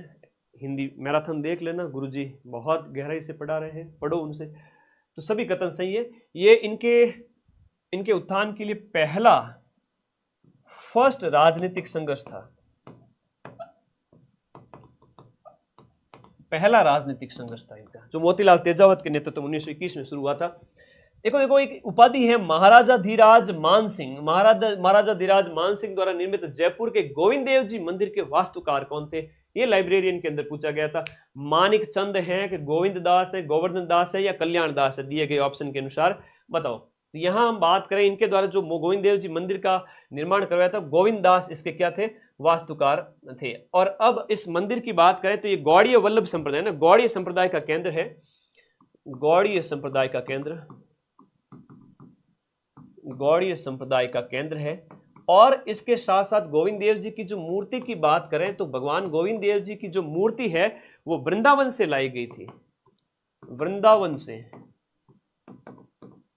हिंदी मैराथन देख लेना, गुरुजी बहुत गहराई से पढ़ा रहे हैं, पढ़ो उनसे। तो सभी कथन सही है। ये इनके उत्थान के लिए पहला फर्स्ट राजनीतिक संघर्ष था, पहला राजनीतिक संघर्ष था इनका, जो मोतीलाल तेजावत के नेतृत्व 1921 में शुरू हुआ था। देखो एक उपाधि है महाराजा धीराज मान सिंह, महाराजा धीराज मान सिंह द्वारा निर्मित जयपुर के गोविंद देव जी मंदिर के वास्तुकार कौन थे? ये लाइब्रेरियन के अंदर पूछा गया था। मानिक चंद है कि गोविंद दास है, गोवर्धन दास है, या कल्याण दास है? दिए गए ऑप्शन के अनुसार बताओ। तो यहां हम बात करें इनके द्वारा जो गोविंद देव जी मंदिर का निर्माण करवाया था, गोविंद दास इसके क्या थे? वास्तुकार थे। और अब इस मंदिर की बात करें तो ये गौड़ीय वल्लभ संप्रदाय ना, गौड़ीय संप्रदाय का केंद्र है, गौड़ीय संप्रदाय का केंद्र, गौड़ीय संप्रदाय का केंद्र है। और इसके साथ साथ गोविंद देव जी की जो मूर्ति की बात करें तो भगवान गोविंद देव जी की जो मूर्ति है वो वृंदावन से लाई गई थी, वृंदावन से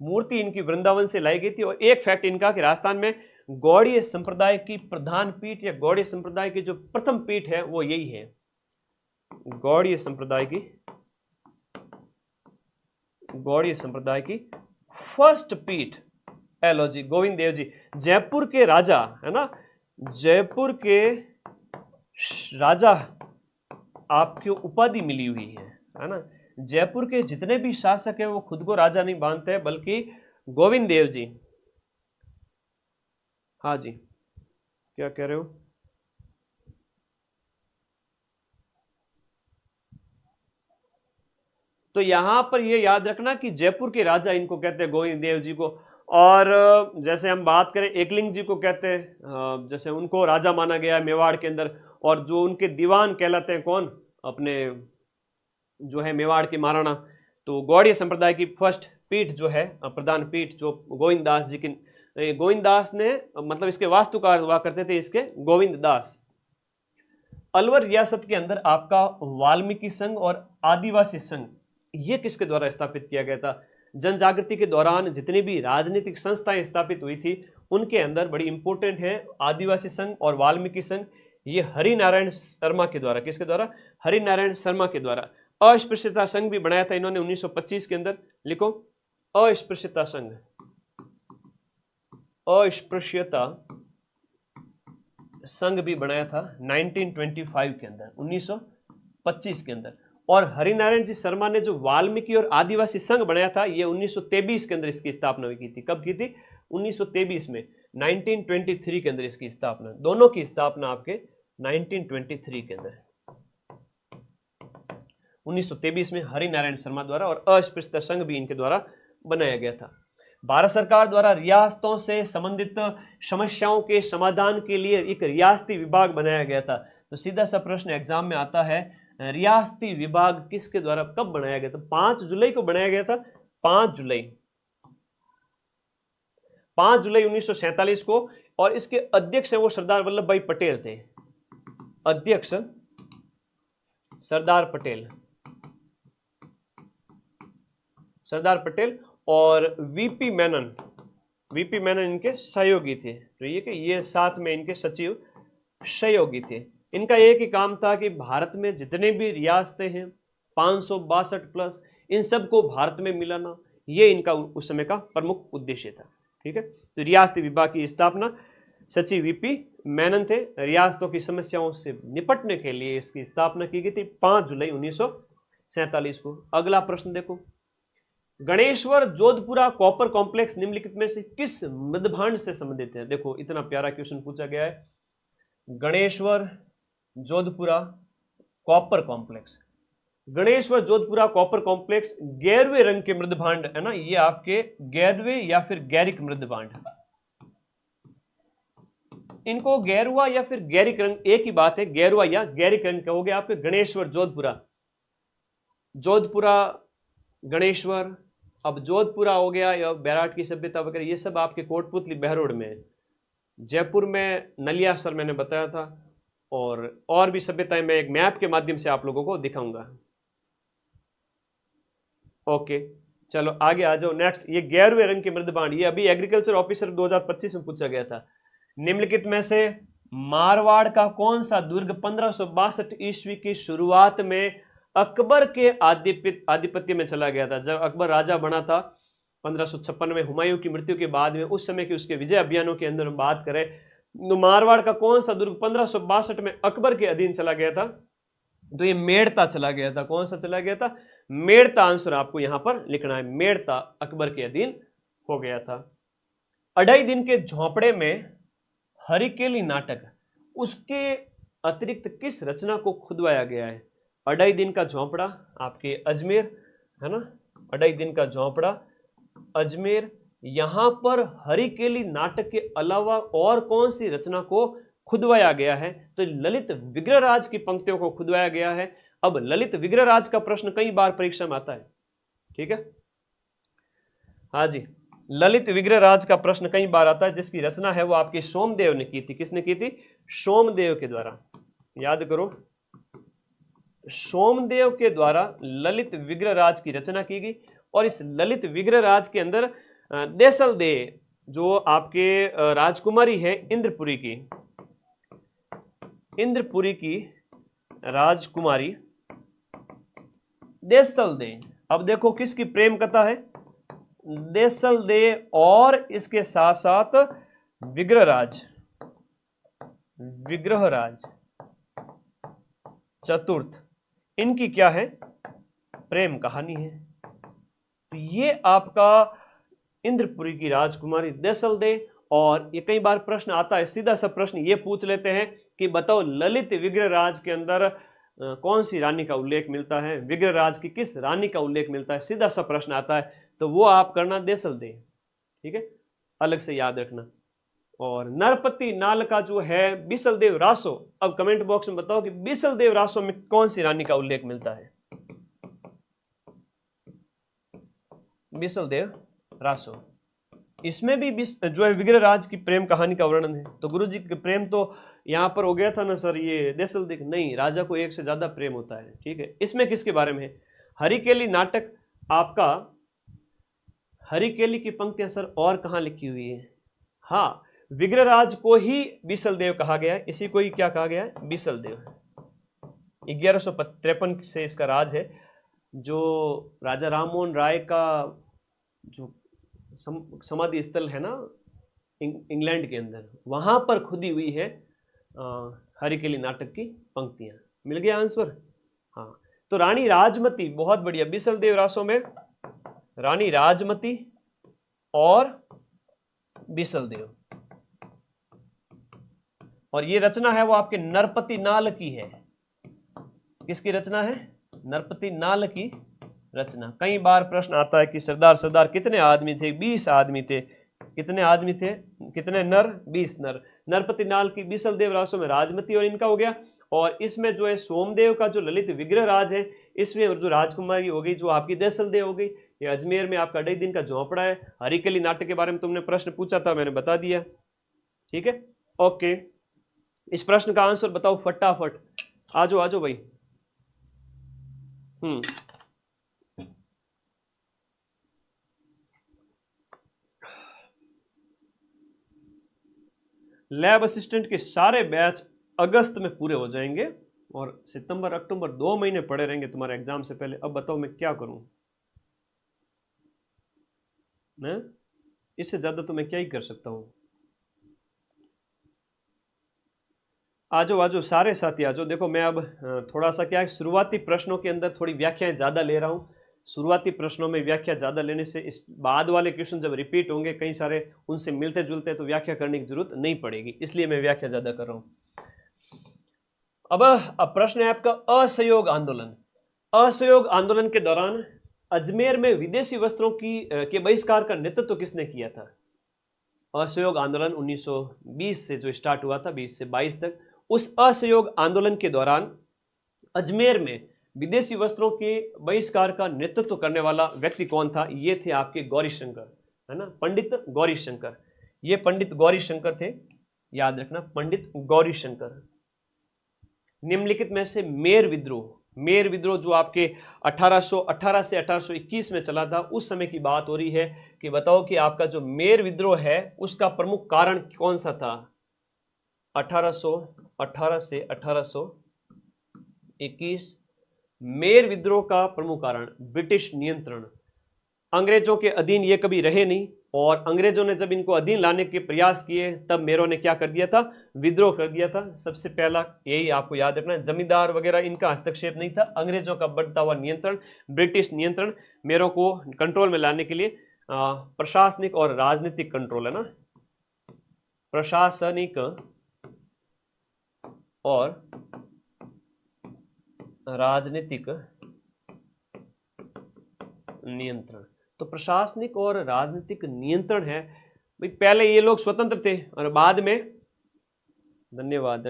मूर्ति इनकी वृंदावन से लाई गई थी। और एक फैक्ट इनका कि राजस्थान में गौड़ीय संप्रदाय की प्रधान पीठ या गौड़ीय संप्रदाय की जो प्रथम पीठ है वो यही है, गौड़ीय संप्रदाय की फर्स्ट पीठ एलॉजी गोविंद देव जी, जयपुर के राजा है ना, जयपुर के राजा आपकी उपाधि मिली हुई है ना। जयपुर के जितने भी शासक हैं वो खुद को राजा नहीं मानते हैं, बल्कि गोविंद देव जी। हाँ जी, क्या कह रहे हो? तो यहां पर ये याद रखना कि जयपुर के राजा इनको कहते हैं गोविंद देव जी को। और जैसे हम बात करें एकलिंग जी को कहते हैं, जैसे उनको राजा माना गया है मेवाड़ के अंदर, और जो उनके दीवान कहलाते हैं कौन? अपने जो है मेवाड़ के महाराणा। तो गौड़ीय संप्रदाय की फर्स्ट पीठ जो है, प्रधान पीठ, जो गोविंद दास जी की, गोविंद दास ने मतलब इसके वास्तुकार हुआ करते थे इसके गोविंद दास। अलवर रियासत के अंदर आपका वाल्मीकि संघ और आदिवासी संघ, ये किसके द्वारा स्थापित किया गया था? जन जागृति के दौरान जितनी भी राजनीतिक संस्थाएं स्थापित हुई थी उनके अंदर बड़ी इंपॉर्टेंट है आदिवासी संघ और वाल्मीकि संघ। ये हरिनारायण शर्मा के द्वारा, किसके द्वारा? हरिनारायण शर्मा के द्वारा। अस्पृश्यता संघ भी बनाया था इन्होंने 1925 के अंदर। लिखो अस्पृश्यता संघ, अस्पृश्यता संघ भी बनाया था 1925 के अंदर, 1925 के अंदर। और हरिनारायण जी शर्मा ने जो वाल्मीकि और आदिवासी संघ बनाया था ये 1923 के अंदर इसकी स्थापना हुई की थी। कब की थी? 1923 में, 1923 के अंदर इसकी स्थापना, दोनों की स्थापना आपके 1923 के अंदर, 1923 में हरिनारायण शर्मा द्वारा, और अस्पृश्यता संघ भी इनके द्वारा बनाया गया था। भारत सरकार द्वारा रियासतों से संबंधित समस्याओं के समाधान के लिए एक रियासती विभाग बनाया गया था। तो सीधा सा प्रश्न एग्जाम में आता है, रियासती विभाग किसके द्वारा कब बनाया गया था? 5 जुलाई को बनाया गया था, 5 जुलाई 1947 को। और इसके अध्यक्ष हैं वो सरदार वल्लभ भाई पटेल थे, अध्यक्ष सरदार पटेल और वीपी मेनन इनके सहयोगी थे। तो ये साथ में इनके सचिव सहयोगी थे। इनका एक ही काम था कि भारत में जितने भी रियासतें हैं 562 प्लस, इन सबको भारत में मिलाना, ये इनका उस समय का प्रमुख उद्देश्य था। ठीक है, तो रियासती विभाग की स्थापना सचिव वीपी मेनन थे। रियासतों की समस्याओं से निपटने के लिए इसकी स्थापना की गई थी 5 जुलाई 1947 को। अगला प्रश्न देखो, गणेश्वर जोधपुरा कॉपर कॉम्प्लेक्स निम्नलिखित में से किस मृदभांड से संबंधित है? देखो इतना प्यारा क्वेश्चन पूछा गया है। Ganeshwar Jodhpura copper complex, Ganeshwar Jodhpura copper complex 11वें रंग के मृदभांड है ना, ये आपके 11वें या फिर गैरिक मृदभांड, इनको गैरुआ या फिर गैरिक रंग एक ही बात है, गैरुआ या गैरिक रंग कहोगे आपके। गणेश्वर जोधपुरा गणेश्वर, अब जोधपुरा हो गया या बैराट की सभ्यता वगैरह, ये सब आपके कोटपुतली बहरोड में है। जयपुर में नलियासर मैंने बताया था, और भी सभ्यताएं मैं एक मैप के माध्यम से आप लोगों को दिखाऊंगा। ओके चलो आगे आ जाओ। नेक्स्ट, ये 11वें रंग के मृदभांड, ये अभी एग्रीकल्चर ऑफिसर 2025 में पूछा गया था। निम्नलिखित में से मारवाड़ का कौन सा दुर्ग 1562 ईस्वी की शुरुआत में अकबर के आधिपत्य में चला गया था? जब अकबर राजा बना था 1556 में, हुमायूं की मृत्यु के बाद में, उस समय के उसके विजय अभियानों के अंदर हम बात करें तो मारवाड़ का कौन सा दुर्ग 1562 में अकबर के अधीन चला गया था? तो ये मेड़ता चला गया था। कौन सा चला गया था? मेड़ता आंसर आपको यहां पर लिखना है, मेड़ता अकबर के अधीन हो गया था। 2.5 दिन के झोंपड़े में हरिकेली नाटक, उसके अतिरिक्त किस रचना को खुदवाया गया है? 2.5 दिन का झोंपड़ा आपके अजमेर है ना, 2.5 दिन का झोंपड़ा अजमेर। यहां पर हरिकेली नाटक के अलावा और कौन सी रचना को खुदवाया गया है? तो ललित विग्रहराज की पंक्तियों को खुदवाया गया है। अब ललित विग्रहराज का प्रश्न कई बार परीक्षा में आता है, ठीक है, हाँ जी, ललित विग्रहराज का प्रश्न कई बार आता है, जिसकी रचना है वो आपके सोमदेव ने की थी। किसने की थी? सोमदेव के द्वारा, याद करो, सोमदेव के द्वारा ललित विग्रहराज की रचना की गई। और इस ललित विग्रहराज के अंदर देसल दे जो आपके राजकुमारी है इंद्रपुरी की राजकुमारी देसल दे। अब देखो किसकी प्रेम कथा है? देसल दे और इसके साथ साथ विग्रहराज चतुर्थ, इनकी क्या है? प्रेम कहानी है। तो ये आपका इंद्रपुरी की राजकुमारी देसल दे। और ये कई बार प्रश्न आता है, सीधा सा प्रश्न ये पूछ लेते हैं कि बताओ ललित विग्रहराज के अंदर कौन सी रानी का उल्लेख मिलता है, विग्रहराज की किस रानी का उल्लेख मिलता है, सीधा सा प्रश्न आता है। तो वो आप करना देसल दे, ठीक है, अलग से याद रखना। और नरपति नाल का जो है बिसलदेव रासो। अब कमेंट बॉक्स में बताओ कि बिसलदेव रासो में कौन सी रानी का उल्लेख मिलता है? बिसलदेव रासो, इसमें भी जो है विग्रहराज की प्रेम कहानी का वर्णन है। तो गुरुजी के प्रेम तो यहां पर हो गया था ना सर, ये देसल देख नहीं, राजा को एक से ज्यादा प्रेम होता है, ठीक है। इसमें किसके बारे में है? हरिकेली नाटक आपका, हरिकेली की पंक्तियां सर और कहां लिखी हुई है? हाँ, विग्रहराज को ही बिसलदेव कहा गया है, इसी को ही क्या कहा गया है? बिसलदेव। 1153 से इसका राज है। जो राजा राममोहन राय का जो समाधि स्थल है ना इंग्लैंड के अंदर, वहां पर खुदी हुई है हरिकेली नाटक की पंक्तियां। मिल गया आंसर? हाँ, तो रानी राजमती, बहुत बढ़िया, बिसलदेव रासों में रानी राजमती और बिसलदेव, और ये रचना है वो आपके नरपति नाल की है। किसकी रचना है? नरपति नाल की रचना। कई बार प्रश्न आता है कि सरदार सरदार कितने आदमी थे? 20 आदमी थे। कितने आदमी थे? कितने नर? 20 नर। नरपति नाल की बिसलदेव रासों में राजमती और इनका हो गया, और इसमें जो है सोमदेव का जो ललित विग्रह राज है, इसमें जो राजकुमारी हो गई जो आपकी देसलदेव हो गई। ये अजमेर में आपका 2.5 दिन का झोंपड़ा है। हरिकेली नाटक के बारे में तुमने प्रश्न पूछा था, मैंने बता दिया। ठीक है, ओके। इस प्रश्न का आंसर बताओ फटाफट। आ जाओ भाई। लैब असिस्टेंट के सारे बैच अगस्त में पूरे हो जाएंगे और सितंबर अक्टूबर 2 महीने पड़े रहेंगे तुम्हारे एग्जाम से पहले। अब बताओ मैं क्या करूं? इससे ज्यादा तो मैं क्या ही कर सकता हूं। आ जाओ सारे साथी आ जाओ। देखो मैं अब थोड़ा सा क्या है, शुरुआती प्रश्नों के अंदर थोड़ी व्याख्याएं ज़्यादा ले रहा हूँ। शुरुआती प्रश्नों में व्याख्या ज़्यादा लेने से इस बाद वाले क्वेश्चन जब रिपीट होंगे कई सारे उनसे मिलते जुलते, तो व्याख्या करने की जरूरत नहीं पड़ेगी, इसलिए मैं व्याख्या ज़्यादा कर रहा हूँ। अब प्रश्न है आपका असहयोग आंदोलन। असहयोग आंदोलन के दौरान अजमेर में विदेशी वस्त्रों के बहिष्कार का नेतृत्व किसने किया था? असहयोग आंदोलन 1920 से जो स्टार्ट हुआ था 20 से 22 तक, उस असहयोग आंदोलन के दौरान अजमेर में विदेशी वस्त्रों के बहिष्कार का नेतृत्व करने वाला व्यक्ति कौन था? ये थे आपके गौरीशंकर, है ना, पंडित गौरीशंकर। ये पंडित गौरीशंकर थे, याद रखना, पंडित गौरीशंकर। निम्नलिखित में से मेर विद्रोह जो आपके 1818 से 1821 में चला था, उस समय की बात हो रही है कि बताओ कि आपका जो मेर विद्रोह है उसका प्रमुख कारण कौन सा था? 1818 से 1821 मेर विद्रोह का प्रमुख कारण ब्रिटिश नियंत्रण। अंग्रेजों के अधीन ये कभी रहे नहीं, और अंग्रेजों ने जब इनको अधीन लाने के प्रयास किए तब मेरों ने क्या कर दिया था? विद्रोह कर दिया था। सबसे पहला यही आपको याद रखना है, जमींदार वगैरह इनका हस्तक्षेप नहीं था, अंग्रेजों का बढ़ता हुआ नियंत्रण, ब्रिटिश नियंत्रण, मेरों को कंट्रोल में लाने के लिए प्रशासनिक और राजनीतिक कंट्रोल, है ना, प्रशासनिक और राजनीतिक नियंत्रण। तो प्रशासनिक और राजनीतिक नियंत्रण है भाई। पहले ये लोग स्वतंत्र थे और बाद में, धन्यवाद,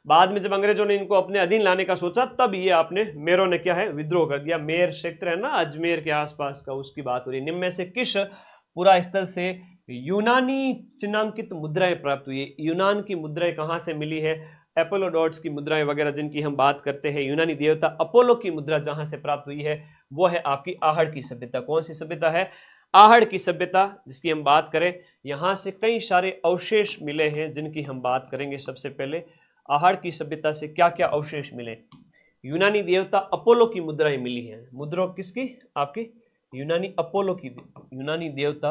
बाद में जब अंग्रेजों ने इनको अपने अधीन लाने का सोचा तब ये आपने मेरों ने क्या है? विद्रोह कर दिया। मेर क्षेत्र है ना अजमेर के आसपास का, उसकी बात हो रही है। निम्न में से किस पुरा स्थल से यूनानी चिन्हांकित मुद्राएं प्राप्त हुई? यूनान की मुद्राएं कहां से मिली है? एपोलोडोट्स की मुद्राएं वगैरह जिनकी हम बात करते हैं, यूनानी देवता अपोलो की मुद्रा जहां से प्राप्त हुई है वो है आपकी आहड़ की सभ्यता। कौन सी सभ्यता है? आहड़ की सभ्यता, जिसकी हम बात करें। यहां से कई सारे अवशेष मिले हैं जिनकी हम बात करेंगे। सबसे पहले आहड़ की सभ्यता से क्या क्या अवशेष मिले? यूनानी देवता अपोलो की मुद्राएं मिली हैं। मुद्रा किसकी? आपकी यूनानी अपोलो की, यूनानी देवता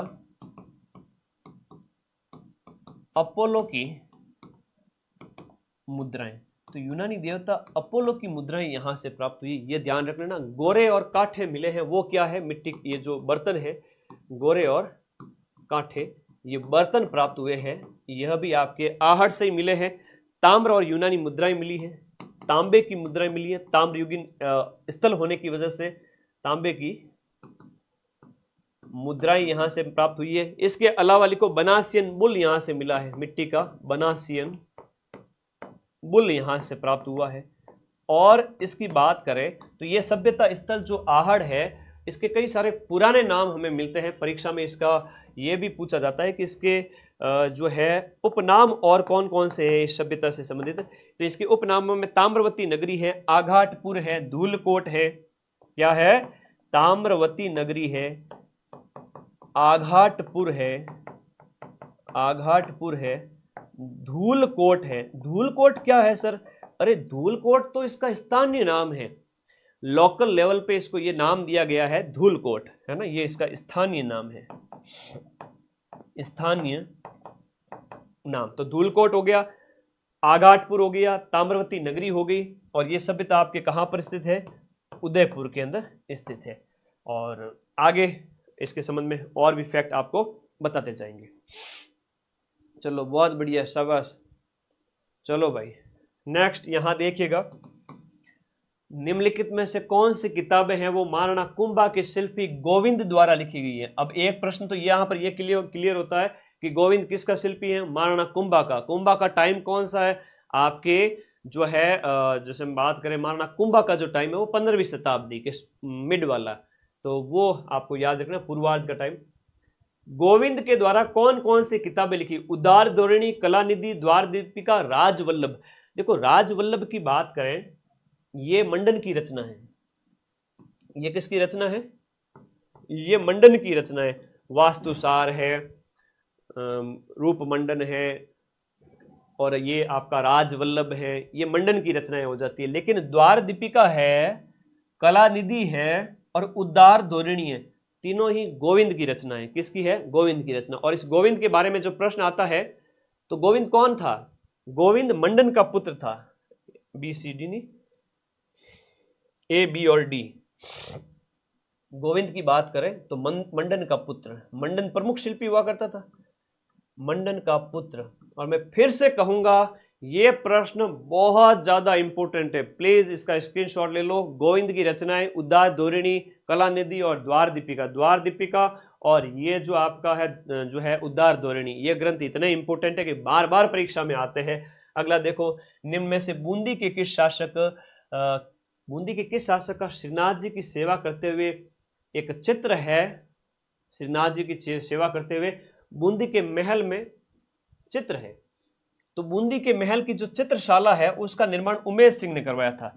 अपोलो की मुद्राएं। तो यूनानी देवता अपोलो की मुद्राएं यहां से प्राप्त हुई, ये ध्यान रख लेना। गोरे और काठे मिले हैं, वो क्या है? मिट्टी, ये जो बर्तन है, गोरे और काठे, ये बर्तन प्राप्त हुए हैं, यह भी आपके आहड़ से ही मिले हैं। ताम्र और यूनानी मुद्राएं मिली हैं, तांबे की मुद्राएं मिली है, ताम्र युगीन स्थल होने की वजह से तांबे की मुद्राएं यहां से प्राप्त हुई है। इसके अलावा लिखो बनासियन बुल यहां से मिला है, मिट्टी का बनासियन बुल यहां से प्राप्त हुआ है। और इसकी बात करें तो यह सभ्यता स्थल जो आहड़ है, इसके कई सारे पुराने नाम हमें मिलते हैं। परीक्षा में इसका यह भी पूछा जाता है कि इसके जो है उपनाम और कौन कौन से हैं इस सभ्यता से संबंधित। तो इसके उपनामों में ताम्रवती नगरी है, आघाटपुर है, धूलकोट है, क्या है? ताम्रवती नगरी है, आघाटपुर है, आघाटपुर है, धूलकोट है। धूलकोट क्या है सर? अरे धूलकोट तो इसका स्थानीय नाम है। लोकल लेवल पे इसको ये नाम दिया गया है धूलकोट, है ना, ये इसका स्थानीय नाम है, स्थानीय नाम। तो धूलकोट हो गया, आगाटपुर हो गया, ताम्रवती नगरी हो गई, और ये सभ्यता आपके कहाँ पर स्थित है? उदयपुर के अंदर स्थित है। और आगे इसके संबंध में और भी फैक्ट आपको बताते जाएंगे। चलो बहुत बढ़िया, शाबाश। चलो भाई नेक्स्ट यहां देखिएगा, निम्नलिखित में से कौन सी किताबें हैं वो महाराणा कुंभा के शिल्पी गोविंद द्वारा लिखी गई है। अब एक प्रश्न तो यहां पर ये क्लियर होता है कि गोविंद किसका शिल्पी है? महाराणा कुंभा का। कुंभा का टाइम कौन सा है? आपके जो है जैसे हम बात करें महाराणा कुंभा का जो टाइम है वो 15वीं शताब्दी के मिड वाला, तो वो आपको याद रखना, पूर्वार्ध का टाइम। गोविंद के द्वारा कौन कौन सी किताबें लिखी? उदार धोरणी, कलानिधि, द्वार दीपिका, राजवल्लभ। देखो राजवल्लभ की बात करें, ये मंडन की रचना है। ये किसकी रचना है? ये मंडन की रचना है। वास्तुसार है, रूप मंडन है, और ये आपका राजवल्लभ है, ये मंडन की रचनाएं हो जाती है। लेकिन द्वार दीपिका है, कलानिधि है और उदार धोरणी है, तीनों ही गोविंद की रचना है। किसकी है? गोविंद की रचना। और इस गोविंद के बारे में जो प्रश्न आता है, तो गोविंद कौन था? गोविंद मंडन का पुत्र था। BCD नहीं, A, B और D। गोविंद की बात करें तो मंडन का पुत्र, मंडन प्रमुख शिल्पी हुआ करता था, मंडन का पुत्र। और मैं फिर से कहूंगा ये प्रश्न बहुत ज्यादा इंपॉर्टेंट है, प्लीज इसका स्क्रीनशॉट ले लो। गोविंद की रचनाएं उदार धोरणी, कलानिधि और द्वार दीपिका। द्वार दीपिका और ये जो आपका है जो है उदार धोरणी, ये ग्रंथ इतने इंपॉर्टेंट है कि बार बार परीक्षा में आते हैं। अगला देखो, निम्न में से बूंदी के किस शासक का श्रीनाथ जी की सेवा करते हुए एक चित्र है? श्रीनाथ जी की सेवा करते हुए बूंदी के महल में चित्र है। तो बूंदी के महल की जो चित्रशाला है उसका निर्माण उमेश सिंह ने करवाया था।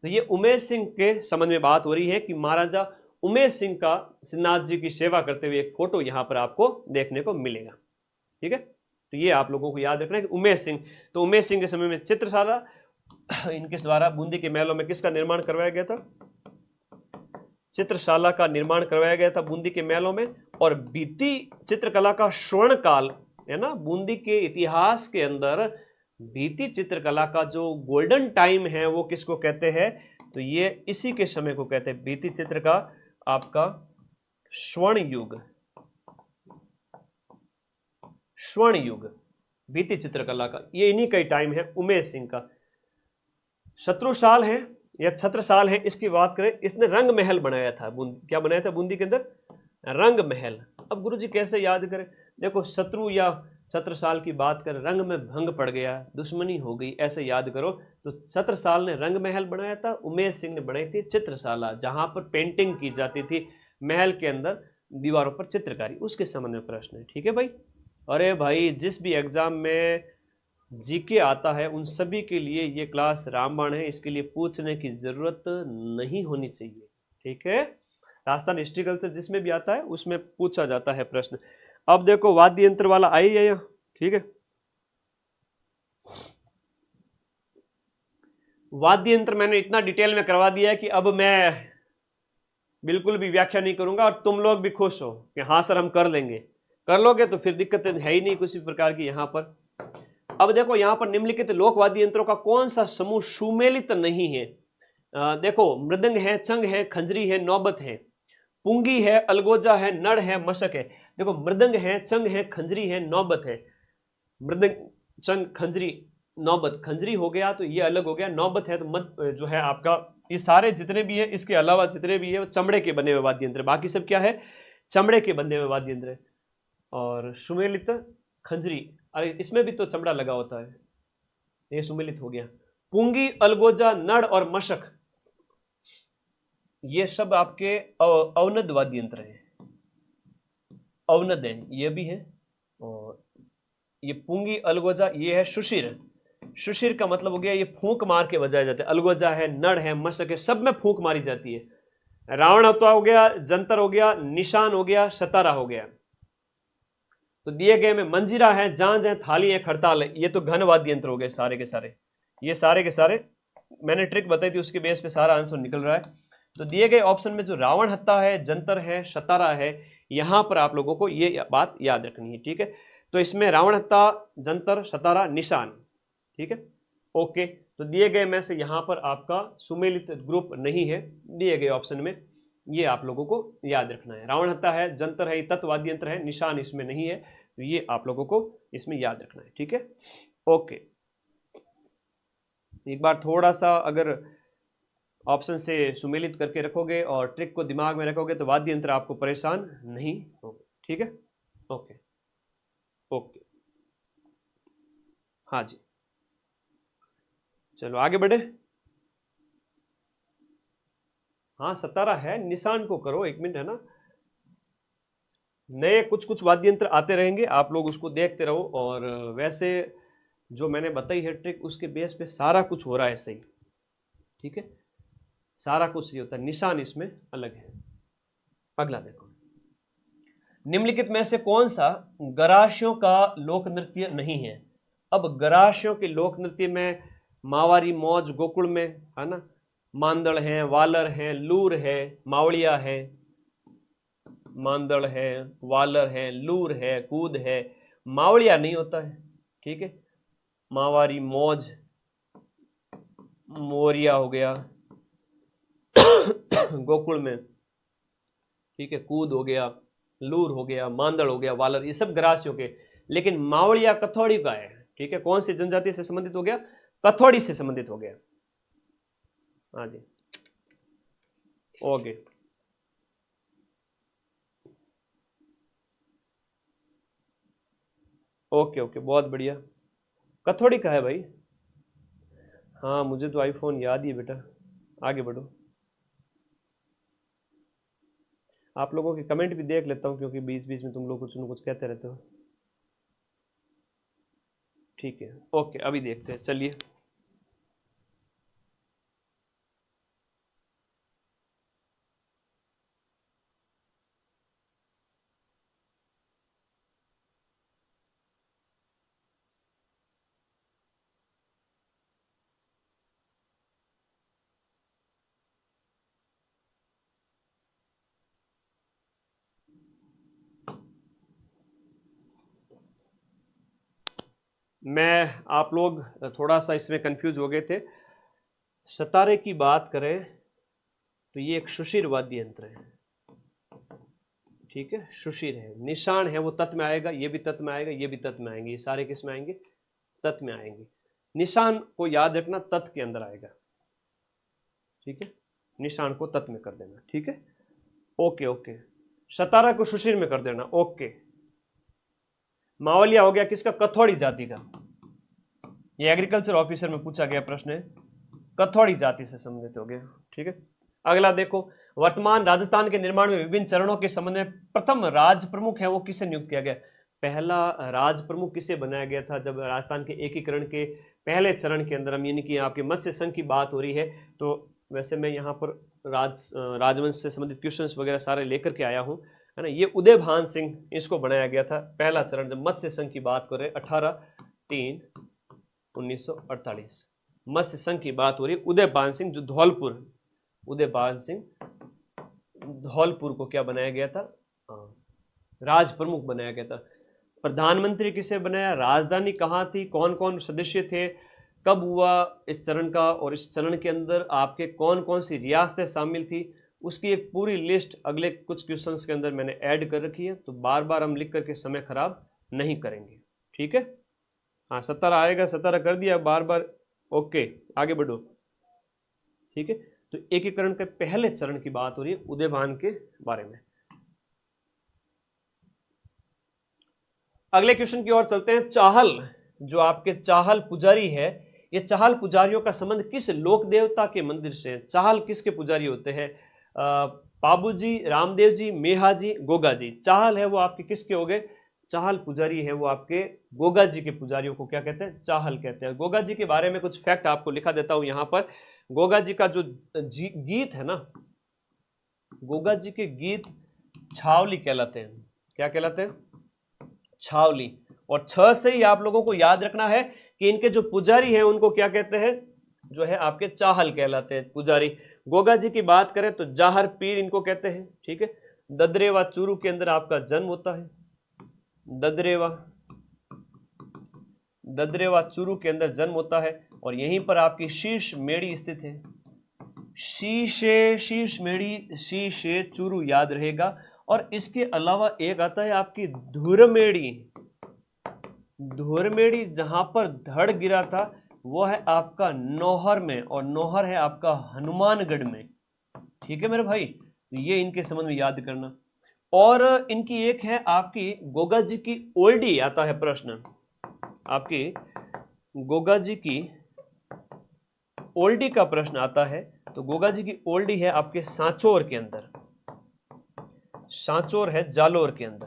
तो ये उमेश सिंह के संबंध में बात हो रही है कि महाराजा उमेश सिंह का श्रीनाथ जी की सेवा करते हुए एक फोटो यहां पर आपको देखने को मिलेगा। ठीक है, तो ये आप लोगों को याद रखना है कि उमेश सिंह, तो उमेश सिंह के समय में चित्रशाला इनके द्वारा बूंदी के महलों में किसका निर्माण करवाया गया था? चित्रशाला का निर्माण करवाया गया था बूंदी के महलों में। और बीती चित्रकला का स्वर्ण काल है ना, बूंदी के इतिहास के अंदर बीती चित्रकला का जो गोल्डन टाइम है वो किसको कहते हैं? तो ये इसी के समय को कहते हैं बीती चित्र का आपका स्वर्ण युग, स्वर्ण युग बीती चित्रकला का, ये इन्हीं का ही टाइम है उमेश सिंह का। शत्रुसाल है या छत्रसाल है, इसकी बात करें, इसने रंग महल बनाया था। क्या बनाया था बूंदी के अंदर? रंग महल। अब गुरुजी कैसे याद करें? देखो शत्रु या छत्रसाल की बात करें, रंग में भंग पड़ गया, दुश्मनी हो गई, ऐसे याद करो। तो छत्रसाल ने रंग महल बनाया था, उमेश सिंह ने बनाई थी चित्रशाला, जहां पर पेंटिंग की जाती थी महल के अंदर, दीवारों पर चित्रकारी। उसके संबंध में प्रश्न है। ठीक है भाई। अरे भाई जिस भी एग्जाम में जीके आता है उन सभी के लिए ये क्लास रामबाण है, इसके लिए पूछने की जरूरत नहीं होनी चाहिए। ठीक है, राजस्थान हिस्ट्री कल्चर जिसमें भी आता है उसमें पूछा जाता है प्रश्न। अब देखो वाद्य यंत्र वाला आई है यहाँ। ठीक है, वाद्य यंत्र मैंने इतना डिटेल में करवा दिया है कि अब मैं बिल्कुल भी व्याख्या नहीं करूंगा, और तुम लोग भी खुश हो कि हाँ सर हम कर लेंगे। कर लोगे तो फिर दिक्कत है ही नहीं किसी प्रकार की यहाँ पर। अब देखो यहाँ पर निम्नलिखित लोक वाद्य यंत्रों का कौन सा समूह सुमेलित नहीं है? देखो मृदंग है, चंग है, खंजरी है, नौबत है, पुंगी है, अलगोजा है, नड़ है, मशक है। देखो मृदंग है, चंग है, खंजरी है, नौबत है। मृदंग, चंग, खंजरी, नौबत। खंजरी हो गया तो ये अलग हो गया, नौबत है तो मत जो है आपका, ये सारे जितने भी है, इसके अलावा जितने भी है वो चमड़े के बने हुए वाद्य यंत्र, बाकी सब क्या है? चमड़े के बने हुए वाद्य यंत्र। और सुमेलित खंजरी, अरे इसमें भी तो चमड़ा लगा होता है, ये सुमेलित हो गया। पुंगी, अलगोजा, नड़ और मशक, ये सब आपके अवनद वाद्य यंत्र हैं, अवनद है, ये भी है। और ये पुंगी, अलगोजा, ये है शुशिर। शुशिर का मतलब हो गया ये फूंक मार के बजाए जाते हैं। अलगोजा है, नड़ है, मशक है, सब में फूंक मारी जाती है। रावण होता हो गया, जंतर हो गया, निशान हो गया, सतारा हो गया। तो दिए गए में मंजीरा है, जांज है, थाली है, खड़ताल है, ये तो घन वाद्य यंत्र हो गए सारे के सारे। ये सारे के सारे मैंने ट्रिक बताई थी, उसके बेस पे सारा आंसर निकल रहा है। तो दिए गए ऑप्शन में जो रावण हत्ता है, जंतर है, शतारा है, यहां पर आप लोगों को ये बात याद रखनी है, ठीक है। तो इसमें रावण हत्ता, जंतर, शतारा, निशान, ठीक है, ओके। तो दिए गए में से यहां पर आपका सुमेलित ग्रुप नहीं है दिए गए ऑप्शन में, ये आप लोगों को याद रखना है। रावण हत्ता है, जंतर है, तत्वादी यंत्र है, निशान इसमें नहीं है, तो ये आप लोगों को इसमें याद रखना है, ठीक है, ओके। एक बार थोड़ा सा अगर ऑप्शन से सुमेलित करके रखोगे और ट्रिक को दिमाग में रखोगे तो वाद्य यंत्र आपको परेशान नहीं होगा, ठीक है, ओके ओके, हाँ जी, चलो आगे बढ़े। हाँ सतारा है, निशान को करो, एक मिनट है ना, नए कुछ कुछ वाद्य यंत्र आते रहेंगे, आप लोग उसको देखते रहो। और वैसे जो मैंने बताई है ट्रिक, उसके बेस पे सारा कुछ हो रहा है सही, ठीक है, सारा कुछ सही होता है, निशान इसमें अलग है। अगला देखो, निम्नलिखित में से कौन सा गरासियों का लोक नृत्य नहीं है। अब गरासियों के लोक नृत्य में मावारी मौज गोकुल में है ना, मांदड़ है, वालर है, लूर है, मावड़िया है, मांदड़ है, वालर है, लूर है, कूद है, मावड़िया नहीं होता है, ठीक है, मावारी मौज, मोरिया हो गया गोकुल में, ठीक है, कूद हो गया, लूर हो गया, मांदड़ हो गया, वालर, ये सब ग्रासियों के। लेकिन मावड़िया कथौड़ी का है, ठीक है, कौन सी जनजाति से संबंधित हो गया, कथौड़ी से संबंधित हो गया, हाँ जी, ओके, ओके ओके, बहुत बढ़िया, कथौड़ी का है भाई। हाँ मुझे तो आईफोन याद ही है बेटा, आगे बढ़ो। आप लोगों के कमेंट भी देख लेता हूँ क्योंकि बीच बीच में तुम लोग कुछ न कुछ कहते रहते हो, ठीक है, ओके, अभी देखते हैं, चलिए। मैं आप लोग थोड़ा सा इसमें कंफ्यूज हो गए थे। सतारे की बात करें तो ये एक शुशिर वाद्य यंत्र है, ठीक है, शुशिर है। निशान है वो तत् में आएगा, ये भी तत् में आएगा, ये भी तत् में आएंगे, ये सारे किस में आएंगे, तत् में आएंगे। निशान को याद रखना, तत् के अंदर आएगा, ठीक है, निशान को तत् में कर देना, ठीक है, ओके ओके। सतारा को शुशिर में कर देना, ओके। मावलिया हो गया किसका, कथौड़ी जाति का, ये एग्रीकल्चर ऑफिसर में पूछा गया प्रश्न है, कथौड़ी जाति से संबंधित हो गया, ठीक है। अगला देखो, वर्तमान राजस्थान के निर्माण में विभिन्न चरणों के संबंध में प्रथम राज प्रमुख है वो किसे नियुक्त किया गया। पहला राज प्रमुख किसे बनाया गया था जब राजस्थान के एकीकरण के पहले चरण के अंदर, हम यानी कि आपके मत्स्य संघ की बात हो रही है, तो वैसे मैं यहाँ पर राजवंश से संबंधित क्वेश्चंस वगैरह सारे लेकर के आया हूँ, है ना। ये उदय भान सिंह, इसको बनाया गया था पहला चरण जब मत्स्य संघ की बात कर रहे, 18/3/1948 मत्स्य संघ की बात हो रही है। उदय भान सिंह जो धौलपुर, उदय भान सिंह धौलपुर को क्या बनाया गया था, राज प्रमुख बनाया गया था। प्रधानमंत्री किसे बनाया, राजधानी कहाँ थी, कौन कौन सदस्य थे, कब हुआ इस चरण का, और इस चरण के अंदर आपके कौन कौन सी रियासतें शामिल थी, उसकी एक पूरी लिस्ट अगले कुछ क्वेश्चंस के अंदर मैंने ऐड कर रखी है, तो बार बार हम लिख करके समय खराब नहीं करेंगे, ठीक है। हाँ 17 आएगा, 17 कर दिया बार बार, ओके आगे बढ़ो, ठीक है। तो एकीकरण के पहले चरण की बात हो रही है उदय भान के बारे में। अगले क्वेश्चन की ओर चलते हैं। चाहल, जो आपके चाहल पुजारी है, ये चाहल पुजारियों का संबंध किस लोक देवता के मंदिर से है। चाहल किसके पुजारी होते हैं, पाबू जी, रामदेव जी, मेहा जी, गोगा जी। चाहल है वो आपके किसके हो गए, चाहल पुजारी है वो आपके गोगा जी के पुजारियों को क्या कहते हैं, चाहल कहते हैं। गोगा जी के बारे में कुछ फैक्ट आपको लिखा देता हूं यहां पर। गोगा जी का जो गीत है ना, गोगा जी के गीत छावली कहलाते हैं। क्या कहलाते हैं, छावली। और 6 से ही आप लोगों को याद रखना है कि इनके जो पुजारी हैं उनको क्या कहते हैं, जो है आपके चाहल कहलाते हैं पुजारी। गोगा जी की बात करें तो जाहर पीर इनको कहते हैं, ठीक है। ददरेवा चूरू के अंदर आपका जन्म होता है, ददरेवा चूरू के अंदर जन्म होता है और यहीं पर आपकी शीश मेड़ी स्थित है। शीश मेड़ी, शीशे चूरू याद रहेगा। और इसके अलावा एक आता है आपकी धुरमेड़ी, धुरमेड़ी जहां पर धड़ गिरा था वो है आपका नौहर में, और नौहर है आपका हनुमानगढ़ में, ठीक है मेरे भाई। ये इनके संबंध में याद करना। और इनकी एक है आपकी गोगा जी की ओल्डी, आता है प्रश्न आपकी गोगा जी की ओल्डी का प्रश्न आता है। तो गोगा जी की ओल्डी है आपके सांचौर के अंदर, सांचौर है जालोर के अंदर।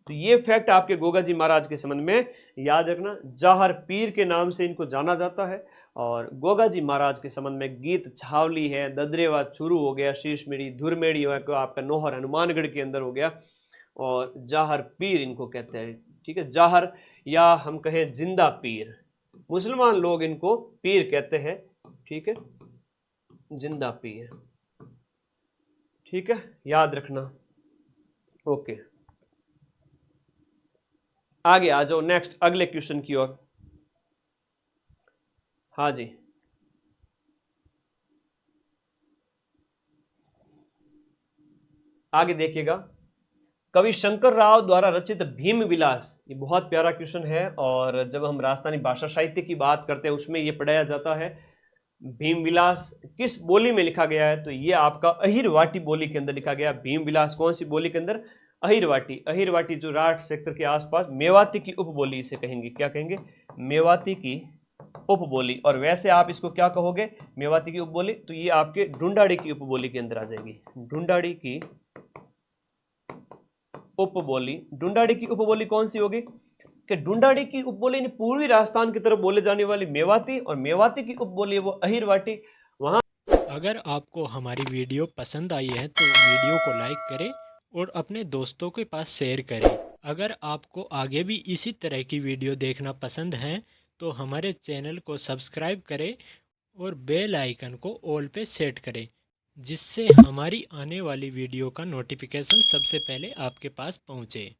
तो ये फैक्ट आपके गोगा जी महाराज के संबंध में याद रखना। जाहर पीर के नाम से इनको जाना जाता है। और गोगा जी महाराज के संबंध में गीत छावली है, ददरेवा चूरू हो गया, शीशमेड़ी धुरमेड़ी आपका नौहर हनुमानगढ़ के अंदर हो गया, और जाहर पीर इनको कहते हैं, ठीक है। जाहर या हम कहें जिंदा पीर, मुसलमान लोग इनको पीर कहते हैं, ठीक है, जिंदा पीर, ठीक है, याद रखना। ओके, आगे आ जाओ नेक्स्ट अगले क्वेश्चन की ओर। हाँ जी, आगे देखिएगा। कवि शंकर राव द्वारा रचित भीम विलास, ये बहुत प्यारा क्वेश्चन है, और जब हम राजस्थानी भाषा साहित्य की बात करते हैं उसमें ये पढ़ाया जाता है। भीम विलास किस बोली में लिखा गया है? तो ये आपका अहिरवाटी बोली के अंदर लिखा गया। भीम विलास कौन सी बोली के अंदर? अहिरवाटी। अहिरवाटी जो राठ सेक्टर के आसपास मेवाती की उपबोली इसे कहेंगे, क्या कहेंगे? मेवाती की उपबोली। और वैसे आप इसको क्या कहोगे? मेवाती की उपबोली। तो ये आपके ढूंढाड़ी की उपबोली के अंदर आ जाएगी, ढूंढाड़ी की उपबोली। ढूंढाड़ी की उपबोली कौन सी होगी? कि ढूंढाड़ी की उपबोली पूर्वी राजस्थान की तरफ बोले जाने वाली मेवाती, और मेवाती की उपबोली वो अहिरवाटी। वहां अगर आपको हमारी वीडियो पसंद आई है तो वीडियो को लाइक करें और अपने दोस्तों के पास शेयर करें। अगर आपको आगे भी इसी तरह की वीडियो देखना पसंद है तो हमारे चैनल को सब्सक्राइब करें और बेल आइकन को ऑल पे सेट करें, जिससे हमारी आने वाली वीडियो का नोटिफिकेशन सबसे पहले आपके पास पहुंचे।